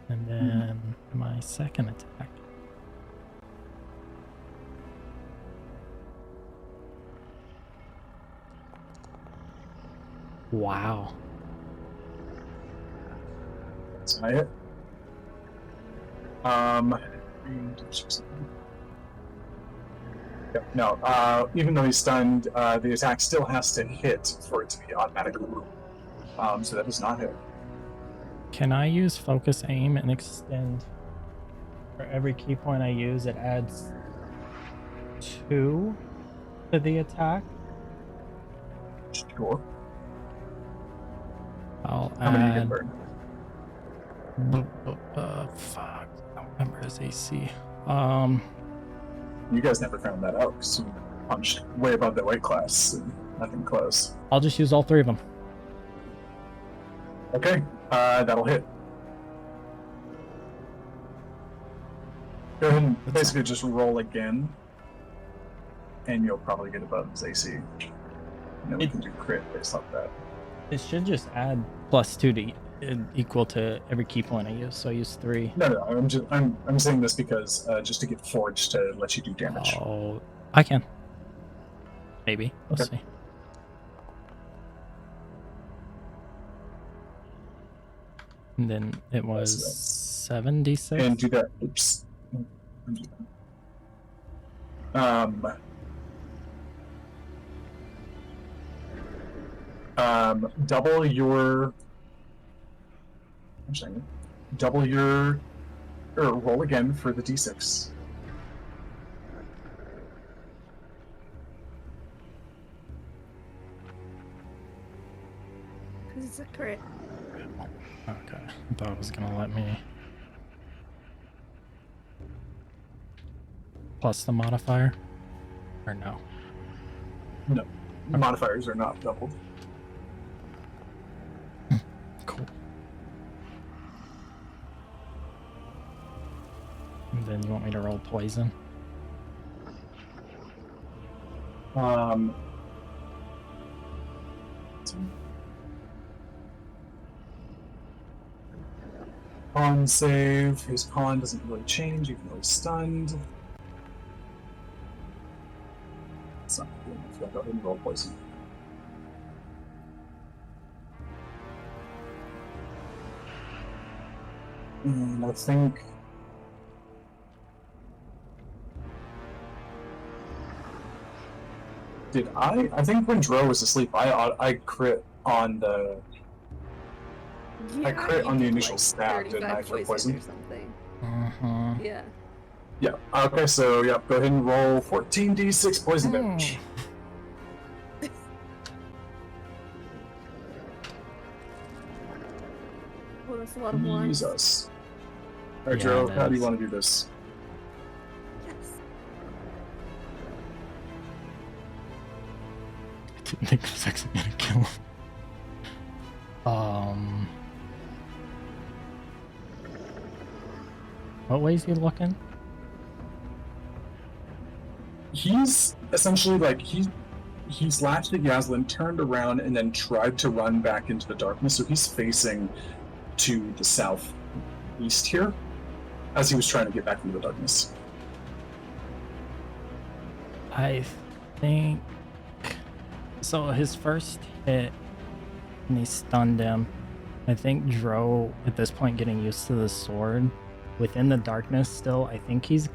And then my second attack. Wow. That's not it. Yep, no, even though he's stunned, the attack still has to hit for it to be automatically moved. So that does not hit. Can I use focus aim and extend? For every key point I use, it adds 2 to the attack. Sure. I'll How many you add. can burn? Fuck. I don't remember his AC. You guys never found that out because you punched way above the weight class and nothing close. I'll just use all 3 of them. Okay, that'll hit. Go ahead and basically just roll again, and you'll probably get above his AC. And then we can do crit based off that. It should just add +2 to equal to every key point I use. So I use 3. No, I'm saying this because just to get Forge to let you do damage. Oh, I can. Maybe. We'll Okay. see. And then it was 7d6. And do that. Oops. Double your. I'm saying, double your, or roll again for the d6. Because it's a crit. Okay. I thought it was gonna let me. Plus the modifier? Or no? No, modifiers are not doubled. Cool. And then you want me to roll poison? Con save. His con doesn't really change even though he's stunned. It's not good enough. Go ahead and roll poison. And I think. Did I? I think when Dro was asleep, I crit on the. I crit you on the did, initial like, stab, didn't I, 35 for poison? or something. Uh-huh. Yeah. Yeah. Okay, so yeah, go ahead and roll 14d6 poison damage. Oh, that's a lot of ones. Jesus. Alright, Yeah, Dro, it how do you is. want to do this? Yes. I didn't think I was actually gonna kill him. What way is he looking? He's essentially like he's latched at Yaslin, turned around, and then tried to run back into the darkness. So he's facing to the southeast here, as he was trying to get back into the darkness. I think so. His first hit, and he stunned him. I think Dro, at this point, getting used to the sword within the darkness. Still, I think he's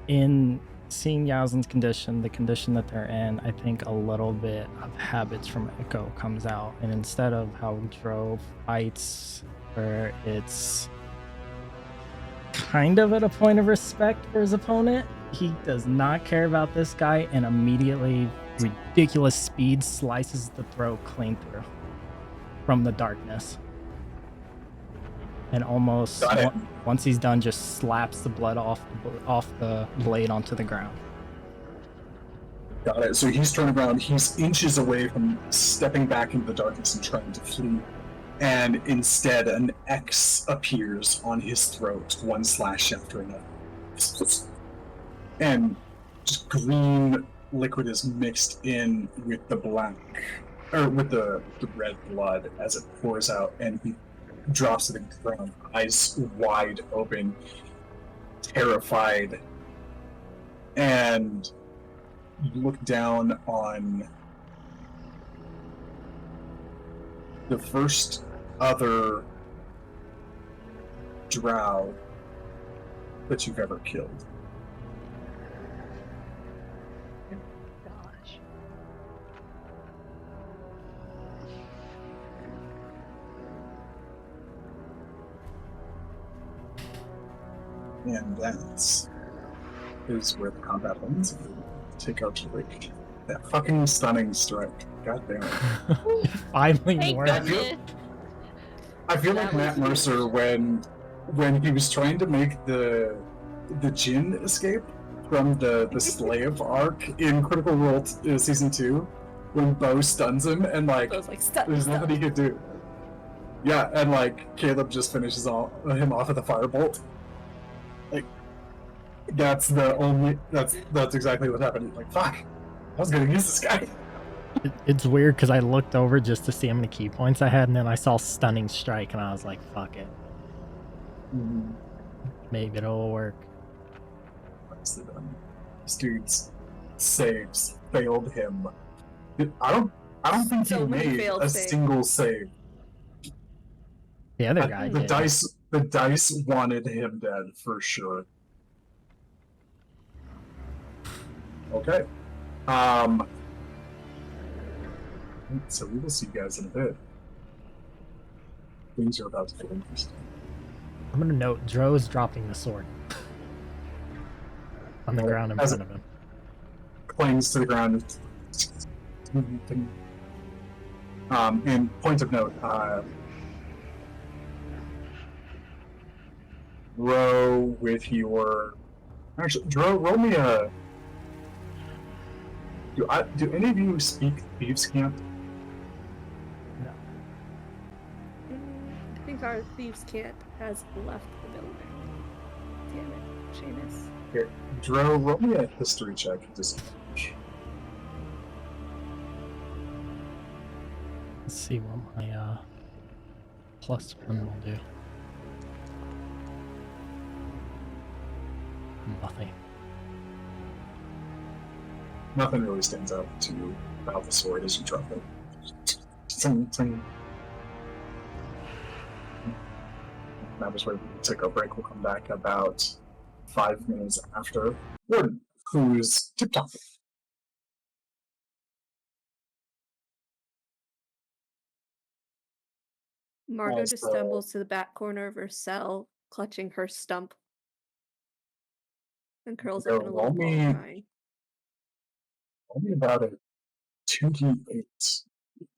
in seeing Yazin's condition, the condition that they're in. I think a little bit of habits from Echo comes out, and instead of how Dro fights, where it's kind of at a point of respect for his opponent, he does not care about this guy, and immediately ridiculous speed slices the throat clean through from the darkness, and almost Got it. once he's done, just slaps the blood off the blade onto the ground. Got it. So he's turned around. He's inches away from stepping back into the darkness and trying to flee. and instead an X appears on his throat, one slash after another. And just green liquid is mixed in with the black, or with the red blood as it pours out, and he drops to the ground, eyes wide open, terrified, and you look down on the first other drow that you've ever killed. Gosh. And that is where the combat ends. Take out your break. That fucking stunning strike. God damn it. Finally Thank worked. goodness. I feel That like Matt was Mercer when he was trying to make the Jin escape from the slave arc in Critical Role season 2, when Bo stuns him and like I was like, stop. there's nothing he could do. Yeah, and like Caleb just finishes him off with a firebolt. Like that's exactly what happened. Like fuck, I was gonna use this guy. It's weird because I looked over just to see how many key points I had, and then I saw Stunning Strike, and I was like, fuck it. Maybe it'll work. This dude's saves failed him. I don't think So he many made failed a saves. single save. The other guy The did. dice wanted him dead for sure. Okay. So we will see you guys in a bit. Things are about to get interesting. I'm gonna note Dro is dropping the sword on the ground in As front of him. Clings to the ground. And point of note, Dro with your actually, Dro, roll me a. Do any of you speak Thieves' Camp? I think our thieves' camp has left the building. Damn it, Seamus. Here, Dro, roll me a history check. Just Let's see what my +1 will do. Nothing. nothing really stands out to you about the sword as you drop it. Ting, ting. That was where we took a break. We'll come back about 5 minutes after Warden, who's tip-top. Margot As just the- stumbles to the back corner of her cell, clutching her stump, and curls up in a Roll little ball, me- crying. Only about a 2d8,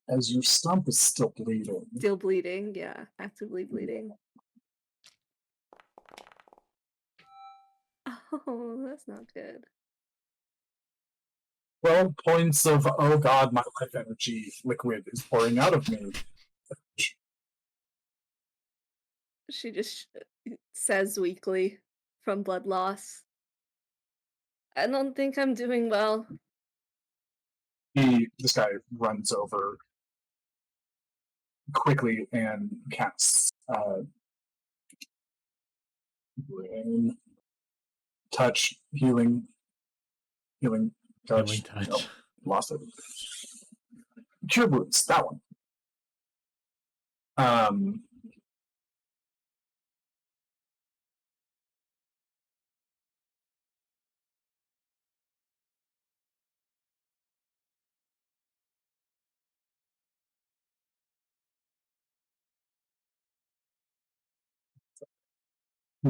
as your stump is still bleeding. Still bleeding, yeah, actively bleeding. Oh, that's not good. 12 points of, oh god, my life energy liquid is pouring out of me. She just says weakly from blood loss. I don't think I'm doing well. This guy runs over quickly and casts brain, touch, healing, touch. Healing touch. Nope, lost it. Cure wounds, that one.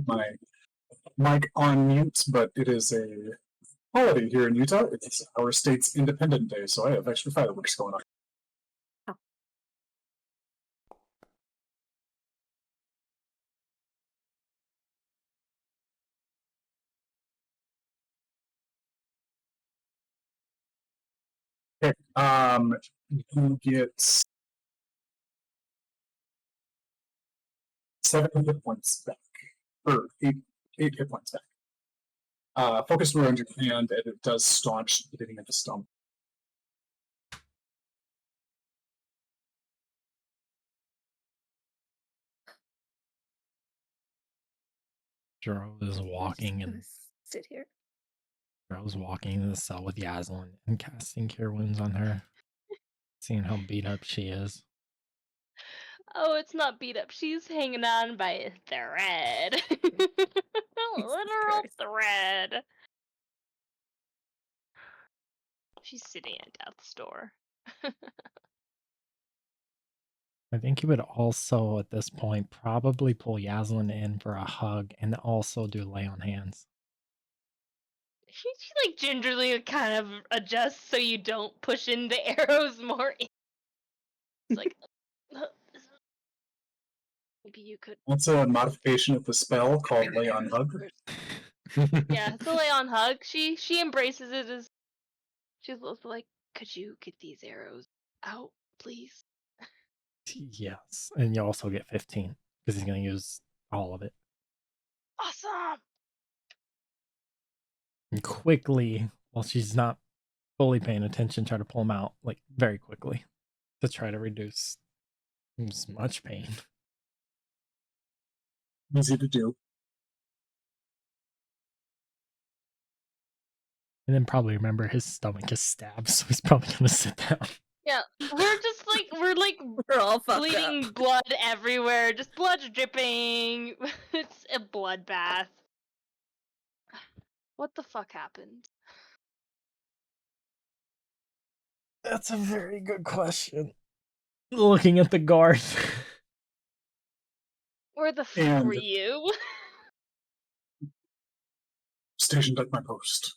My mic on mute, but it is a holiday here in Utah. It's our state's Independent Day, so I have extra fireworks going on. Okay, you get 7 hit points back. Or 8 hit points back. Focus wound on your hand, and it does staunch hitting at the stump. Jero is walking I'm and just gonna sit here. Jero's walking into the cell with Yaslin and casting Cure Wounds on her, seeing how beat up she is. Oh, it's not beat up. She's hanging on by a thread. Literal Christ. thread. She's sitting at death's door. I think he would also, at this point, probably pull Yaslin in for a hug and also do lay on hands. She like gingerly kind of adjusts so you don't push in the arrows more. It's like, maybe you could. That's a modification of the spell called Lay on Hug. Yeah, it's a lay on hug. She embraces it as she's also like, could you get these arrows out, please? Yes, and you also get 15 because he's going to use all of it. Awesome. And quickly, while she's not fully paying attention, try to pull him out, like, very quickly to try to reduce as much pain. Easy to do. And then probably remember his stomach is stabbed, so he's probably going to sit down. Yeah, we're like We're all fucked bleeding up. blood everywhere. Just blood dripping. It's a bloodbath. What the fuck happened? That's a very good question. Looking at the guard. Where the fuck were you? Stationed at my post.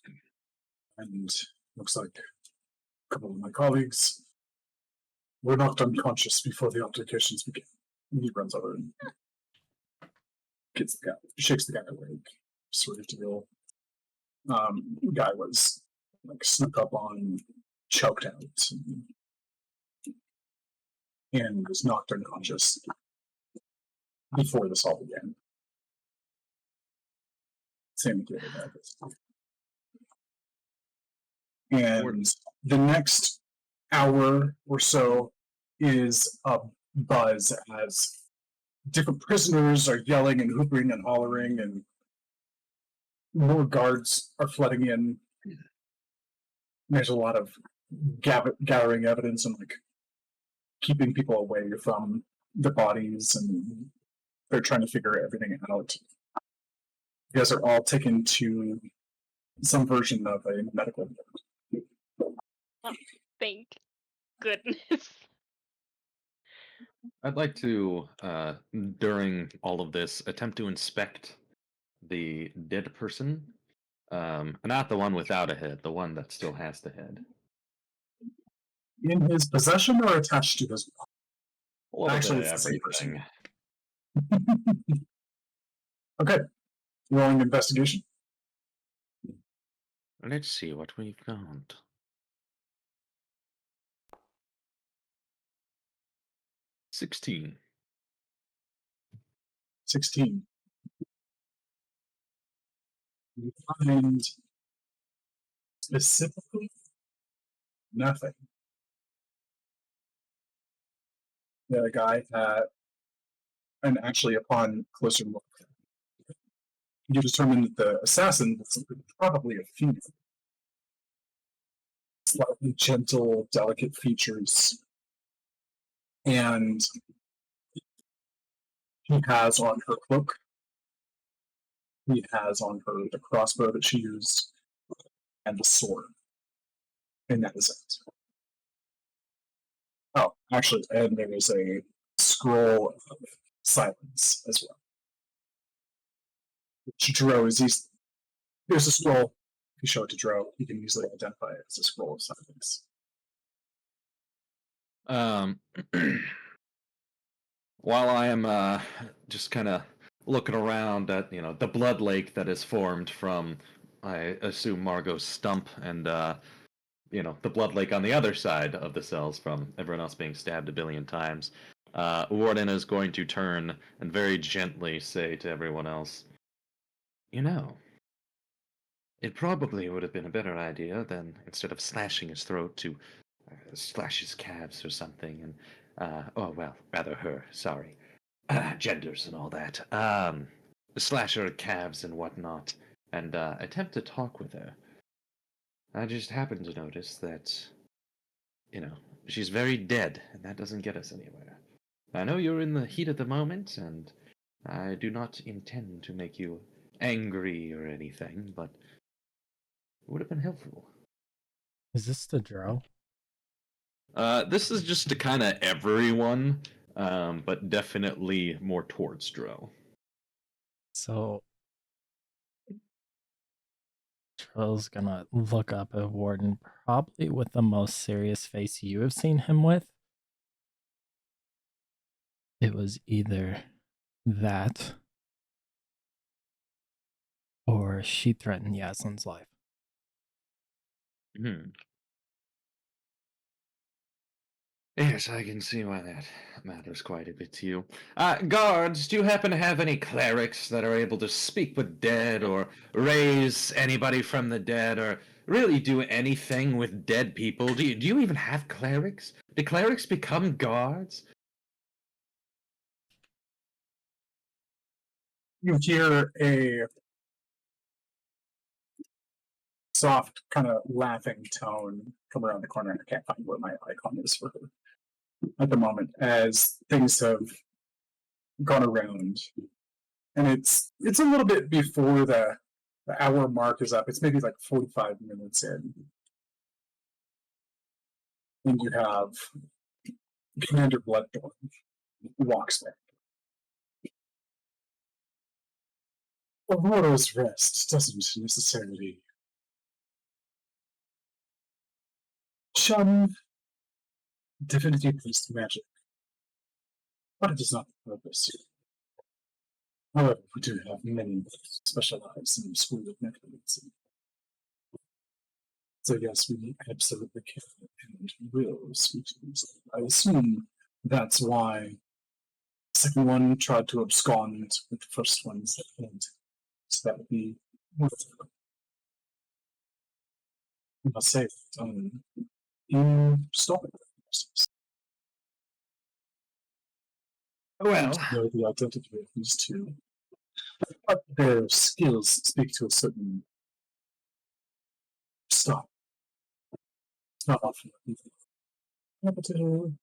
And looks like a couple of my colleagues were knocked unconscious before the altercations began. And he runs over and shakes the guy awake. Sort of deal. Guy was like snuck up on, choked out, and was knocked unconscious before this all began. Same with the other guy. And the next hour or so is a buzz as different prisoners are yelling and hooping and hollering, and more guards are flooding in. There's a lot of gathering evidence and like keeping people away from the bodies, and they're trying to figure everything out. You guys are all taken to some version of a medical ward. Thank goodness. I'd like to, during all of this, attempt to inspect the dead person. Not the one without a head, the one that still has the head. In his possession or attached to his A little Actually, bit of it's the same person. everything. Okay. Rolling investigation. Let's see what we've got. 16. 16. You find specifically nothing. The guy and actually upon closer look, you determine that the assassin was probably a female. Slightly gentle, delicate features. And he has on her cloak. He has on her the crossbow that she used and the sword. And that is it. Oh, actually, and there is a scroll of silence as well. Which Dro is easy. Here's a scroll. If you show it to Dro, he can easily identify it as a scroll of silence. While I am just kind of looking around at the blood lake that is formed from, I assume, Margot's stump, and the blood lake on the other side of the cells from everyone else being stabbed a billion times, Warden is going to turn and very gently say to everyone else, "You know, it probably would have been a better idea than instead of slashing his throat to slash his calves or something, and oh well, rather her. Sorry, genders and all that. Slash her calves and whatnot, and attempt to talk with her. I just happened to notice that, she's very dead, and that doesn't get us anywhere. I know you're in the heat of the moment, and I do not intend to make you angry or anything, but it would have been helpful." Is this the Drow? This is just to kind of everyone, but definitely more towards Dro. So Trill's gonna look up at Warden, probably with the most serious face you have seen him with. It was either that or she threatened Yaslin's life. Yes, I can see why that matters quite a bit to you. Guards, do you happen to have any clerics that are able to speak with dead or raise anybody from the dead or really do anything with dead people? Do you even have clerics? Do clerics become guards? You hear a soft, kind of laughing tone come around the corner, and I can't find where my icon is for her at the moment, as things have gone around. And it's a little bit before the hour mark is up. It's maybe like 45 minutes in. And you have Commander Bloodthorn walks back. Aurora's rest doesn't necessarily shun divinity-based magic, but it is not the purpose. However, we do have many specialized in the school of necromancy. So yes, we absolutely can and will speak to these. I assume that's why the second one tried to abscond with the first ones that didn't. So that would be worth it. I must say that in stopping the process, Well, to know the identity of these two, but their skills speak to a certain stop. It's not often able to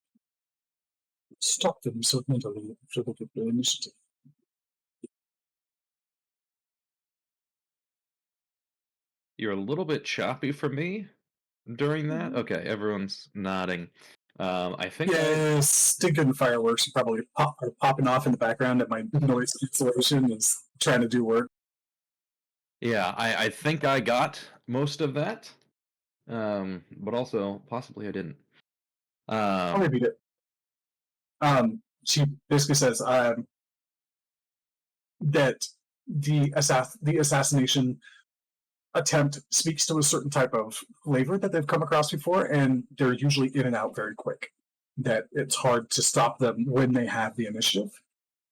stop them so mentally after they get their initiative. you're a little bit choppy for me during that. Okay, everyone's nodding. I think Yeah, stinking fireworks are probably are popping off in the background, and my noise cancellation is trying to do work. I think I got most of that. But also possibly I didn't. I'll repeat it. She basically says that the assassination attempt speaks to a certain type of flavor that they've come across before, and they're usually in and out very quick. That it's hard to stop them when they have the initiative.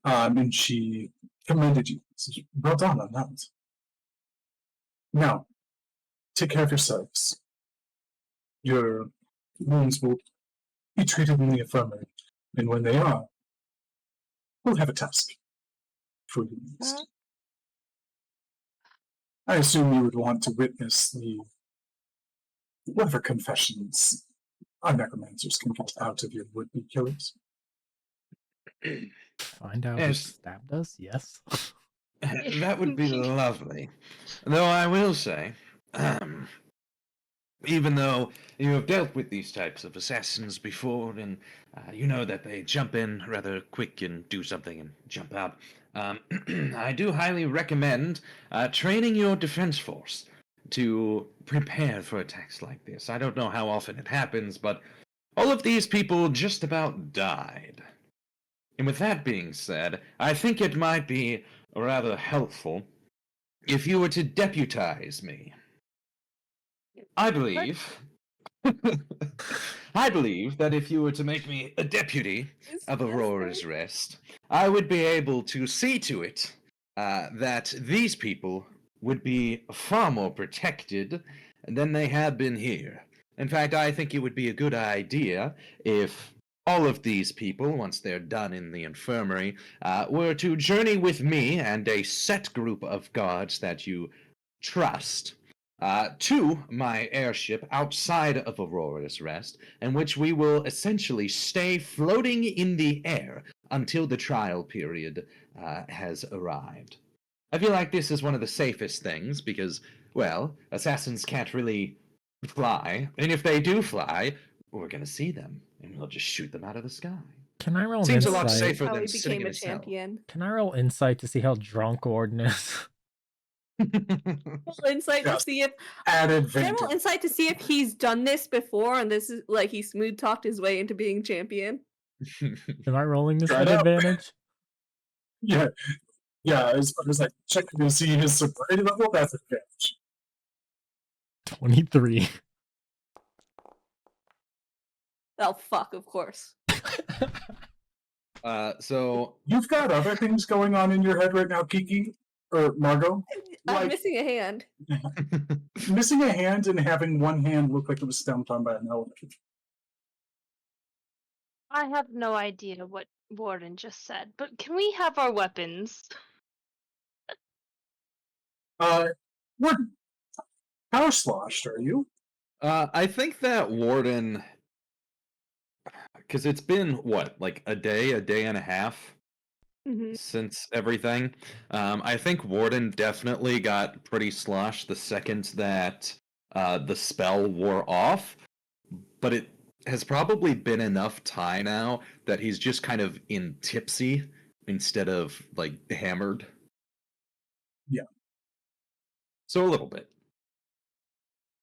And she commended you. Says, well done on that. Now, take care of yourselves. Your wounds will be treated in the infirmary, and when they are, we'll have a task for you next. I assume you would want to witness the whatever confessions our necromancers can get out of your would-be killers. Find out who Yes. stabbed us? Yes. That would be lovely. Though I will say, even though you have dealt with these types of assassins before, and you know that they jump in rather quick and do something and jump out, I do highly recommend training your defense force to prepare for attacks like this. I don't know how often it happens, but all of these people just about died. And with that being said, I think it might be rather helpful if you were to deputize me. I believe I believe that if you were to make me a deputy of Yes, Aurora's sir. Rest, I would be able to see to it that these people would be far more protected than they have been here. In fact, I think it would be a good idea if all of these people, once they're done in the infirmary, were to journey with me and a set group of guards that you trust to my airship outside of Aurora's Rest, in which we will essentially stay floating in the air until the trial period has arrived. I feel like this is one of the safest things because, well, assassins can't really fly, and if they do fly, we're gonna see them, and we'll just shoot them out of the sky. Can I roll an Seems a insight? lot safer How than he sitting became in a a cell. champion. Can I roll insight to see how drunk Warden is? Roll insight to Yes. see if Added Can I roll vantage. insight to see if he's done this before and this is like he smooth talked his way into being champion. Am I rolling this Try at it out. advantage? Yeah. Yeah, as far as like checking to see his sobriety level, that's advantage. 23. Oh fuck, of course. So You've got other things going on in your head right now, Kiki or Margot. I'm Like- missing a hand. Missing a hand and having one hand look like it was stamped on by an elephant. I have no idea what Warden just said, but can we have our weapons? What? How sloshed are you? I think that Warden, because it's been what, like a day and a half Mhm. since everything. I think Warden definitely got pretty sloshed the second that the spell wore off, but it has probably been enough time now that he's just kind of in tipsy instead of like hammered. Yeah. So a little bit.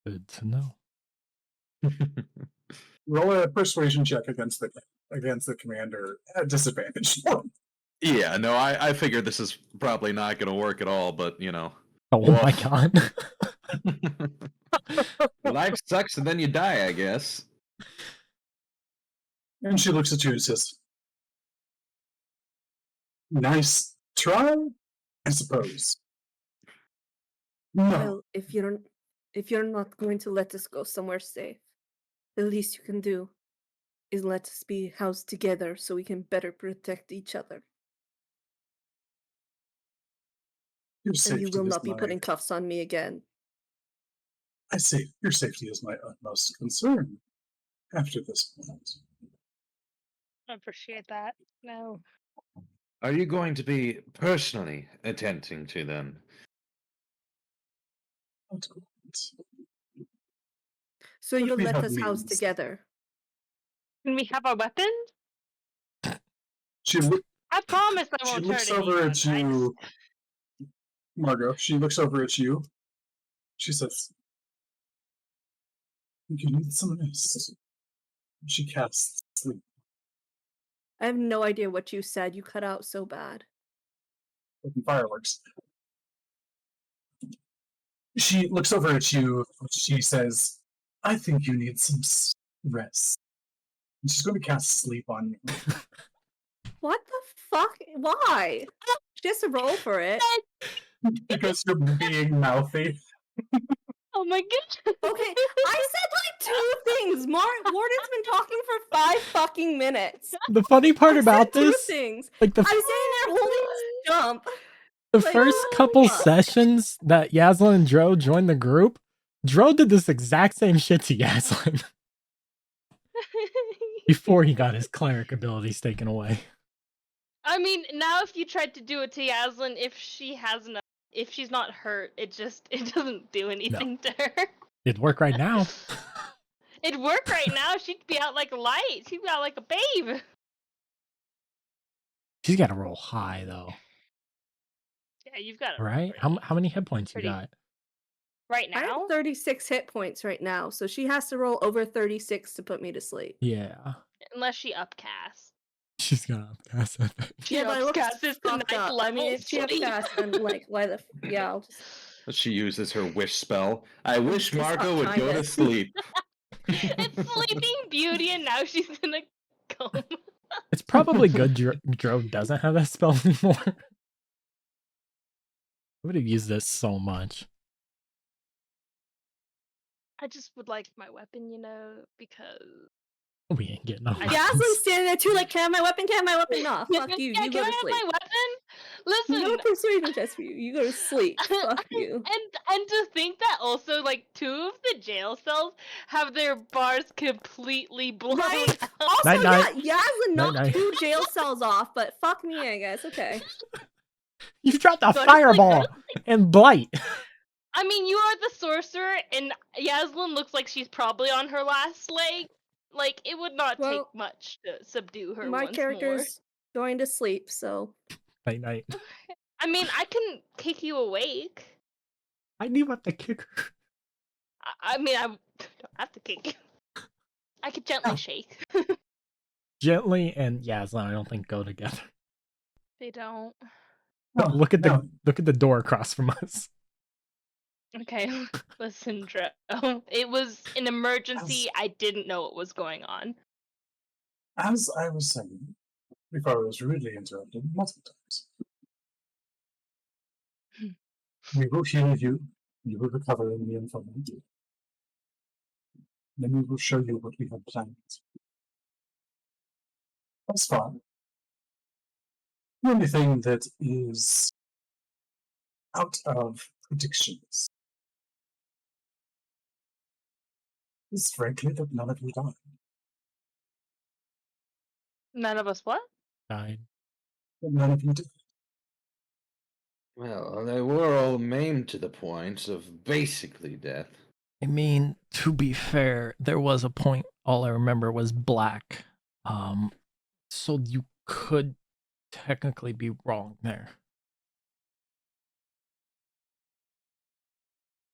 Good to know. Roll a persuasion check against the commander at disadvantage. Yeah, no, I figured this is probably not going to work at all, but you know. Oh my Woof. god. Life sucks and then you die, I guess. And she looks at you and says, "Nice try, I suppose." No, Well, if you're not going to let us go somewhere safe, the least you can do is let us be housed together so we can better protect each other. your And safety you will is not be my- putting cuffs on me again. I say your safety is my utmost concern. After this moment, I appreciate that. No. Are you going to be personally attending to them? So But you'll we let have us house means. together. Can we have our weapons? she look, I promise I she won't looks hurt over anyone. at you, Margot. She looks over at you. She says, "You need some rest." She casts sleep. I have no idea what you said. You cut out so bad. Open fireworks. She looks over at you. She says, "I think you need some rest." And she's going to cast sleep on you. What the fuck? Why? She has to roll for it. Because you're being mouthy. Oh my god. Okay, I said like 2 things. Warden's been talking for 5 fucking minutes. The funny part I about said 2 this, things. like I'm sitting there holding jump. the like, first oh couple fuck. sessions that Yaslin and Dro joined the group, Dro did this exact same shit to Yaslin before he got his cleric abilities taken away. I mean, now if you tried to do it to Yaslin, if she's not hurt, it doesn't do anything to her. It'd work right now. It'd work right now. She'd be out like a light. She'd be out like a babe. She's got to roll high though, Yeah, you've got it right? How many hit points you pretty- got? right I have now. 36 hit points right now, so she has to roll over 36 to put me to sleep. Yeah, Unless she upcasts. she's gonna upcast that. She Yeah, but it looks upcasts is the fucked ninth up. I mean, level if she sleep. upcasts, I'm like, why the yeah, I'll just She uses her wish spell. I wish just Margot would uptime go to it. sleep. It's Sleeping Beauty, and now she's in a coma. It's probably good Dro doesn't have that spell anymore. I would have used this so much. I just would like my weapon, because We ain't getting no I- Yaslyn's standing there too, like, can I have my weapon? Can I have my weapon? Nah, fuck you. Yeah, You can go I to have sleep. my weapon? Listen, No persuasion test for you. You go to sleep. Fuck you. And to think that also like 2 of the jail cells have their bars completely blown Right? out. Also, Night-night. yeah, Yaslyn knocked Night-night. 2 jail cells off, but fuck me, I guess. Okay. You dropped a Go to sleep, fireball and blight. I mean, you are the sorcerer, and Yaslyn looks like she's probably on her last leg. Like, it would not Well, take much to subdue her My once character's going to sleep, so. Night night. more. I mean, I can kick you awake. I knew what the kicker. I mean, I don't have to kick you. I could gently shake. Gently and Yaslin, I don't think go together. They don't. No, Look at no. the door across from us. Okay, listen, Dro. It was an emergency. I didn't know what was going on. As I was saying, before I was rudely interrupted multiple times, we will heal you. You will recover in the infirmary. Then we will show you what we have planned. That's fine. The only thing that is out of predictions is frankly that none of you died. None of us what? Died. That none of you did. Well, they were all maimed to the point of basically death. I mean, to be fair, there was a point all I remember was black. So you could technically be wrong there.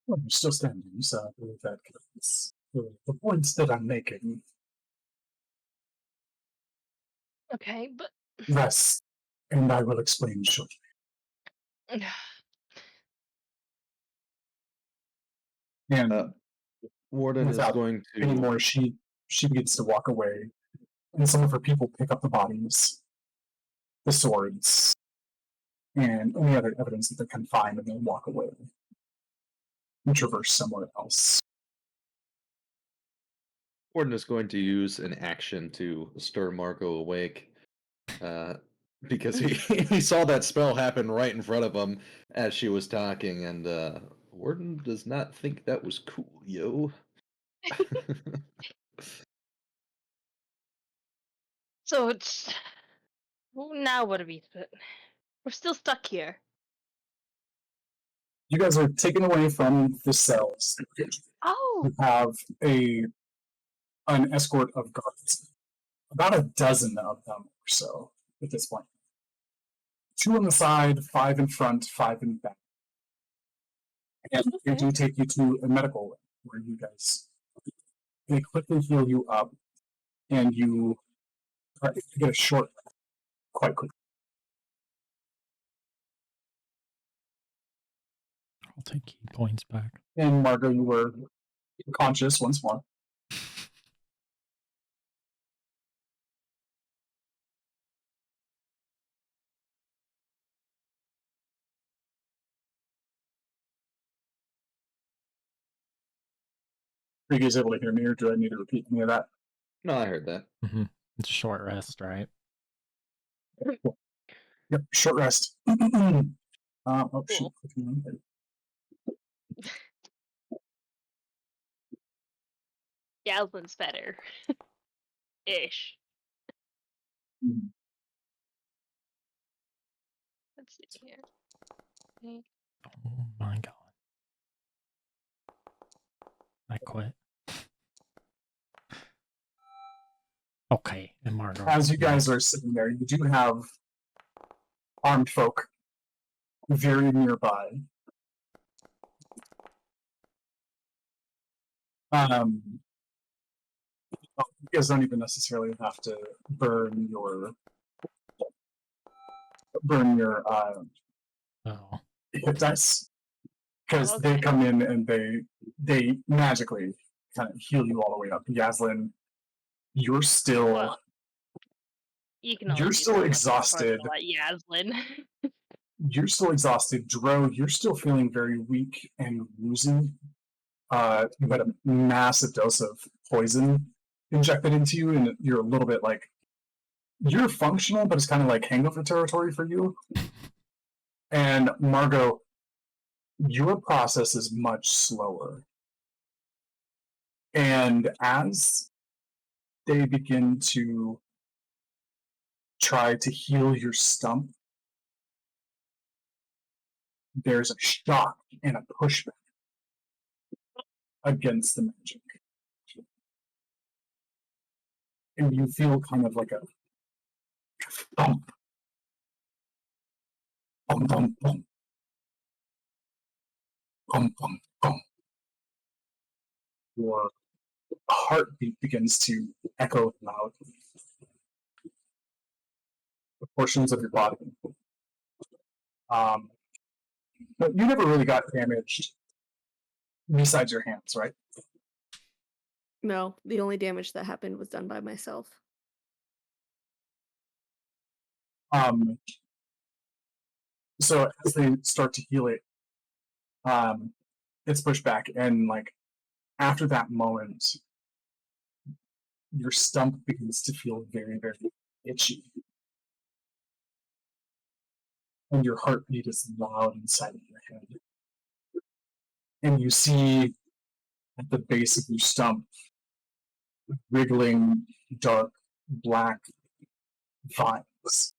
Well, you're still standing, so I believe that counts. The points that I'm making, Okay, but rest, and I will explain shortly. And Warden is Without going to. anymore, she begins to walk away, and some of her people pick up the bodies, the swords, and any other evidence that they can find, and then walk away and traverse somewhere else. Warden is going to use an action to stir Margot awake, because he saw that spell happen right in front of him as she was talking, and Warden does not think that was cool, yo. so it's now what do we? We're still stuck here. You guys are taken away from the cells. Oh, You have an escort of guards, about a dozen of them or so at this point. 2 on the side, 5 in front, 5 in back. And they do take you to a medical wing where you guys, they quickly heal you up, and you get a short rest quite quickly. I'll take key points back. And Margot, you were conscious once more. Are you guys able to hear me, or do I need to repeat any of that? No, I heard that. It's a short rest, right? Yep, short rest. Oh, shoot. Yaslyn's better. Ish. Mhm. Let's see here. Okay. Oh my god. I quit. Okay, and Margot. As you guys are sitting there, you do have armed folk very nearby. You guys don't even necessarily have to burn your Oh. hit dice, because they Okay. come in and they magically kind of heal you all the way up. Yaslin, you're still Well, you can only you're do still so much exhausted. before I let Yaslin. You're still exhausted. Dro, you're still feeling very weak and woozy. You had a massive dose of poison injected into you, and you're a little bit like you're functional, but it's kind of like hangover territory for you. And Margot, your process is much slower. And as they begin to try to heal your stump, there's a shock and a pushback against the magic. And you feel kind of like a thump. Bum, bum, bum. Bum, bum, bum. Your heartbeat begins to echo loudly. The portions of your body. But you never really got damaged besides your hands, right? No, the only damage that happened was done by myself. So as they start to heal it, it's pushed back, and like after that moment, your stump begins to feel very, very itchy. And your heartbeat is loud inside of your head. And you see at the base of your stump wriggling dark black vines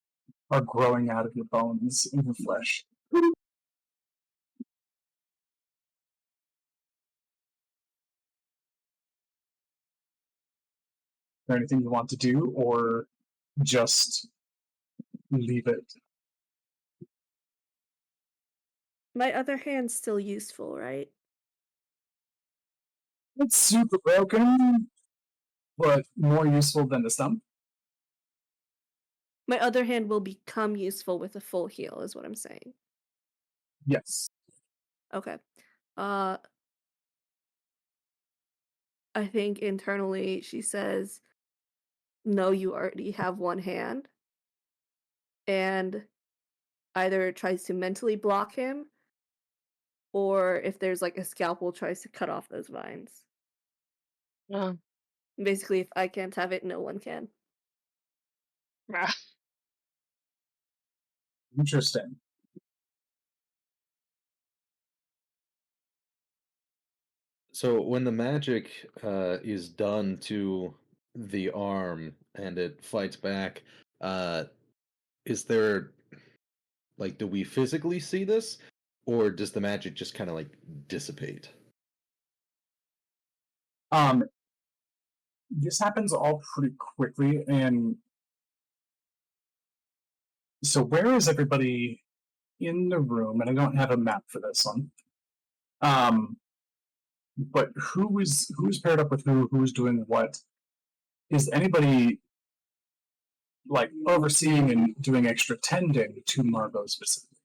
are growing out of your bones and your flesh. Is there anything you want to do, or just leave it? My other hand's still useful, right? It's super broken, but more useful than the stump. My other hand will become useful with a full heal, is what I'm saying. Yes. Okay. I think internally she says, no, you already have one hand. And either tries to mentally block him, or if there's like a scalpel, tries to cut off those vines. Oh. Basically, if I can't have it, no one can. Ah. Interesting. So when the magic is done to the arm and it fights back, is there like do we physically see this, or does the magic just kind of like dissipate? This happens all pretty quickly, and so where is everybody in the room? And I don't have a map for this one. But who's paired up with who's doing what? Is anybody like overseeing and doing extra tending to Margot specifically?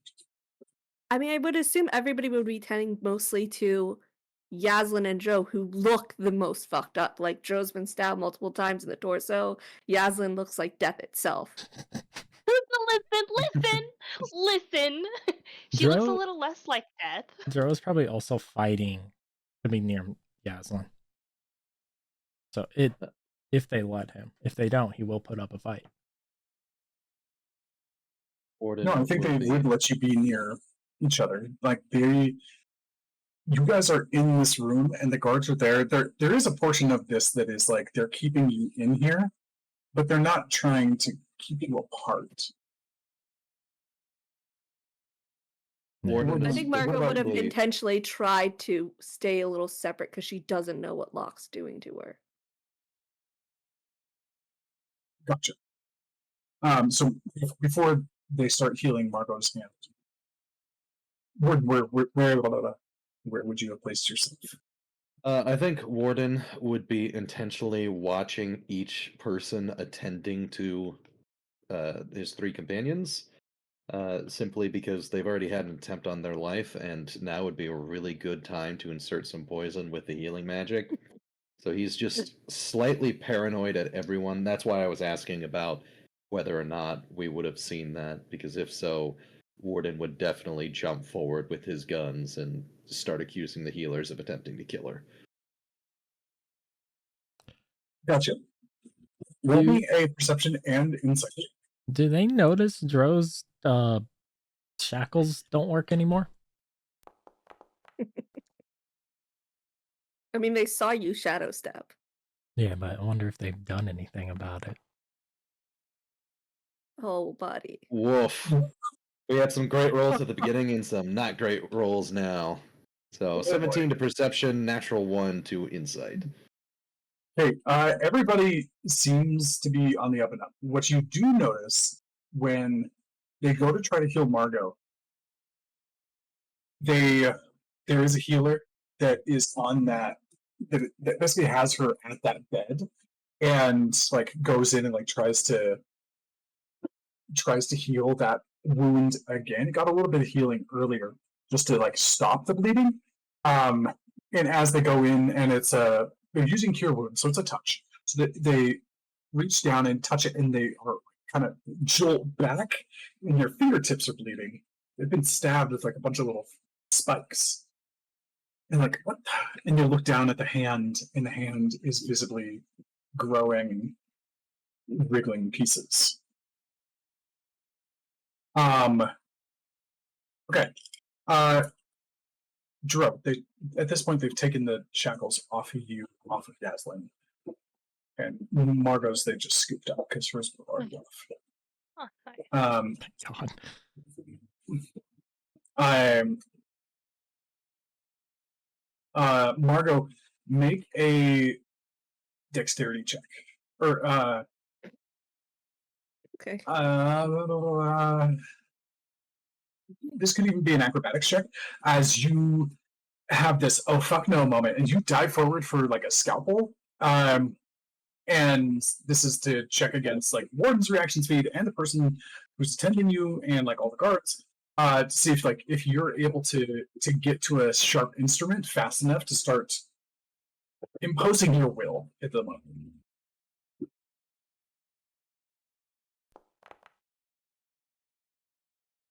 I mean, I would assume everybody would be tending mostly to Yaslin and Joe, who look the most fucked up. Like, Joe's been stabbed multiple times in the torso. Yaslin looks like death itself. Listen. She looks a Dro- little less like death. Zero's probably also fighting to be near Yaslin. So if they let him. If they don't, he will put up a fight. No, I think they would let you be near each other. Like you guys are in this room and the guards are there. There is a portion of this that is like they're keeping you in here, but they're not trying to keep you apart. Warden I is- think what Margot about would have the- intentionally tried to stay a little separate because she doesn't know what Locke's doing to her. Gotcha. So before they start healing Margot's hand, where would you have placed yourself? I think Warden would be intentionally watching each person attending to his three companions, simply because they've already had an attempt on their life, and now would be a really good time to insert some poison with the healing magic. So he's just slightly paranoid at everyone. That's why I was asking about whether or not we would have seen that, because if so, Warden would definitely jump forward with his guns and start accusing the healers of attempting to kill her. Gotcha. Roll me a perception and insight. Do they notice Dro's shackles don't work anymore? I mean, they saw you shadow step. Yeah, but I wonder if they've done anything about it. Oh, buddy. Woof. We had some great rolls at the beginning and some not great rolls now. So 17 to perception, natural 1 to insight. Hey, everybody seems to be on the up and up. What you do notice when they go to try to heal Margot, there is a healer that is on that basically has her at that bed, and like goes in and like tries to heal that wound again. It got a little bit of healing earlier just to like stop the bleeding. And as they go in, and it's they're using cure wounds, so it's a touch. So they reach down and touch it, and they are kind of jolt back, and their fingertips are bleeding. They've been stabbed with like a bunch of little spikes. And like, what? And you look down at the hand, and the hand is visibly growing, wriggling pieces. Okay. Dro, at this point they've taken the shackles off of you, off of Dazzling. And Margot's they've just scooped up because hers were already off. Oh, hi. God. Margot, make a dexterity check. Or Okay. This could even be an acrobatics check as you have this oh fuck no moment, and you dive forward for like a scalpel. And this is to check against like Warden's reaction speed and the person who's attending you and like all the guards, to see if you're able to get to a sharp instrument fast enough to start imposing your will at the moment.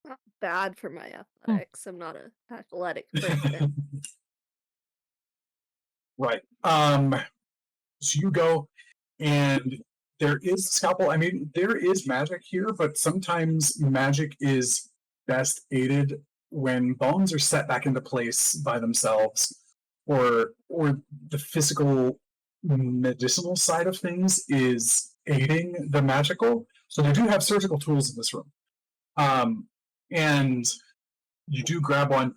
Not bad for my athletics. I'm not an athletic person. Right. So you go, and there is scalpel. I mean, there is magic here, but sometimes magic is best aided when bones are set back into place by themselves, or the physical medicinal side of things is aiding the magical. So they do have surgical tools in this room. And you do grab one.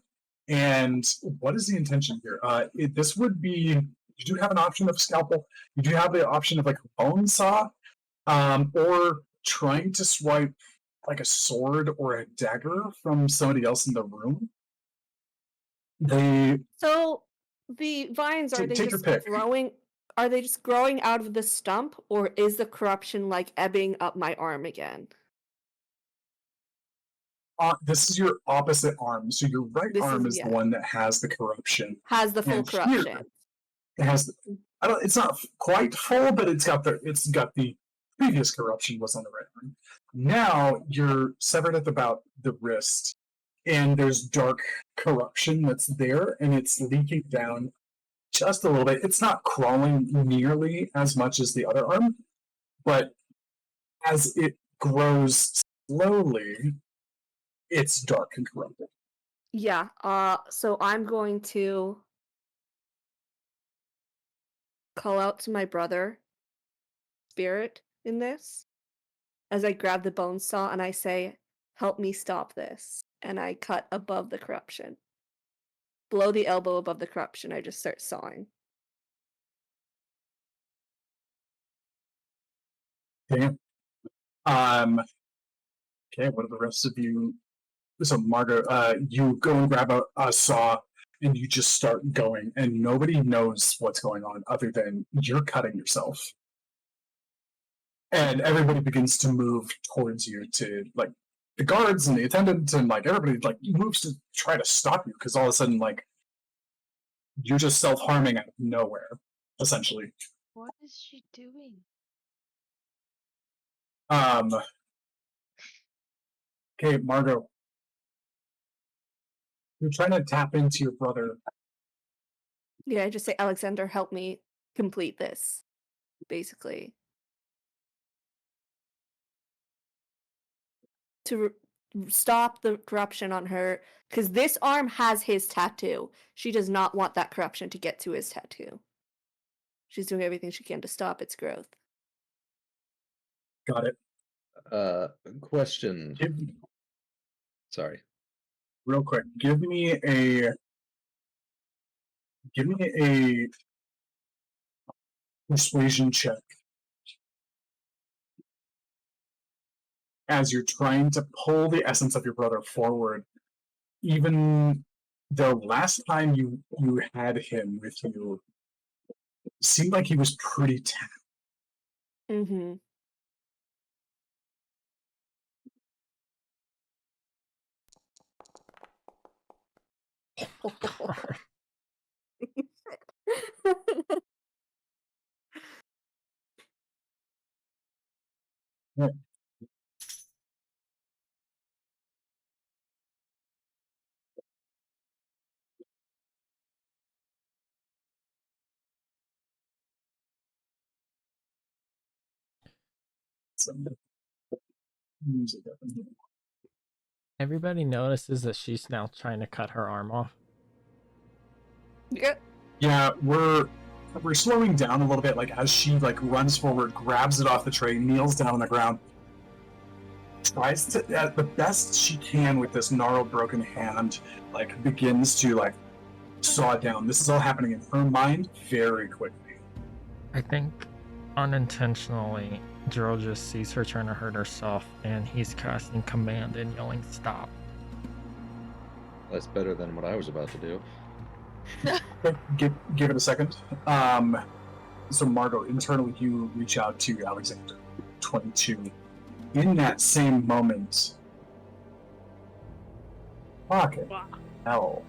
And what is the intention here? This would be, you do have an option of scalpel. You do have the option of like a bone saw, or trying to swipe like a sword or a dagger from somebody else in the room. So the vines, are they Take your just pick. growing? Are they just growing out of the stump, or is the corruption like ebbing up my arm again? This is your opposite arm. So your right arm is the one that has the corruption. Has the full And here, corruption. It has. It's not quite full, but it's got the previous corruption was on the right arm. Now you're severed at about the wrist, and there's dark corruption that's there, and it's leaking down just a little bit. It's not crawling nearly as much as the other arm, but as it grows slowly, it's dark and corrupted. Yeah. So I'm going to call out to my brother, Spirit, in this, as I grab the bone saw and I say, "Help me stop this." And I cut above the corruption. Below the elbow above the corruption, I just start sawing. Okay. Okay, what are the rest of you? So Margot, you go and grab a saw, and you just start going, and nobody knows what's going on other than you're cutting yourself. And everybody begins to move towards you, to like the guards and the attendants, and like everybody like moves to try to stop you, because all of a sudden like you're just self-harming out of nowhere. essentially. What is she doing? Okay, Margot. You're trying to tap into your brother. Yeah, I just say, Alexander, help me complete this, basically. To stop the corruption on her, because this arm has his tattoo. She does not want that corruption to get to his tattoo. She's doing everything she can to stop its growth. Got it. Question. Give, Sorry. real quick, give me a persuasion check as you're trying to pull the essence of your brother forward, even though last time you had him with you seemed like he was pretty tapped. Mm-hmm. Yeah. Some music up in here. Everybody notices that she's now trying to cut her arm off. Yeah. Yeah, we're slowing down a little bit, like as she like runs forward, grabs it off the tray, kneels down on the ground, tries to at the best she can with this gnarled broken hand, like begins to like saw it down. This is all happening in her mind very quickly. I think unintentionally, Jiro just sees her trying to hurt herself, and he's casting command and yelling stop. That's better than what I was about to do. Give it a second. So Margot, internally you reach out to Alexander, 22. In that same moment, fucking hell,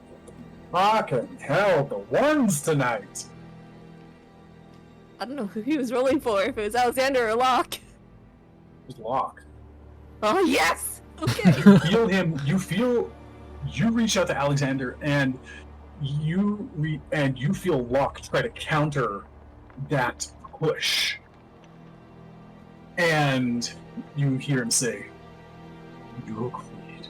the ones tonight. I don't know who he was rolling for, if it was Alexander or Locke. It was Locke. Oh, yes! Okay. Feel him. You reach out to Alexander, and you feel Locke try to counter that push. And you hear him say, "You agreed.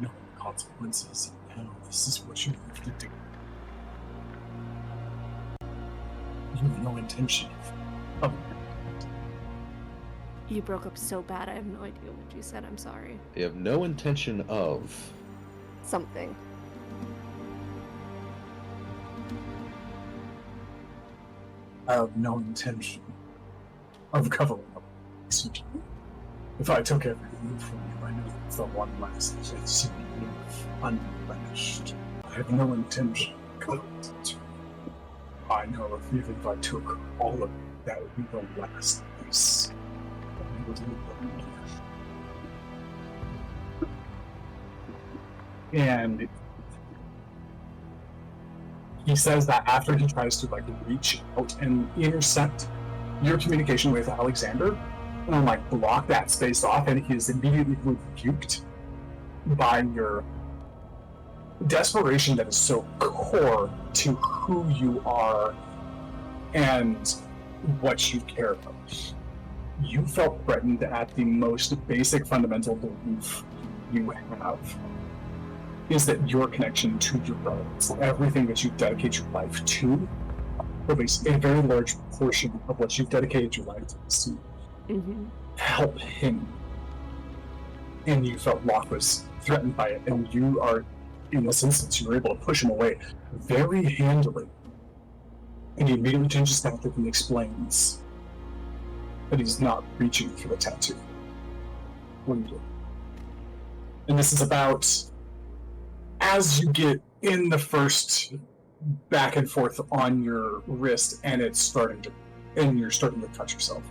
No consequences. Now this is what you have to do. You have no intention of." You broke up so bad, I have no idea what you said. I'm sorry. You have no intention of. Something. I have no intention of covering up. If I took everything from you, I know that's the one last thing I'd see you unblemished. I have no intention of covering it. I know if even if I took all of it, that would be the last piece. I would leave them. And he says that after he tries to like reach out and intercept your communication with Alexander and like block that space off, and he is immediately rebuked by your desperation that is so core to who you are and what you care about. You felt threatened at the most basic fundamental belief you have, is that your connection to your brother, everything that you dedicate your life to, or at least a very large portion of what you've dedicated your life to, is to help him. And you felt Locke was threatened by it, and you are, in this instance, you were able to push him away very handily. And he immediately changes tactic and explains that he's not reaching for the tattoo. What do you do? And this is about as you get in the first back and forth on your wrist, and you're starting to cut yourself.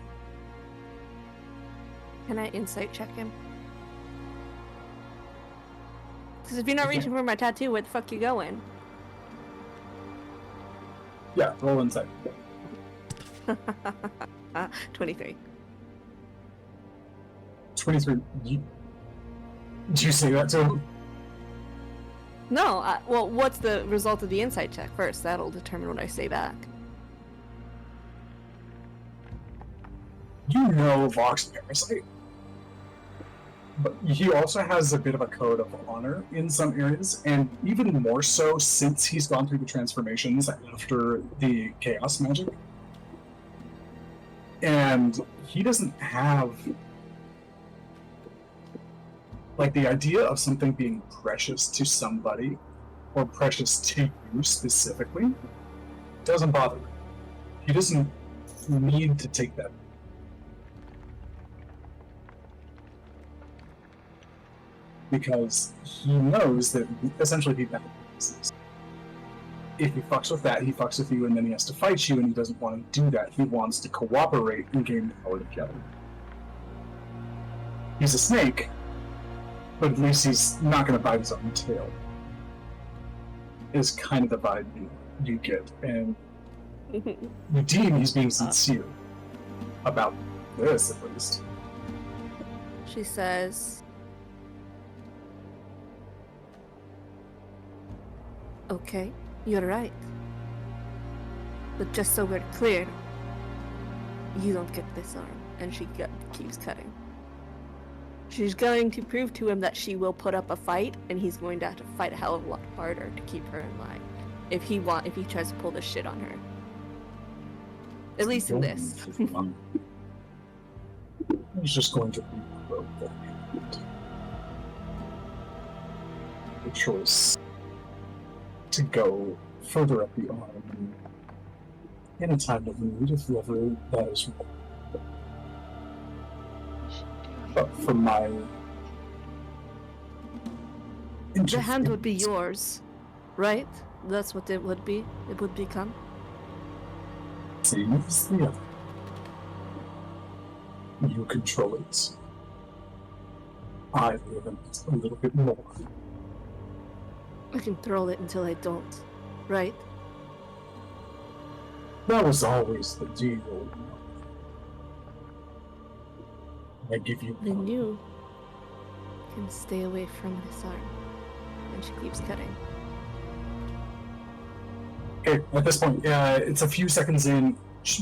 Can I insight check him? Because if you're not reaching for my tattoo, where the fuck you going? Yeah, roll insight. 23. 23. Did you say that to him? No, well, what's the result of the insight check first? That'll determine what I say back. You know Vox Parasite, but he also has a bit of a code of honor in some areas, and even more so since he's gone through the transformations after the chaos magic. And he doesn't have, like, the idea of something being precious to somebody, or precious to you specifically, doesn't bother him. He doesn't need to take that. Because he knows that essentially he balances. If he fucks with that, he fucks with you, and then he has to fight you, and he doesn't want to do that. He wants to cooperate and gain power together. He's a snake, but at least he's not going to bite his own tail. Is kind of the vibe you get, and you deem he's being sincere about this, at least. She says, okay, you're right. But just so we're clear, you don't get this arm. And she keeps cutting. She's going to prove to him that she will put up a fight, and he's going to have to fight a hell of a lot harder to keep her in line. If he tries to pull this shit on her. At least in this. He's just going to reprogram the choice to go further up the arm in a time of need, if ever that is right. But for my The hand would be yours, right? That's what it would be. It would become. Seems the other. You control it. I live in it a little bit more. I control it until I don't, right? That was always the deal. I give you Then you can stay away from this arm. And she keeps cutting. Okay, at this point, it's a few seconds in.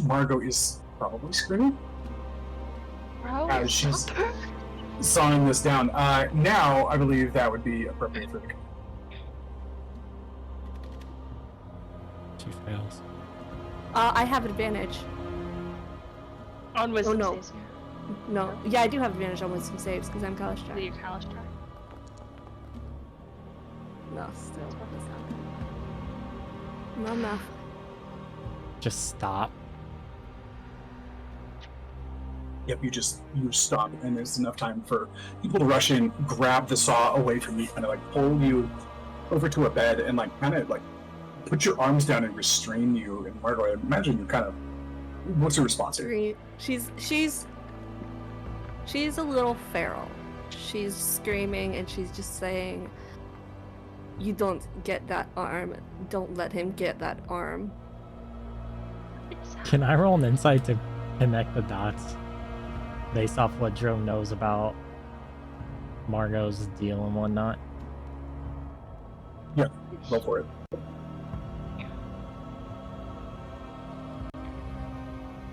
Margot is probably screaming Bro, as she's stop her. sawing this down. Now, I believe that would be appropriate for the. She fails. I have advantage. On wisdom no. saves. No. Yeah, I do have advantage on wisdom saves because I'm college Do track. your college try. No, still. Not enough. Just stop. Yep, you stop, and there's enough time for people to rush in, grab the saw away from you, kind of like pull you over to a bed, and like kind of like put your arms down and restrain you. And Margot, I imagine you're kind of. What's your response here? She's a little feral. She's screaming and she's just saying, "You don't get that arm. Don't let him get that arm." Can I roll an insight to connect the dots based off what Dro knows about Margot's deal and whatnot? Go for it.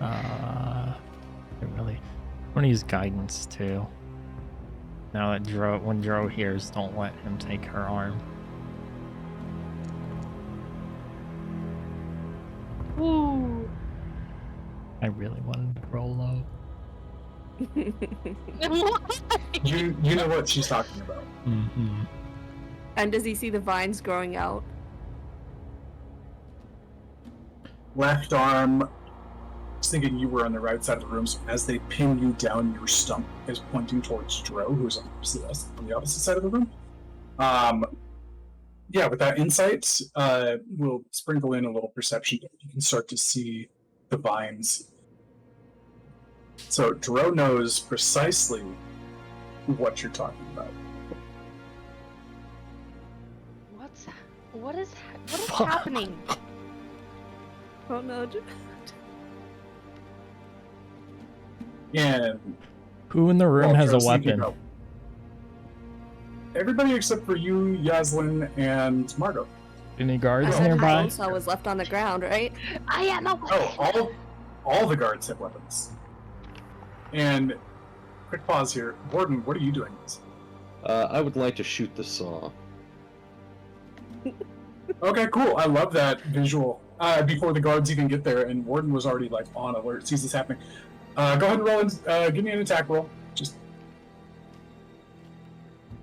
I really want to use guidance too. Now that when Dro hears, don't let him take her arm. Ooh. I really wanted to roll low. You know what she's talking about. Mm-hmm. And does he see the vines growing out? Left arm. I was thinking you were on the right side of the room, so as they pin you down, your stump is pointing towards Dro, who's on the opposite side of the room. Yeah, with that insight, we'll sprinkle in a little perception. You can start to see the vines. So Dro knows precisely what you're talking about. What is happening? Oh no. And Who in the room well, has a Drow, sneaking weapon? up. Everybody except for you, Yaslin, and Margot. Any I guards had nearby? Bone Saw was left on the ground, right? I am a Oh, all the guards have weapons. And quick pause here, Warden. What are you doing? I would like to shoot the saw. Okay, cool. I love that visual. Before the guards even get there, and Warden was already like on alert, sees this happening. Go ahead and roll. Give me an attack roll. Just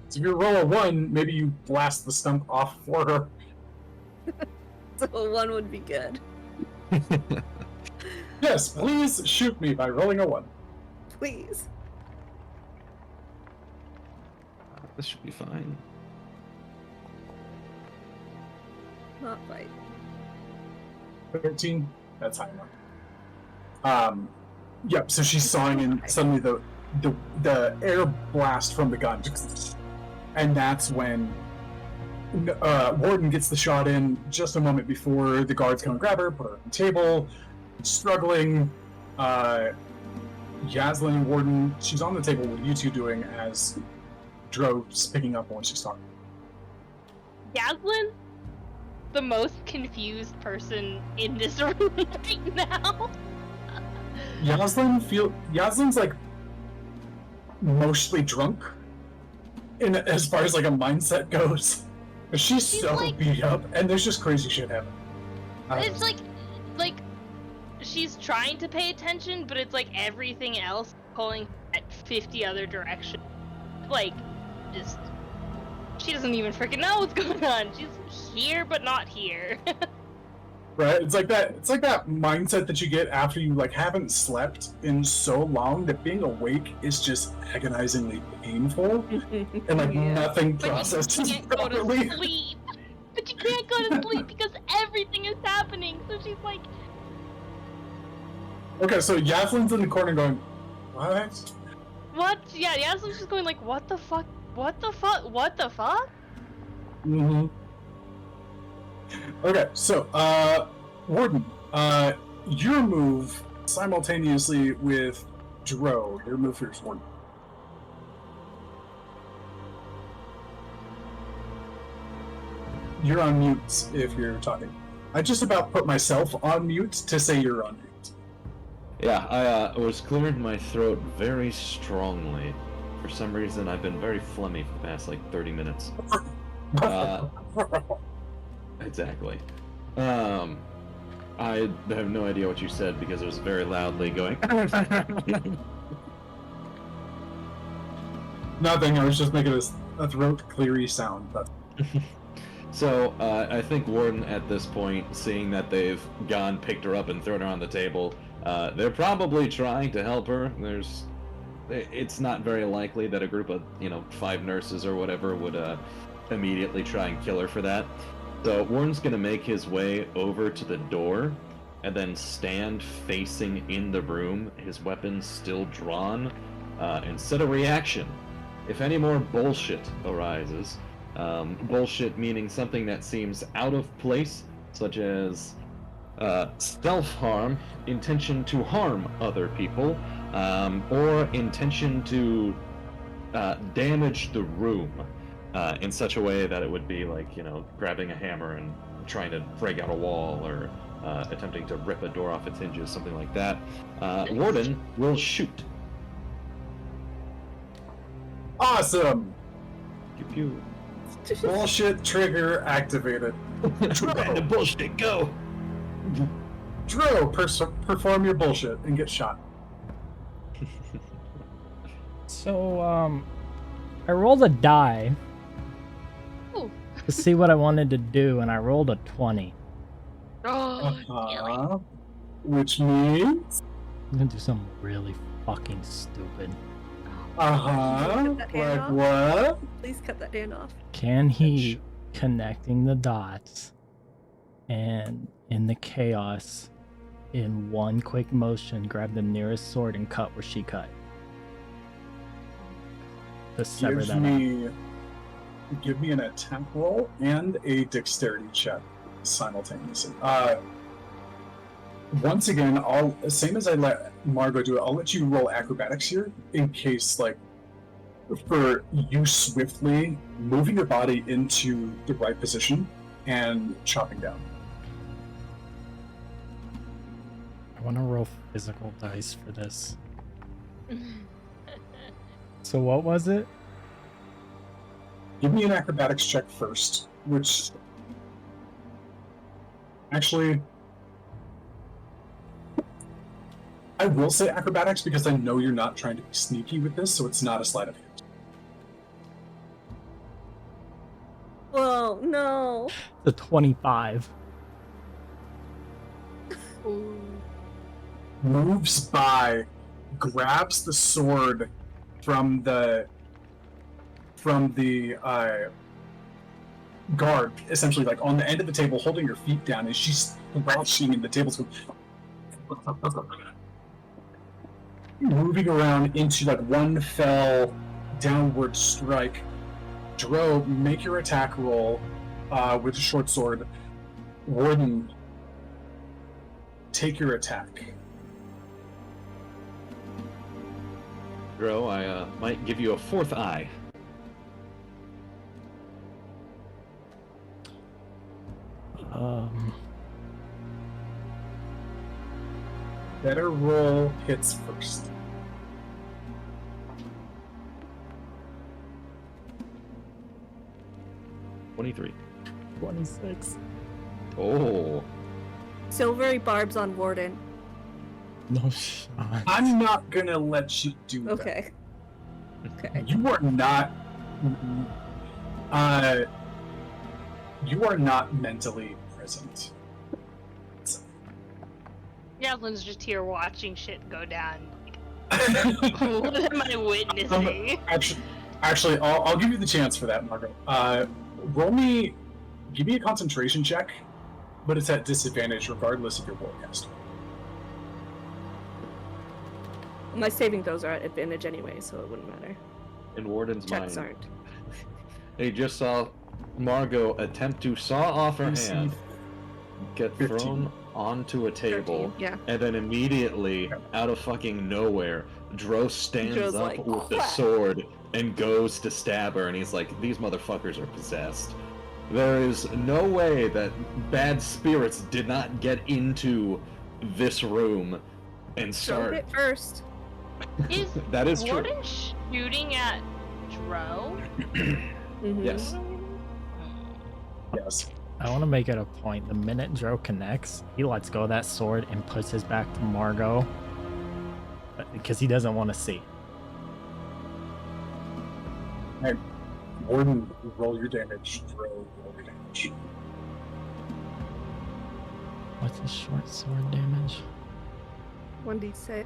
so if you roll a 1, maybe you blast the stump off for her. So 1 would be good. Yes, please shoot me by rolling a 1. Please. This should be fine. Not fight. 13. That's high enough. Yep. So she's sawing, and suddenly the air blast from the gun, and that's when Warden gets the shot in just a moment before the guards come and grab her, put her on the table, struggling. Yaslin and Warden, she's on the table. What are you two doing as Dro's picking up on what she's talking? Yaslin, the most confused person in this room right now. Yaslin's like mostly drunk, in as far as like a mindset goes. She's so like- beat up, and there's just crazy shit happening. It's like she's trying to pay attention, but it's like everything else pulling at 50 other directions. Like, just she doesn't even freaking know what's going on. She's here but not here. Right? It's like that mindset that you get after you like haven't slept in so long that being awake is just agonizingly painful, and like Yeah. nothing But you processes can't go to properly. sleep. But you can't go to sleep because everything is happening. So she's like, Okay, so Yaslin's in the corner going, "What?" what? Yeah, Yaslin's just going like, what the fuck? What the fuck? What the fuck? Mm-hmm. Okay, so, Warden, your move simultaneously with Dro, your move first, Warden. You're on mute if you're talking. I just about put myself on mute to say you're on mute. Yeah, I was clearing my throat very strongly. For some reason, I've been very phlegmy for the past like 30 minutes. Exactly. I have no idea what you said because it was very loudly going. Nothing, I was just making a throat cleary sound. But So, I think Warden at this point, seeing that they've picked her up and thrown her on the table, they're probably trying to help her. It's not very likely that a group of, 5 nurses or whatever would, immediately try and kill her for that. So Warden's gonna make his way over to the door, and then stand facing in the room, his weapon still drawn, and set a reaction. If any more bullshit arises, bullshit meaning something that seems out of place, such as self-harm, intention to harm other people, or intention to damage the room in such a way that it would be like, grabbing a hammer and trying to break out a wall, or attempting to rip a door off its hinges, something like that. Warden will shoot. awesome! Pew pew. Bullshit trigger activated. Random bullshit, go! Dro, perform your bullshit and get shot. So, I rolled a die Ooh. to see what I wanted to do, and I rolled a 20. Oh, really? Uh-huh. Which means... I'm gonna do something really fucking stupid. Uh-huh. Cut that hand Like off. what? Please cut that hand off. Can he, connecting the dots, and in the chaos, in one quick motion, grab the nearest sword and cut where she cut? To sever that out. Give me an attack roll and a dexterity check simultaneously. once again, I'll same as I let Margot do it. I'll let you roll acrobatics here in case, like, for you swiftly moving your body into the right position and chopping down. I want to roll physical dice for this. So what was it? Give me an acrobatics check first, which actually I will say acrobatics because I know you're not trying to be sneaky with this, so it's not a sleight of hand. Whoa, no. The 25. Ooh. Moves by, grabs the sword from the guard, essentially like on the end of the table, holding her feet down, and she's crouching in the table, moving around into like one fell downward strike. Dro, make your attack roll with a short sword. Warden, take your attack. Dro, I might give you a fourth eye. Better roll hits first. $23. 26. Oh. Silvery barbs on Warden. No shot. I'm not gonna let you do that. Okay. Okay. You are not. You are not mentally present. Yaslin's just here watching shit go down. What am I witnessing? Actually, I'll give you the chance for that, Margot. Give me a concentration check, but it's at disadvantage regardless of your warcaster. My saving throws are at advantage anyway, so it wouldn't matter. In Warden's Checks mind, aren't. they just saw Margot attempt to saw off her DC hand, get 15. thrown onto a table, 13, yeah. and then immediately, out of fucking nowhere, Dro stands Dro's up like, with the "Whack." sword and goes to stab her, and he's like, these motherfuckers are possessed. There is no way that bad spirits did not get into this room and Show start... it first. Is That is true. Warden shooting at Dro? Mhm. Yes. Yes. I want to make it a point. The minute Dro connects, he lets go of that sword and puts his back to Margot because he doesn't want to see. Hey, Warden, roll your damage. Roll your damage. What's his short sword damage? 1d6.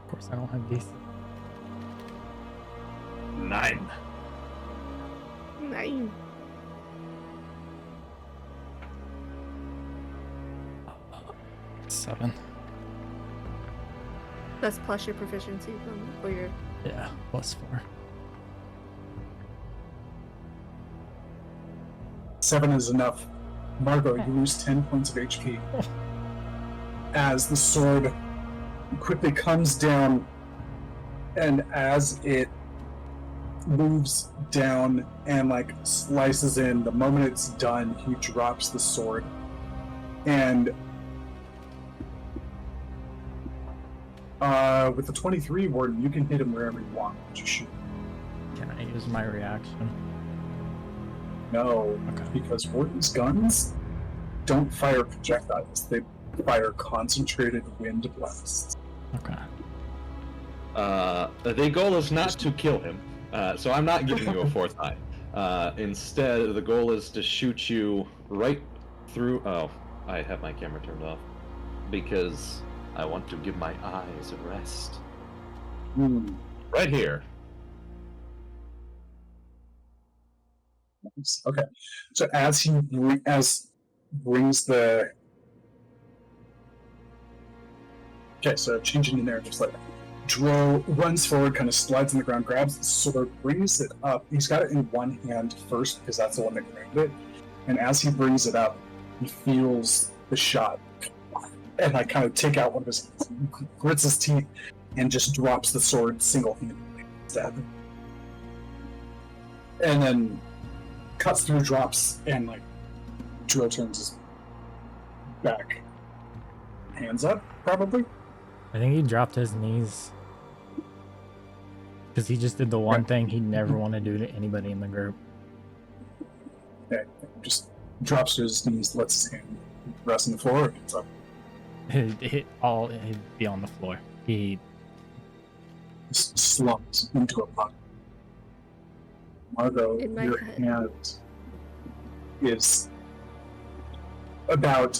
Of course, I don't have these. 9. 9. Seven. That's plus your proficiency from, or your. Yeah, +4. 7 is enough. Margot, you lose 10 points of HP. As the sword quickly comes down, and as it moves down and like slices in, the moment it's done, he drops the sword. And with the 23, Warden, you can hit him wherever you want. Just shoot. Can I use my reaction? No, Okay. because Warden's guns don't fire projectiles. They fire concentrated wind blasts. Okay. The goal is not to kill him, so I'm not giving you a fourth eye. Instead, the goal is to shoot you right through... Oh, I have my camera turned off. Because I want to give my eyes a rest. Right here. Nice. Okay, so as he brings the... Okay, so changing the narrative slightly. Dro runs forward, kind of slides on the ground, grabs the sword, brings it up. He's got it in one hand first because that's the one that grabbed it. and as he brings it up, he feels the shot, and like kind of take out one of his, grits his teeth, and just drops the sword single-handedly. Stab. And then cuts through, drops, and like Drill turns his back, hands up, probably. I think he dropped his knees. Because he just did the one thing he'd never want to do to anybody in the group. Yeah, just drops to his knees, lets his hand rest on the floor, and gets up. He'd be on the floor. He Just slumps into a pocket. Margot, In my your head. hand is about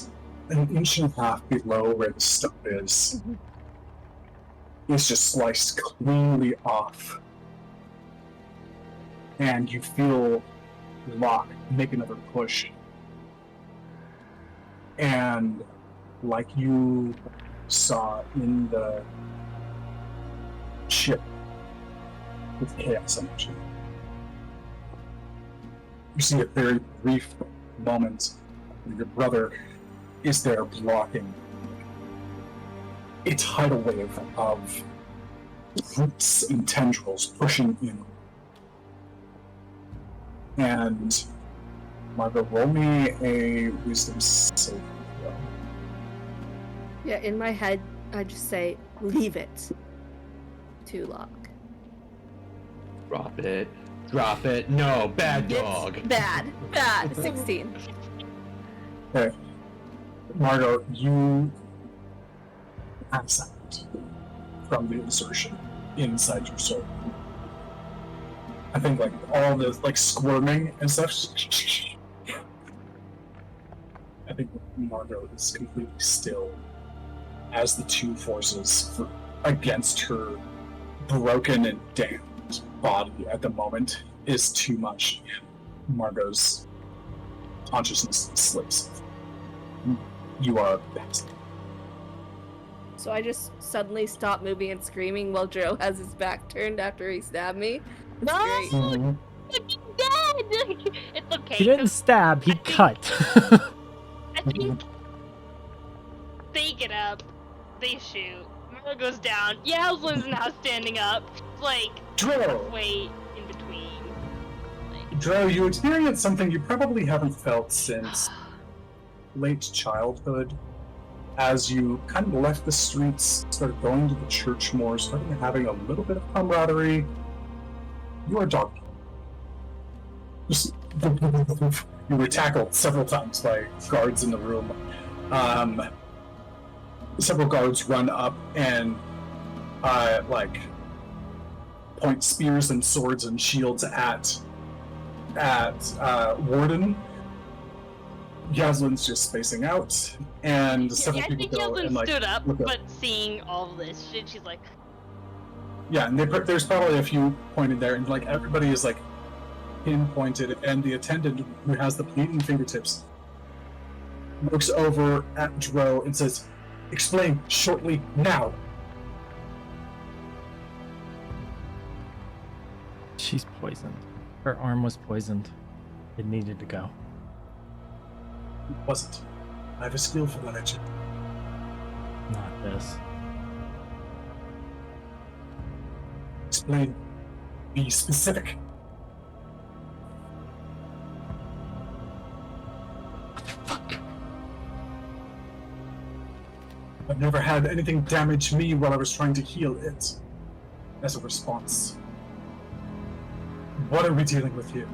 an inch and a half below where the stump is. Mhm. It's just sliced cleanly off. And you feel Locke make another push. And like you saw in the ship with chaos energy, you see a very brief moment where your brother is there blocking a tidal wave of roots and tendrils pushing in. And Margot, roll me a wisdom saving throw. Yeah, in my head, I just say, leave it to Locke. Drop it. Drop it. No, bad It's dog. Bad. 16. Okay. Margot, you pass out from the insertion inside your soul. I think like all the like squirming and stuff. I think Margot is completely still as the two forces against her broken and damned body at the moment is too much. Margot's consciousness slips. You are passed. So I just suddenly stop moving and screaming while Joe has his back turned after he stabbed me. It's great. Mhm. He's dead! It's okay. He didn't 'cause stab, he I think- cut. I think they get up, they shoot, Marlo goes down, Yaslin's now standing up, like, Dro! wait in between. Like, Dro, you experienced something you probably haven't felt since late childhood. As you kind of left the streets, started going to the church more, started having a little bit of camaraderie. You are dog. Just you were tackled several times by guards in the room. Several guards run up and like point spears and swords and shields at Warden. Yaslin's just spacing out, and several yeah, I people think go Yaslin and like stood up, look up. but seeing all this shit, she's like, Yeah, and there's probably a few pointed there, and like everybody is like pinpointed, and the attendant who has the bleeding fingertips looks over at Dro and says, "Explain shortly now." She's poisoned. Her arm was poisoned. It needed to go. It wasn't. I have a skill for that, engine. Not this. Explain. Be specific. I've never had anything damage me while I was trying to heal it. As a response. What are we dealing with here?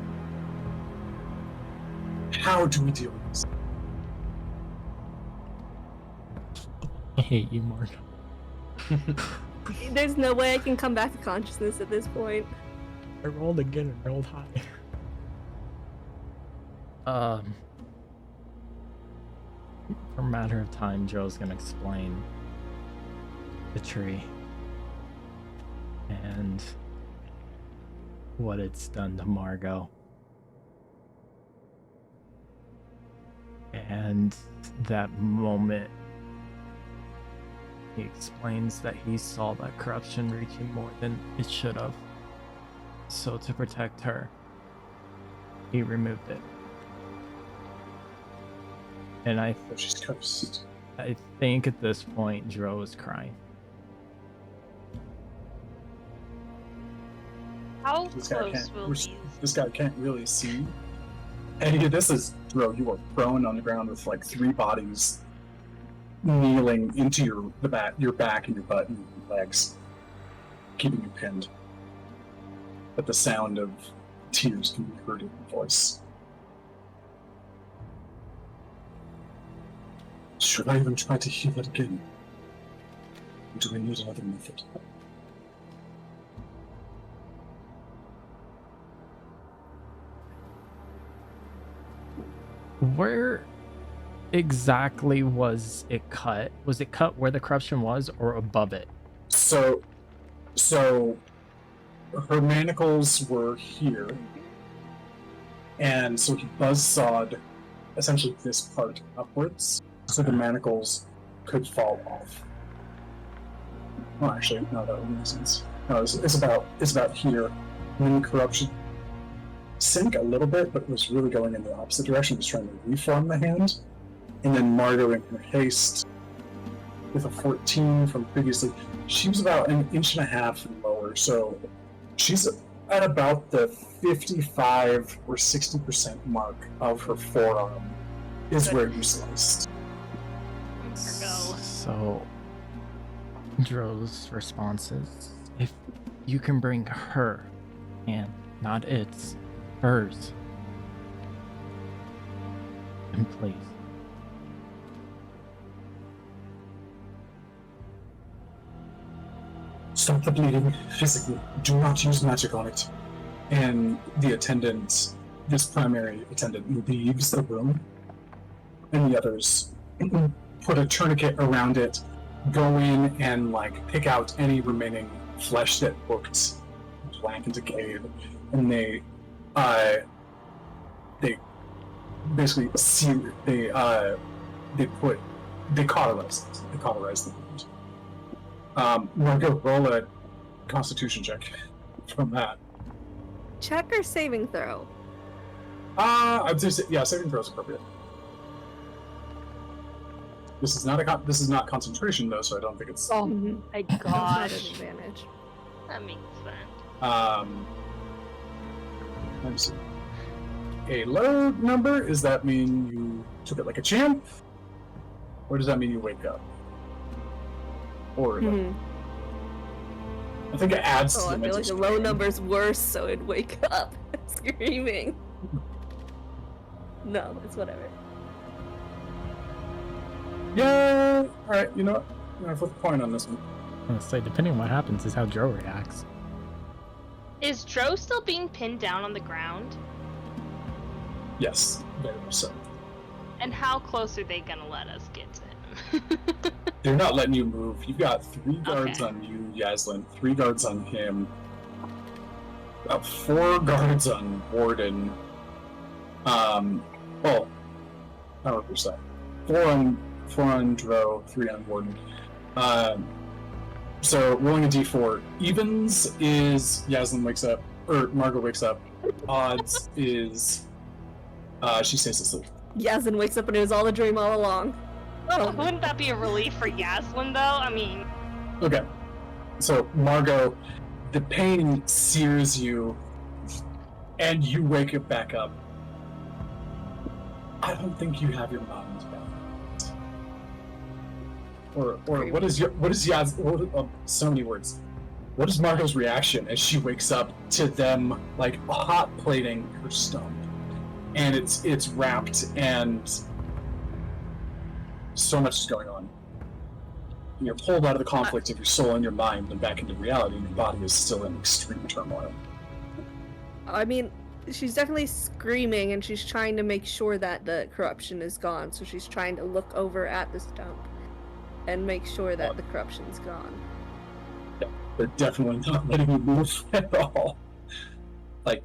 How do we deal with this? I hate you, Mark. There's no way I can come back to consciousness at this point. I rolled again and rolled high. For a matter of time, Joe's gonna explain the tree and what it's done to Margot. And that moment, he explains that he saw that corruption reaching more than it should have. So to protect her, he removed it. And I Oh, she's toast. think at this point, Dro is crying. How This guy close can't. will these? This guy can't really see. And this is Dro. You are prone on the ground with like 3 bodies kneeling into your back and your butt and your legs, keeping you pinned. But the sound of tears can be heard in your voice. Should I even try to heal it again? Or do we need another method? Where exactly was it cut? Was it cut where the corruption was or above it? So her manacles were here, and so he buzzsawed essentially this part upwards, so the manacles could fall off. Well, actually, no, that would make sense. No, it's about here, and then corruption sank a little bit, but was really going in the opposite direction. It was trying to reform the hand, and then Margot, in her haste, with a 14 from previously, she was about an inch and a half lower, so she's at about the 55 or 60% mark of her forearm is where you sliced. Go. So, Dro's response is, if you can bring her hand, not its, hers, and please. Stop the bleeding physically. Do not use magic on it. And the attendant, this primary attendant, leaves the room, and the others put a tourniquet around it, go in and pick out any remaining flesh that looked blank and decayed, and they basically they cauterize the wound. Margot, roll a Constitution check from that. Check or saving throw? I'd say saving throw is appropriate. This is not concentration though, so I don't think it's. Oh Mhm. my That's not an gosh. advantage. That makes sense. Let me see. A low number, does that mean you took it like a champ? Or does that mean you wake up? Or Mhm. I think it adds to Oh, the I feel mental like a low strain. number's worse, so it'd wake up screaming. No, it's whatever. Yeah, alright, you know what? I'm gonna flip a coin on this one. I'm gonna say, depending on what happens, is how Dro reacts. Is Dro still being pinned down on the ground? Yes, very much so. And how close are they gonna let us get to him? They're not letting you move. You've got 3 guards Okay. on you, Yaslin, 3 guards on him, about 4 guards on Warden. Well, how would you say? 4 on Dro, 3 on Warden. So rolling a d4. Evens is Yaslin wakes up, or Margot wakes up. Odds is she stays asleep. Yasin wakes up and it was all a dream all along. Oh, wouldn't that be a relief for Yaslin, though? I mean, Okay. So, Margot, the pain sears you, and you wake it back up. I don't think you have your mind back. Or what is Yaz? So many words. What is Margot's reaction as she wakes up to them hot plating her stump, and it's wrapped and so much is going on. You're pulled out of the conflict of your soul and your mind and back into reality, and your body is still in extreme turmoil. I mean, she's definitely screaming and she's trying to make sure that the corruption is gone. So she's trying to look over at the stump and make sure that the corruption's gone. They're definitely not letting you move at all.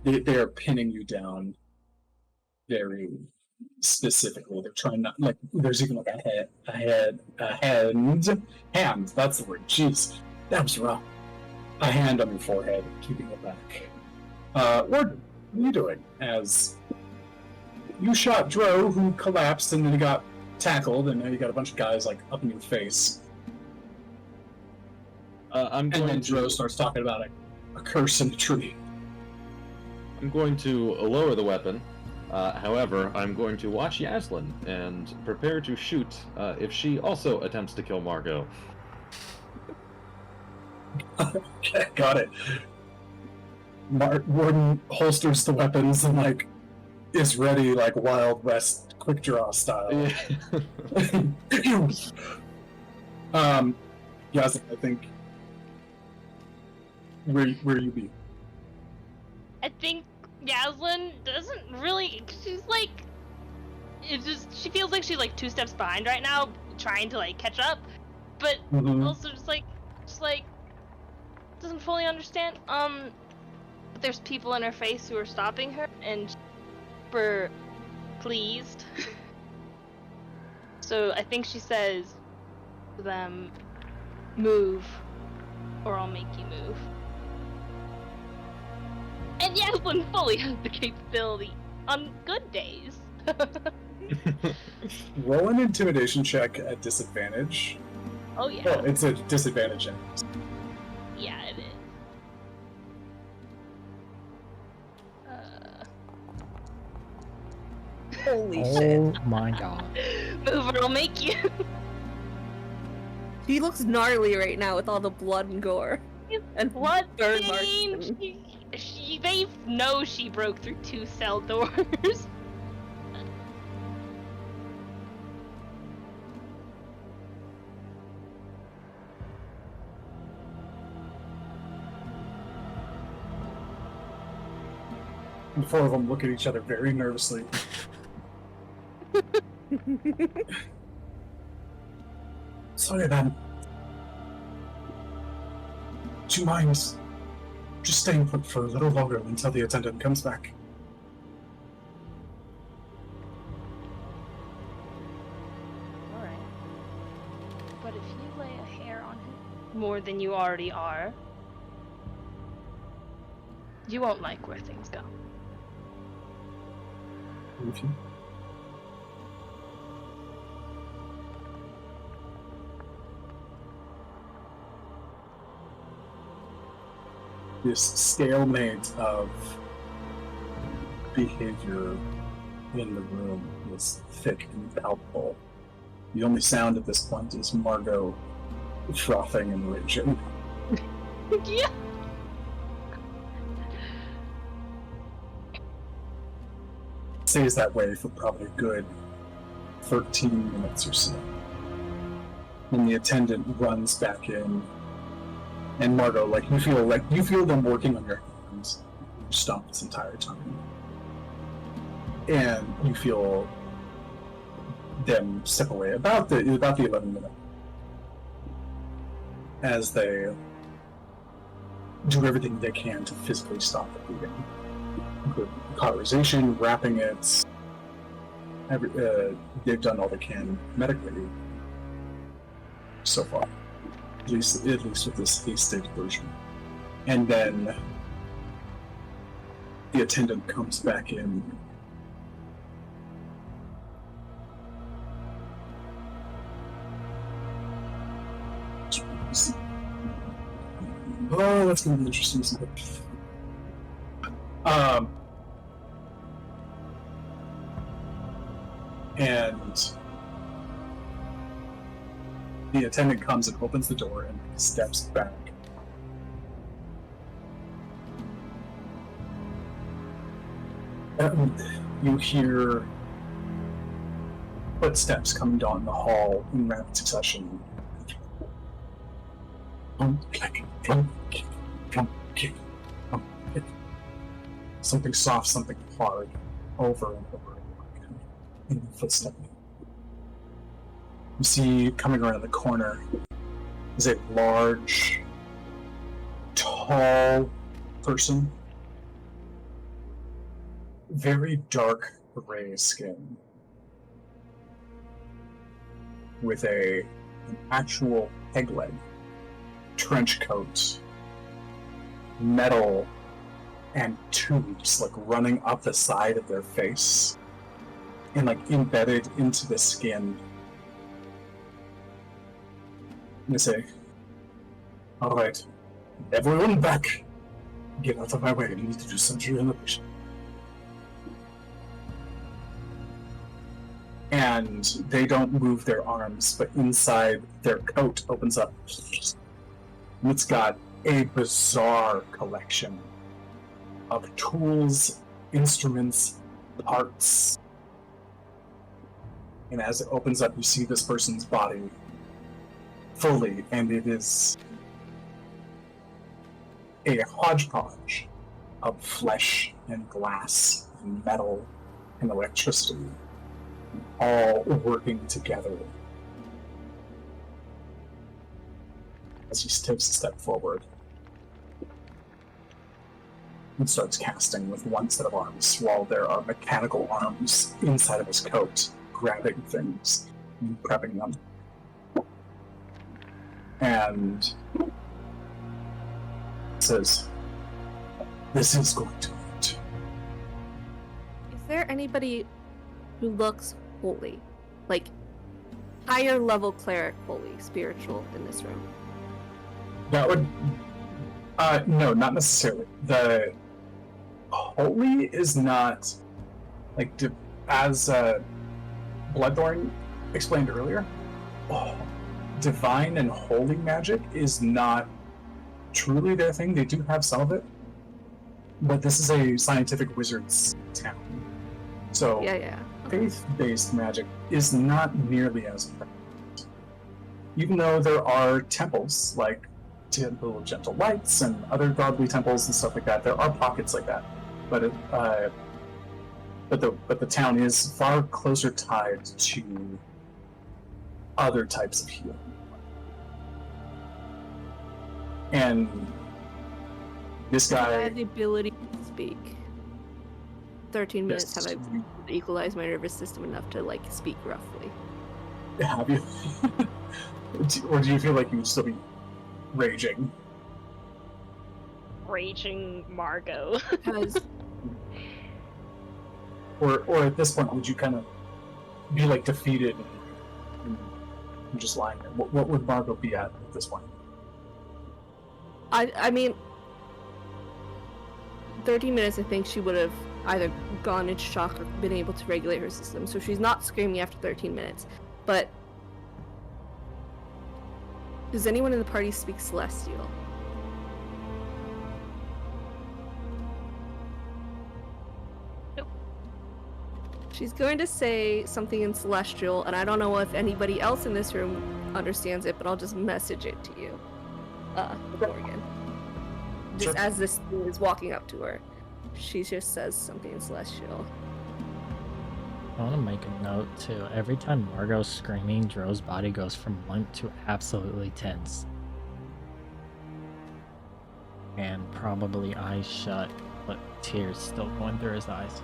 They are pinning you down very specifically. They're trying not there's even a hand. That's the word. Jeez, that was wrong. A hand on your forehead, keeping it back. Warden, what are you doing? As you shot Dro, who collapsed and then he got tackled, and now you got a bunch of guys like up in your face. I'm And going then to Dro starts talking about a curse in the tree. I'm going to lower the weapon. However, I'm going to watch Yaslin and prepare to shoot if she also attempts to kill Margot. Okay, got it. Warden holsters the weapons and like is ready, like Wild West quick draw style. Yaslin, I think where you be? I think Yaslin doesn't really. She's like, it's just she feels like she's like 2 steps behind right now, trying to like catch up, but also just like doesn't fully understand. But there's people in her face who are stopping her, and she's super pleased. So I think she says to them, "Move, or I'll make you move." And Yaslin fully has the capability on good days. Roll an intimidation check at disadvantage. Oh yeah. Well, it's a disadvantage. Yeah, it is. Holy shit. Oh my god. Move or I'll make you. She looks gnarly right now with all the blood and gore. And Blood burn marks. stain. They know she broke through 2 cell doors. The 4 of them look at each other very nervously. Sorry, then. Do you mind just staying put for a little longer until the attendant comes back? Alright. But if you lay a hair on him more than you already are, you won't like where things go. With you? This stalemate of behavior in the room is thick and palpable. The only sound at this point is Margot frothing and raging. Yeah. Stays that way for probably a good 13 minutes or so. When the attendant runs back in, and Margot, you feel them working on your hands, your stomach this entire time, and you feel them step away about the 11 minute as they do everything they can to physically stop the bleeding. Including cauterization, wrapping it. They've done all they can medically so far, at least with this hasted version. And then the attendant comes back in. Oh, that's gonna be interesting, isn't it? And the attendant comes and opens the door and steps back. And you hear footsteps coming down the hall in rapid succession. Click, plunk, kick, plunk, kick, plunk, kick. Something soft, something hard, over and over again in the footstep. You see, coming around the corner is a large, tall person. Very dark gray skin. With an actual peg leg, trench coat, metal, and tubes running up the side of their face and embedded into the skin They say, all right, everyone back. Get out of my way. I need to do surgery on the patient. And they don't move their arms, but inside their coat opens up. And it's got a bizarre collection of tools, instruments, parts. And as it opens up, you see this person's body fully, and it is a hodgepodge of flesh and glass and metal and electricity, all working together. As he takes a step forward and starts casting with one set of arms, while there are mechanical arms inside of his coat, grabbing things and prepping them. And says, "This is going to hurt." Is there anybody who looks holy? Like, higher level cleric holy, spiritual in this room? That would... no, not necessarily. The holy is not... Like, as Bloodthorn explained earlier, divine and holy magic is not truly their thing. They do have some of it, but this is a scientific wizard's town. So Yeah. faith-based magic is not nearly as prevalent. Even though there are temples, like Temple of Gentle Lights and other godly temples and stuff like that, there are pockets like that. But the town is far closer tied to other types of healing. And this I guy... have the ability to speak. 13 minutes Yes. have I equalized my nervous system enough to, like, speak roughly. Have you? Or do you feel like you would still be raging? Raging Margot. Because Or at this point, would you kind of be, like, defeated and just lying there? What would Margot be at this point? I mean, 13 minutes, I think she would have either gone into shock or been able to regulate her system. So she's not screaming after 13 minutes. But does anyone in the party speak Celestial? Nope. She's going to say something in Celestial, and I don't know if anybody else in this room understands it, but I'll just message it to you. Morgan. Just Sure. as this thing is walking up to her, she just says something in Celestial. I want to make a note too. Every time Margot's screaming, Dro's body goes from limp to absolutely tense. And probably eyes shut, but tears still going through his eyes.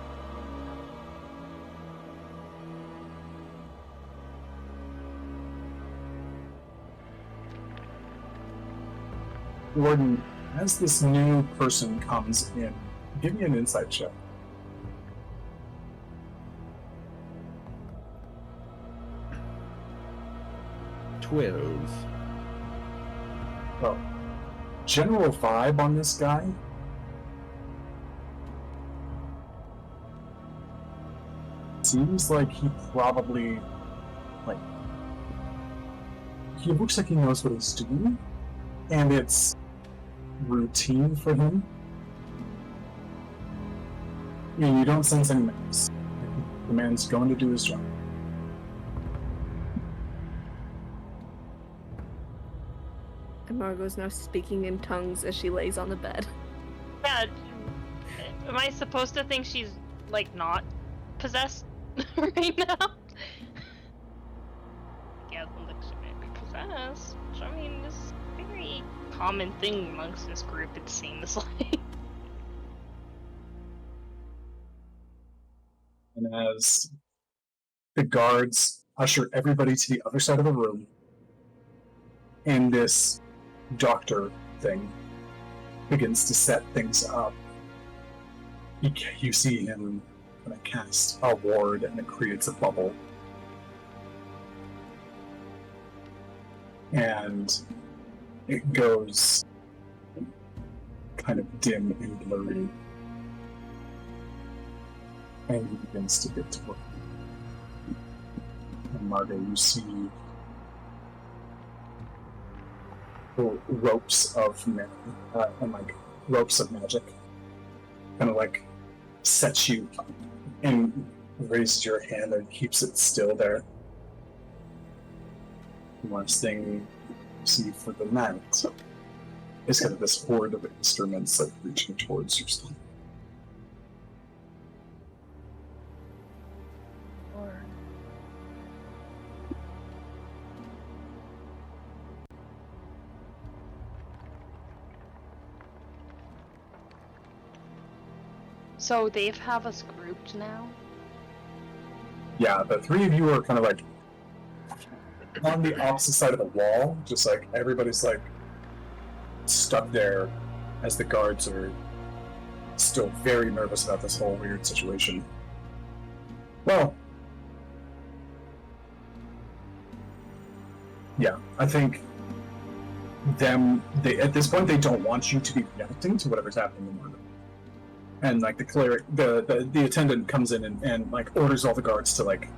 Warden, as this new person comes in, give me an insight check. Oh. General vibe on this guy? Seems like he probably, he looks like he knows what he's doing, and it's routine for him. You don't sense any malice. The man's going to do his job. And Margot's now speaking in tongues as she lays on the bed. Yeah. Am I supposed to think she's, like, not possessed right now? Yeah, like she might be possessed. Which, I mean, is a very common thing amongst this group, it seems like. And as the guards usher everybody to the other side of the room, and this doctor thing begins to set things up, you see him kind of cast a ward, and it creates a bubble. and it goes kind of dim and blurry, and he begins to get to work. And Margot, you see ropes of ropes of magic, kind of like sets you up and raises your hand and keeps it still there. The last thing you see for the night is kind of this horde of instruments like reaching towards your stomach. So they have us grouped now? Yeah, the three of you are kind of like on the opposite side of the wall, just like everybody's like stuck there as the guards are still very nervous about this whole weird situation. Well, yeah, I think at this point they don't want you to be reacting to whatever's happening in the room. And like the cleric, the attendant comes in and like orders all the guards to like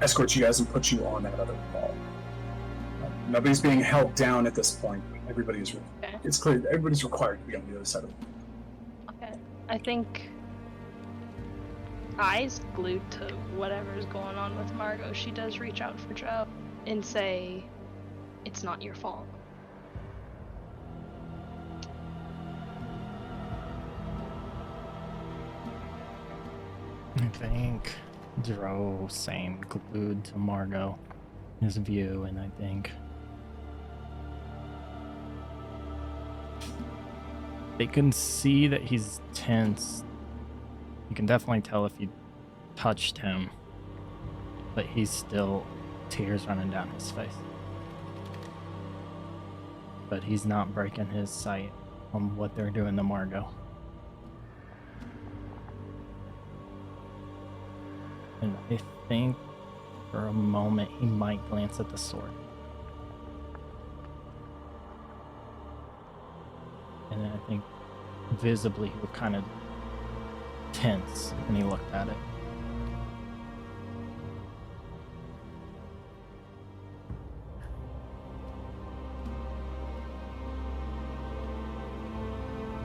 escort you guys and put you on that other wall. Nobody's being held down at this point. Everybody's Okay. It's clear everybody's required to be on the other side of it. Okay. I think eyes glued to whatever's going on with Margot, she does reach out for Joe and say, "It's not your fault." I think Dro same glued to Margot, his view, and I think they can see that he's tense. You can definitely tell if you touched him, but he's still tears running down his face. But he's not breaking his sight on what they're doing to Margot. And I think for a moment he might glance at the sword. And then I think visibly he was kind of tense when he looked at it.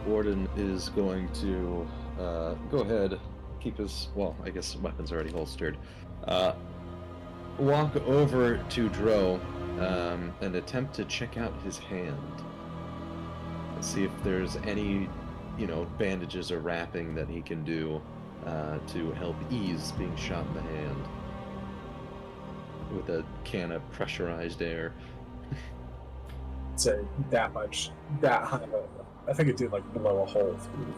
Warden is going to go ahead, keep his, well, I guess weapon's already holstered. Walk over to Dro and attempt to check out his hand. See if there's any, bandages or wrapping that he can do to help ease being shot in the hand. With a can of pressurized air. Say that much, that high of a, I think it did like blow a hole through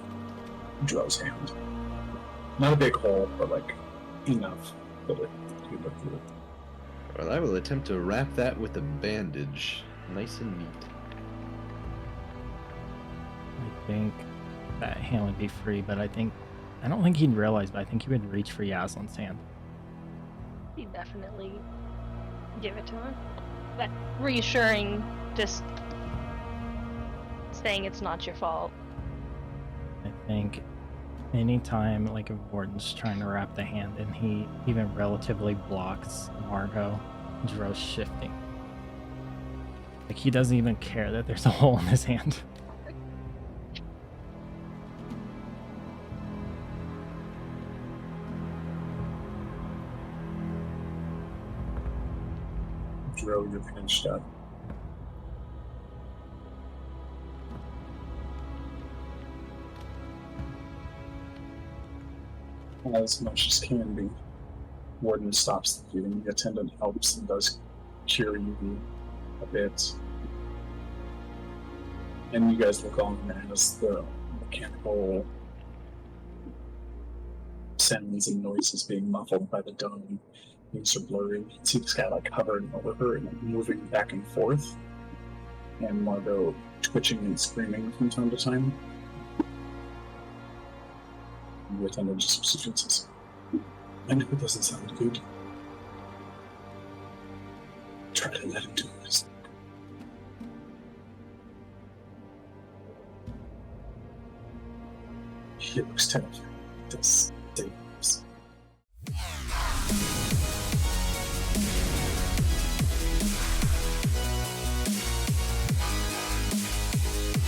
Dro's hand. Not a big hole, but like enough that it could look through it. Well, I will attempt to wrap that with a bandage. Nice and neat. I think that hand would be free, but I don't think he'd realize, but I think he would reach for Yaslin's hand. He'd definitely give it to him. That reassuring, just saying it's not your fault. I think anytime like a warden's trying to wrap the hand and he even relatively blocks Margot, Dro's shifting. Like he doesn't even care that there's a hole in his hand. Dro, you're pinched up. As much as can be. Warden stops the bleeding. The attendant helps and does cure you a bit. And you guys look on as the mechanical sounds and noises being muffled by the dome. Things are blurry. You can see this guy like hovering over her and moving back and forth. And Margot twitching and screaming from time to time. The attendant just says, "I know it doesn't sound good. Try to let him do this." He looks terrified. Does